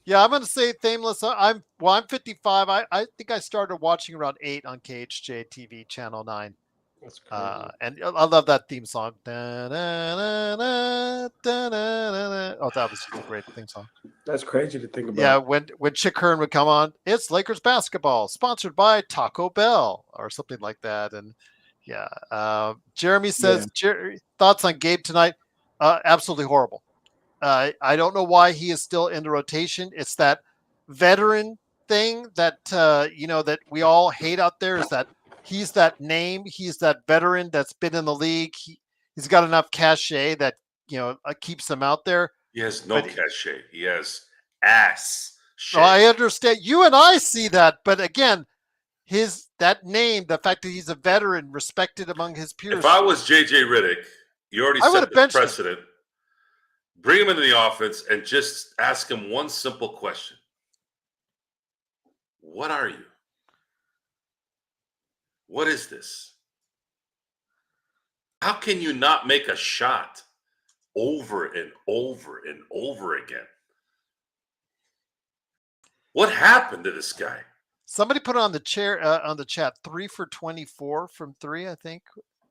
Yeah, I'm going to say Thameless. I'm 55. I think I started watching around 8 on KHJ TV channel 9.
That's crazy.
And I love that theme song. Da-na-na-na, da-na-na-na. Oh, that was just a great theme song.
That's crazy to think about.
Yeah, when Chick Hearn would come on, it's Lakers basketball, sponsored by Taco Bell or something like that. And yeah, Jeremy says, thoughts on Gabe tonight? Absolutely horrible. I don't know why he is still in the rotation. It's that veteran thing that that we all hate out there. Is that he's that name? He's that veteran that's been in the league. He's got enough cachet that keeps him out there.
He has no cachet. He has ass.
Well, I understand. You and I see that, but again, that name, the fact that he's a veteran, respected among his peers.
If I was JJ Redick, you already set the precedent. Bring him into the offense and just ask him one simple question. What are you? What is this? How can you not make a shot over and over and over again? What happened to this guy?
Somebody put on the chat 3 for 24 from 3, I think.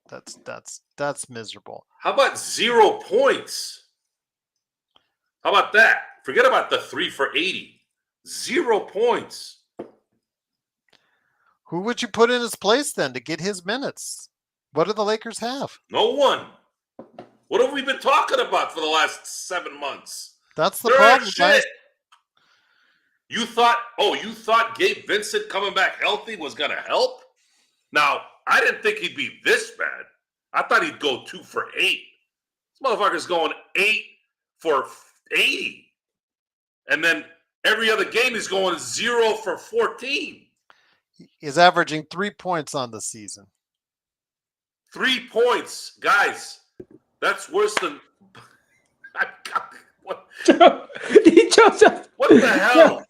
That's miserable.
How about 0 points? How about that? Forget about the 3 for 80. 0 points.
Who would you put in his place then to get his minutes? What do the Lakers have?
No one. What have we been talking about for the last 7 months?
That's the problem, guys.
You thought Gabe Vincent coming back healthy was going to help? Now, I didn't think he'd be this bad. I thought he'd go 2 for 8. This motherfucker's going 8 for 80. And then every other game he's going 0 for 14.
He's averaging 3 points on the season.
3 points. Guys, that's worse than... What the hell?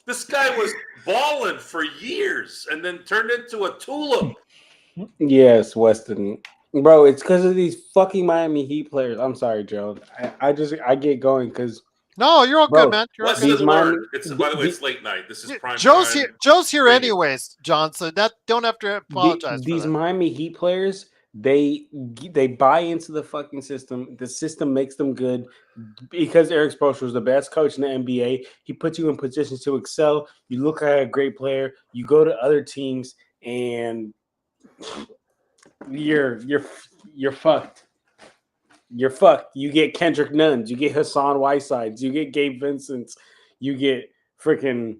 This guy was balling for years and then turned into a tulip.
Yes, Weston. Bro, it's because of these fucking Miami Heat players. I'm sorry, Joe. I get going because...
No, you're all good, man. You're all
Lesson
good.
learned. By the way, it's late night. This is prime
Joe's
time.
here. Joe's here anyways, John. So don't have to apologize.
These Miami Heat players, they buy into the fucking system. The system makes them good because Eric Spoelstra was the best coach in the NBA. He puts you in positions to excel. You look at a great player. You go to other teams and you're fucked. You're fucked. You get Kendrick Nuns. You get Hassan Whitesides. You get Gabe Vincent's. You get freaking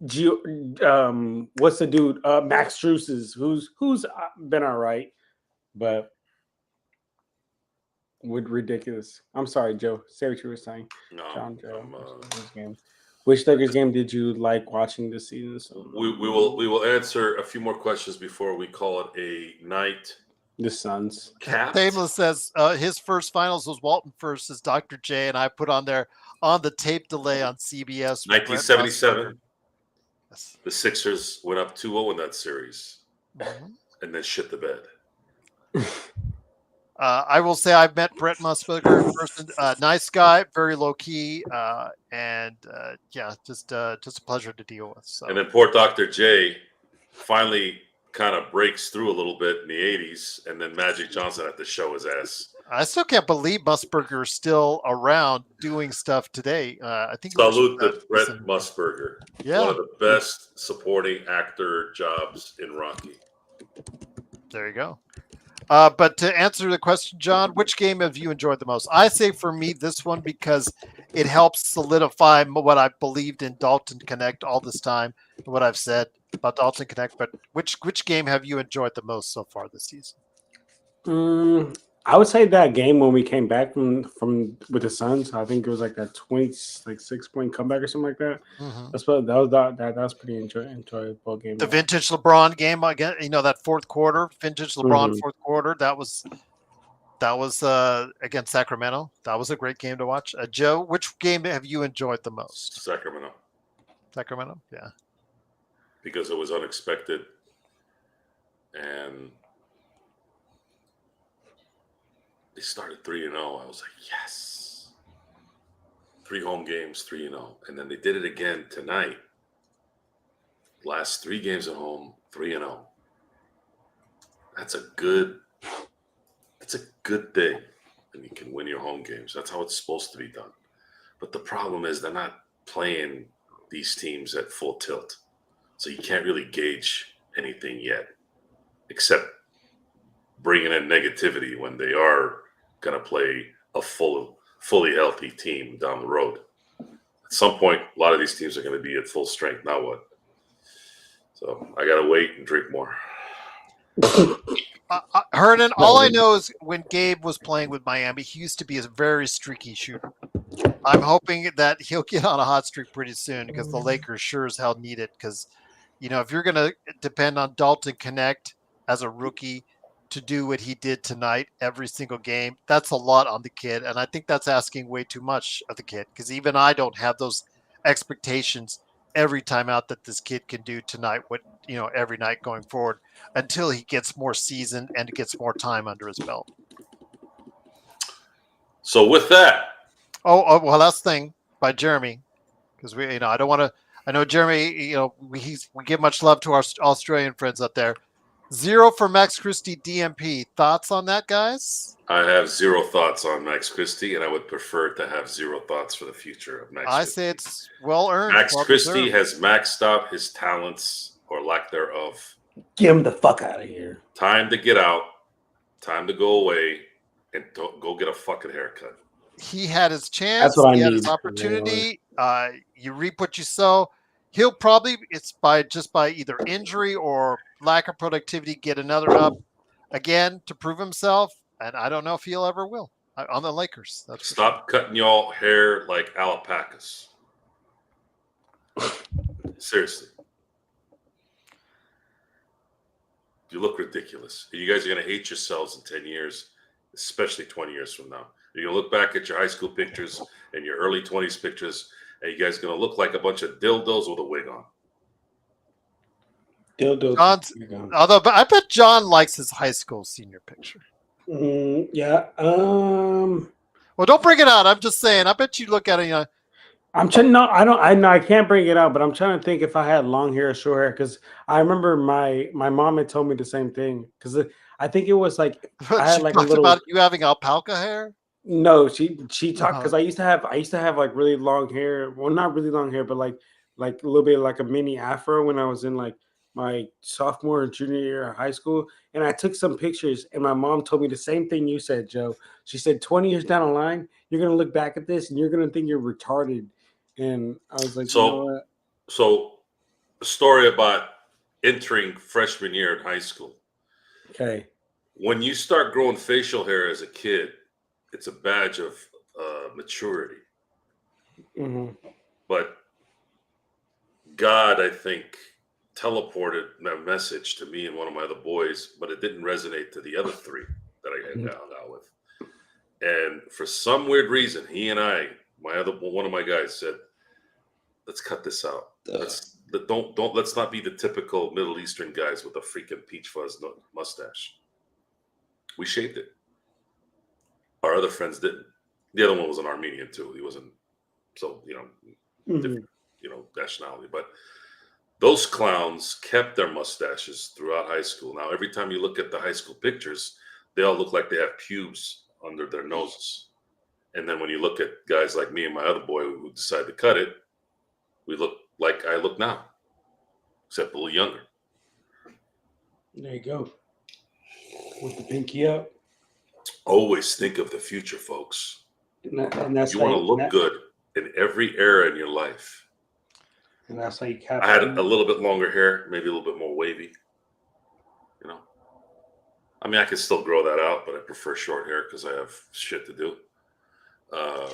what's the dude? Max Struess's. Who's been all right, but ridiculous. I'm sorry, Joe. Say what you were saying.
No,
John, Joe. Which Lakers game did you like watching this season? So
we will answer a few more questions before we call it a night.
The Suns.
Tameless says his first finals was Walton versus Dr. J, and I put on there on the tape delay on CBS.
1977. Yes. The Sixers went up 2-0 in that series, and then shit the bed.
I will say I've met Brett Musburger in person. Nice guy, very low key, and just a pleasure to deal with. So.
And then poor Dr. J finally kind of breaks through a little bit in the 80s, and then Magic Johnson had to show his ass.
I still can't believe Musburger is still around doing stuff today. I think
salute to Brett Musburger.
Yeah.
One of the best supporting actor jobs in Rocky.
There you go. But to answer the question, John, which game have you enjoyed the most? I say for me this one because it helps solidify what I've believed in Dalton Connect all this time, what I've said about Dalton Connect. But which game have you enjoyed the most so far this season?
I would say that game when we came back from with the Suns, I think it was like that 6-point comeback or something like that.
Mhm.
That was pretty enjoyable game.
The vintage LeBron game again, that fourth quarter, vintage LeBron
Mhm.
fourth quarter. That was against Sacramento. That was a great game to watch. Joe, which game have you enjoyed the most?
Sacramento,
Sacramento, yeah.
because it was unexpected, and they started 3-0. I was like, yes, 3 home games, 3-0, and then they did it again tonight. Last 3 games at home, 3-0. That's a good thing, and you can win your home games. That's how it's supposed to be done. But the problem is they're not playing these teams at full tilt, so you can't really gauge anything yet, except bringing in negativity when they are going to play a fully healthy team down the road. At some point, a lot of these teams are going to be at full strength. Now what? So I got to wait and drink more.
Hernan, all I know is when Gabe was playing with Miami, he used to be a very streaky shooter. I'm hoping that he'll get on a hot streak pretty soon because the Lakers sure as hell need it. Because, if you're going to depend on Dalton Connect as a rookie to do what he did tonight every single game, that's a lot on the kid. And I think that's asking way too much of the kid because even I don't have those expectations every time out that this kid can do tonight, every night going forward until he gets more seasoned and gets more time under his belt.
So with that,
well, last thing by Jeremy, because I don't want to. I know Jeremy. We give much love to our Australian friends out there. 0 for Max Christie DMP. Thoughts on that, guys?
I have 0 thoughts on Max Christie, and I would prefer to have 0 thoughts for the future of Max Christie.
I say it's well earned.
Max
well
Christie
deserved.
has maxed out his talents or lack thereof.
Get him the fuck out of here.
Time to get out. Time to go away and go get a fucking haircut.
He had his chance.
That's what I
He had
need.
his opportunity. You reap what you sow. He'll probably by either injury or lack of productivity get another up again to prove himself. And I don't know if he'll ever will on the Lakers. That's
Stop cutting y'all hair like alpacas. Seriously. You look ridiculous. You guys are going to hate yourselves in 10 years, especially 20 years from now. You're going to look back at your high school pictures and your early 20s pictures, and you guys are going to look like a bunch of dildos with a wig on.
Dildos.
Although, but I bet John likes his high school senior picture.
Yeah.
Well, don't bring it out. I'm just saying. I bet you look at it.
I'm trying. No, I don't. I know I can't bring it out, but I'm trying to think if I had long hair or short hair because I remember my mom had told me the same thing because I think it was like I had like a little
about you having alpaca hair.
No, she talked because I used to have like really long hair. Well, not really long hair, but like a little bit like a mini afro when I was in like my sophomore or junior year of high school. And I took some pictures, and my mom told me the same thing you said, Joe. She said 20 years down the line, you're gonna look back at this and you're gonna think you're retarded. And I was like, you know what?
So a story about entering freshman year in high school.
Okay.
When you start growing facial hair as a kid, it's a badge of maturity.
Mm-hmm.
But God, I think, teleported that message to me and one of my other boys, but it didn't resonate to the other 3 that I had hung out with. And for some weird reason, he and one of my guys said, let's cut this out. Let's not be the typical Middle Eastern guys with a freaking peach fuzz mustache. We shaved it. Our other friends didn't. The other one was an Armenian too. He wasn't so, different, nationality. But those clowns kept their mustaches throughout high school. Now, every time you look at the high school pictures, they all look like they have pubes under their noses. And then when you look at guys like me and my other boy who decided to cut it, we look like I look now, except a little younger.
There you go. With the pinky up.
Always think of the future, folks.
And that's
you want to look good in every era in your life.
And that's how you
I had a little bit longer hair, maybe a little bit more wavy. I mean, I could still grow that out, but I prefer short hair because I have shit to do. So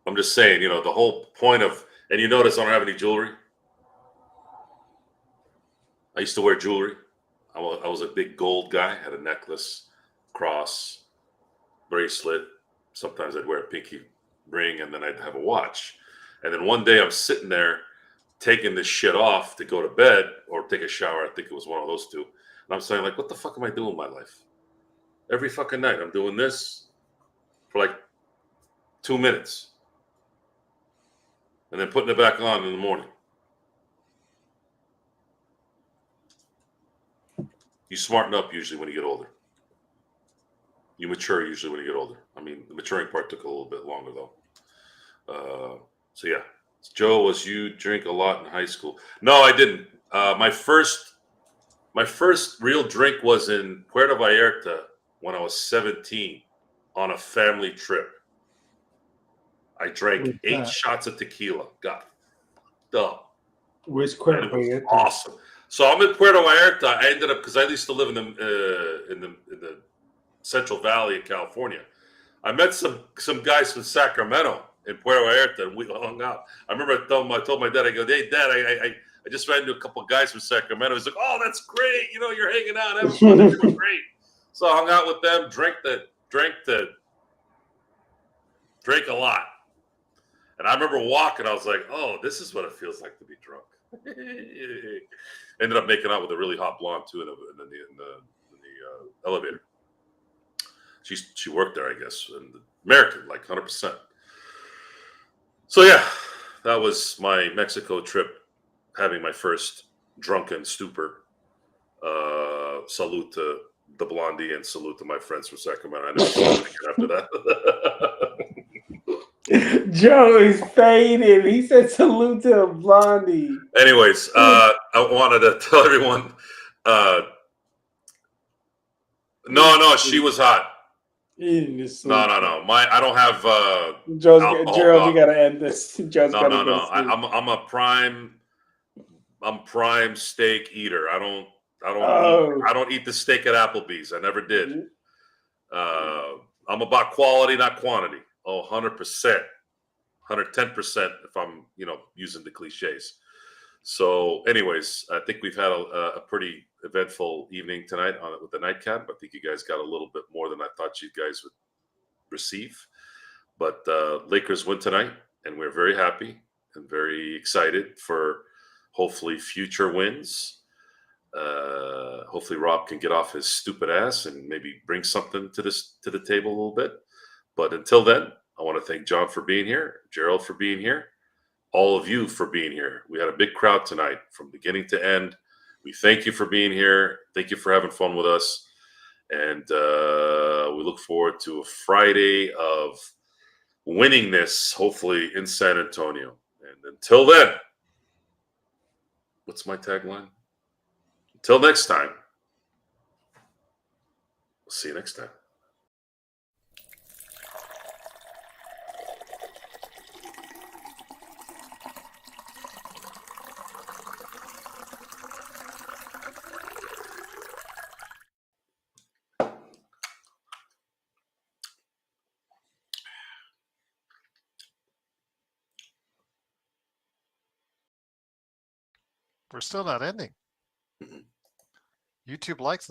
I'm just saying, the whole point of, and you notice I don't have any jewelry. I used to wear jewelry. I was a big gold guy, had a necklace, cross, bracelet. Sometimes I'd wear a pinky ring, and then I'd have a watch. And then one day I'm sitting there taking this shit off to go to bed or take a shower. I think it was one of those two. And I'm saying, like, what the fuck am I doing with my life? Every fucking night I'm doing this for like 2 minutes and then putting it back on in the morning. You smarten up usually when you get older. You mature usually when you get older. I mean, the maturing part took a little bit longer though. So yeah. Joe, was you drink a lot in high school? No, I didn't. My first real drink was in Puerto Vallarta when I was 17 on a family trip. I drank 8 shots of tequila. Got fucked up.
Where's
And
Crypt?
it was awesome. So I'm in Puerto Vallarta. I ended up, because I used to live in the Central Valley of California. I met some guys from Sacramento in Puerto Vallarta, and we hung out. I remember I told my dad, I go, hey, Dad, I just ran into a couple of guys from Sacramento. He's like, oh, that's great. You're hanging out, having fun. They're doing great. So I hung out with them, drank a lot. And I remember walking. I was like, oh, this is what it feels like to be drunk. Ended up making out with a really hot blonde too in the elevator. She worked there, I guess, and American, like 100%. So yeah, that was my Mexico trip, having my first drunken stupor. Salute to the blondie and salute to my friends from Sacramento. I never saw them again after that.
Joe is faded. He said salute to a blondie.
Anyways, I wanted to tell everyone. No, she was hot. No. I don't have.
Gerald, you gotta end this. Joe's
No.
gotta go to sleep.
I'm prime steak eater. I don't eat the steak at Applebee's. I never did. I'm about quality, not quantity. 100%. 110% if I'm, using the cliches. So anyways, I think we've had a pretty eventful evening tonight with the nightcap. I think you guys got a little bit more than I thought you guys would receive. But Lakers win tonight, and we're very happy and very excited for hopefully future wins. Hopefully Rob can get off his stupid ass and maybe bring something to the table a little bit. But until then, I want to thank John for being here, Gerald for being here, all of you for being here. We had a big crowd tonight from beginning to end. We thank you for being here. Thank you for having fun with us. And we look forward to a Friday of winning this, hopefully in San Antonio. And until then, what's my tagline? Until next time, we'll see you next time.
We're still not ending. YouTube likes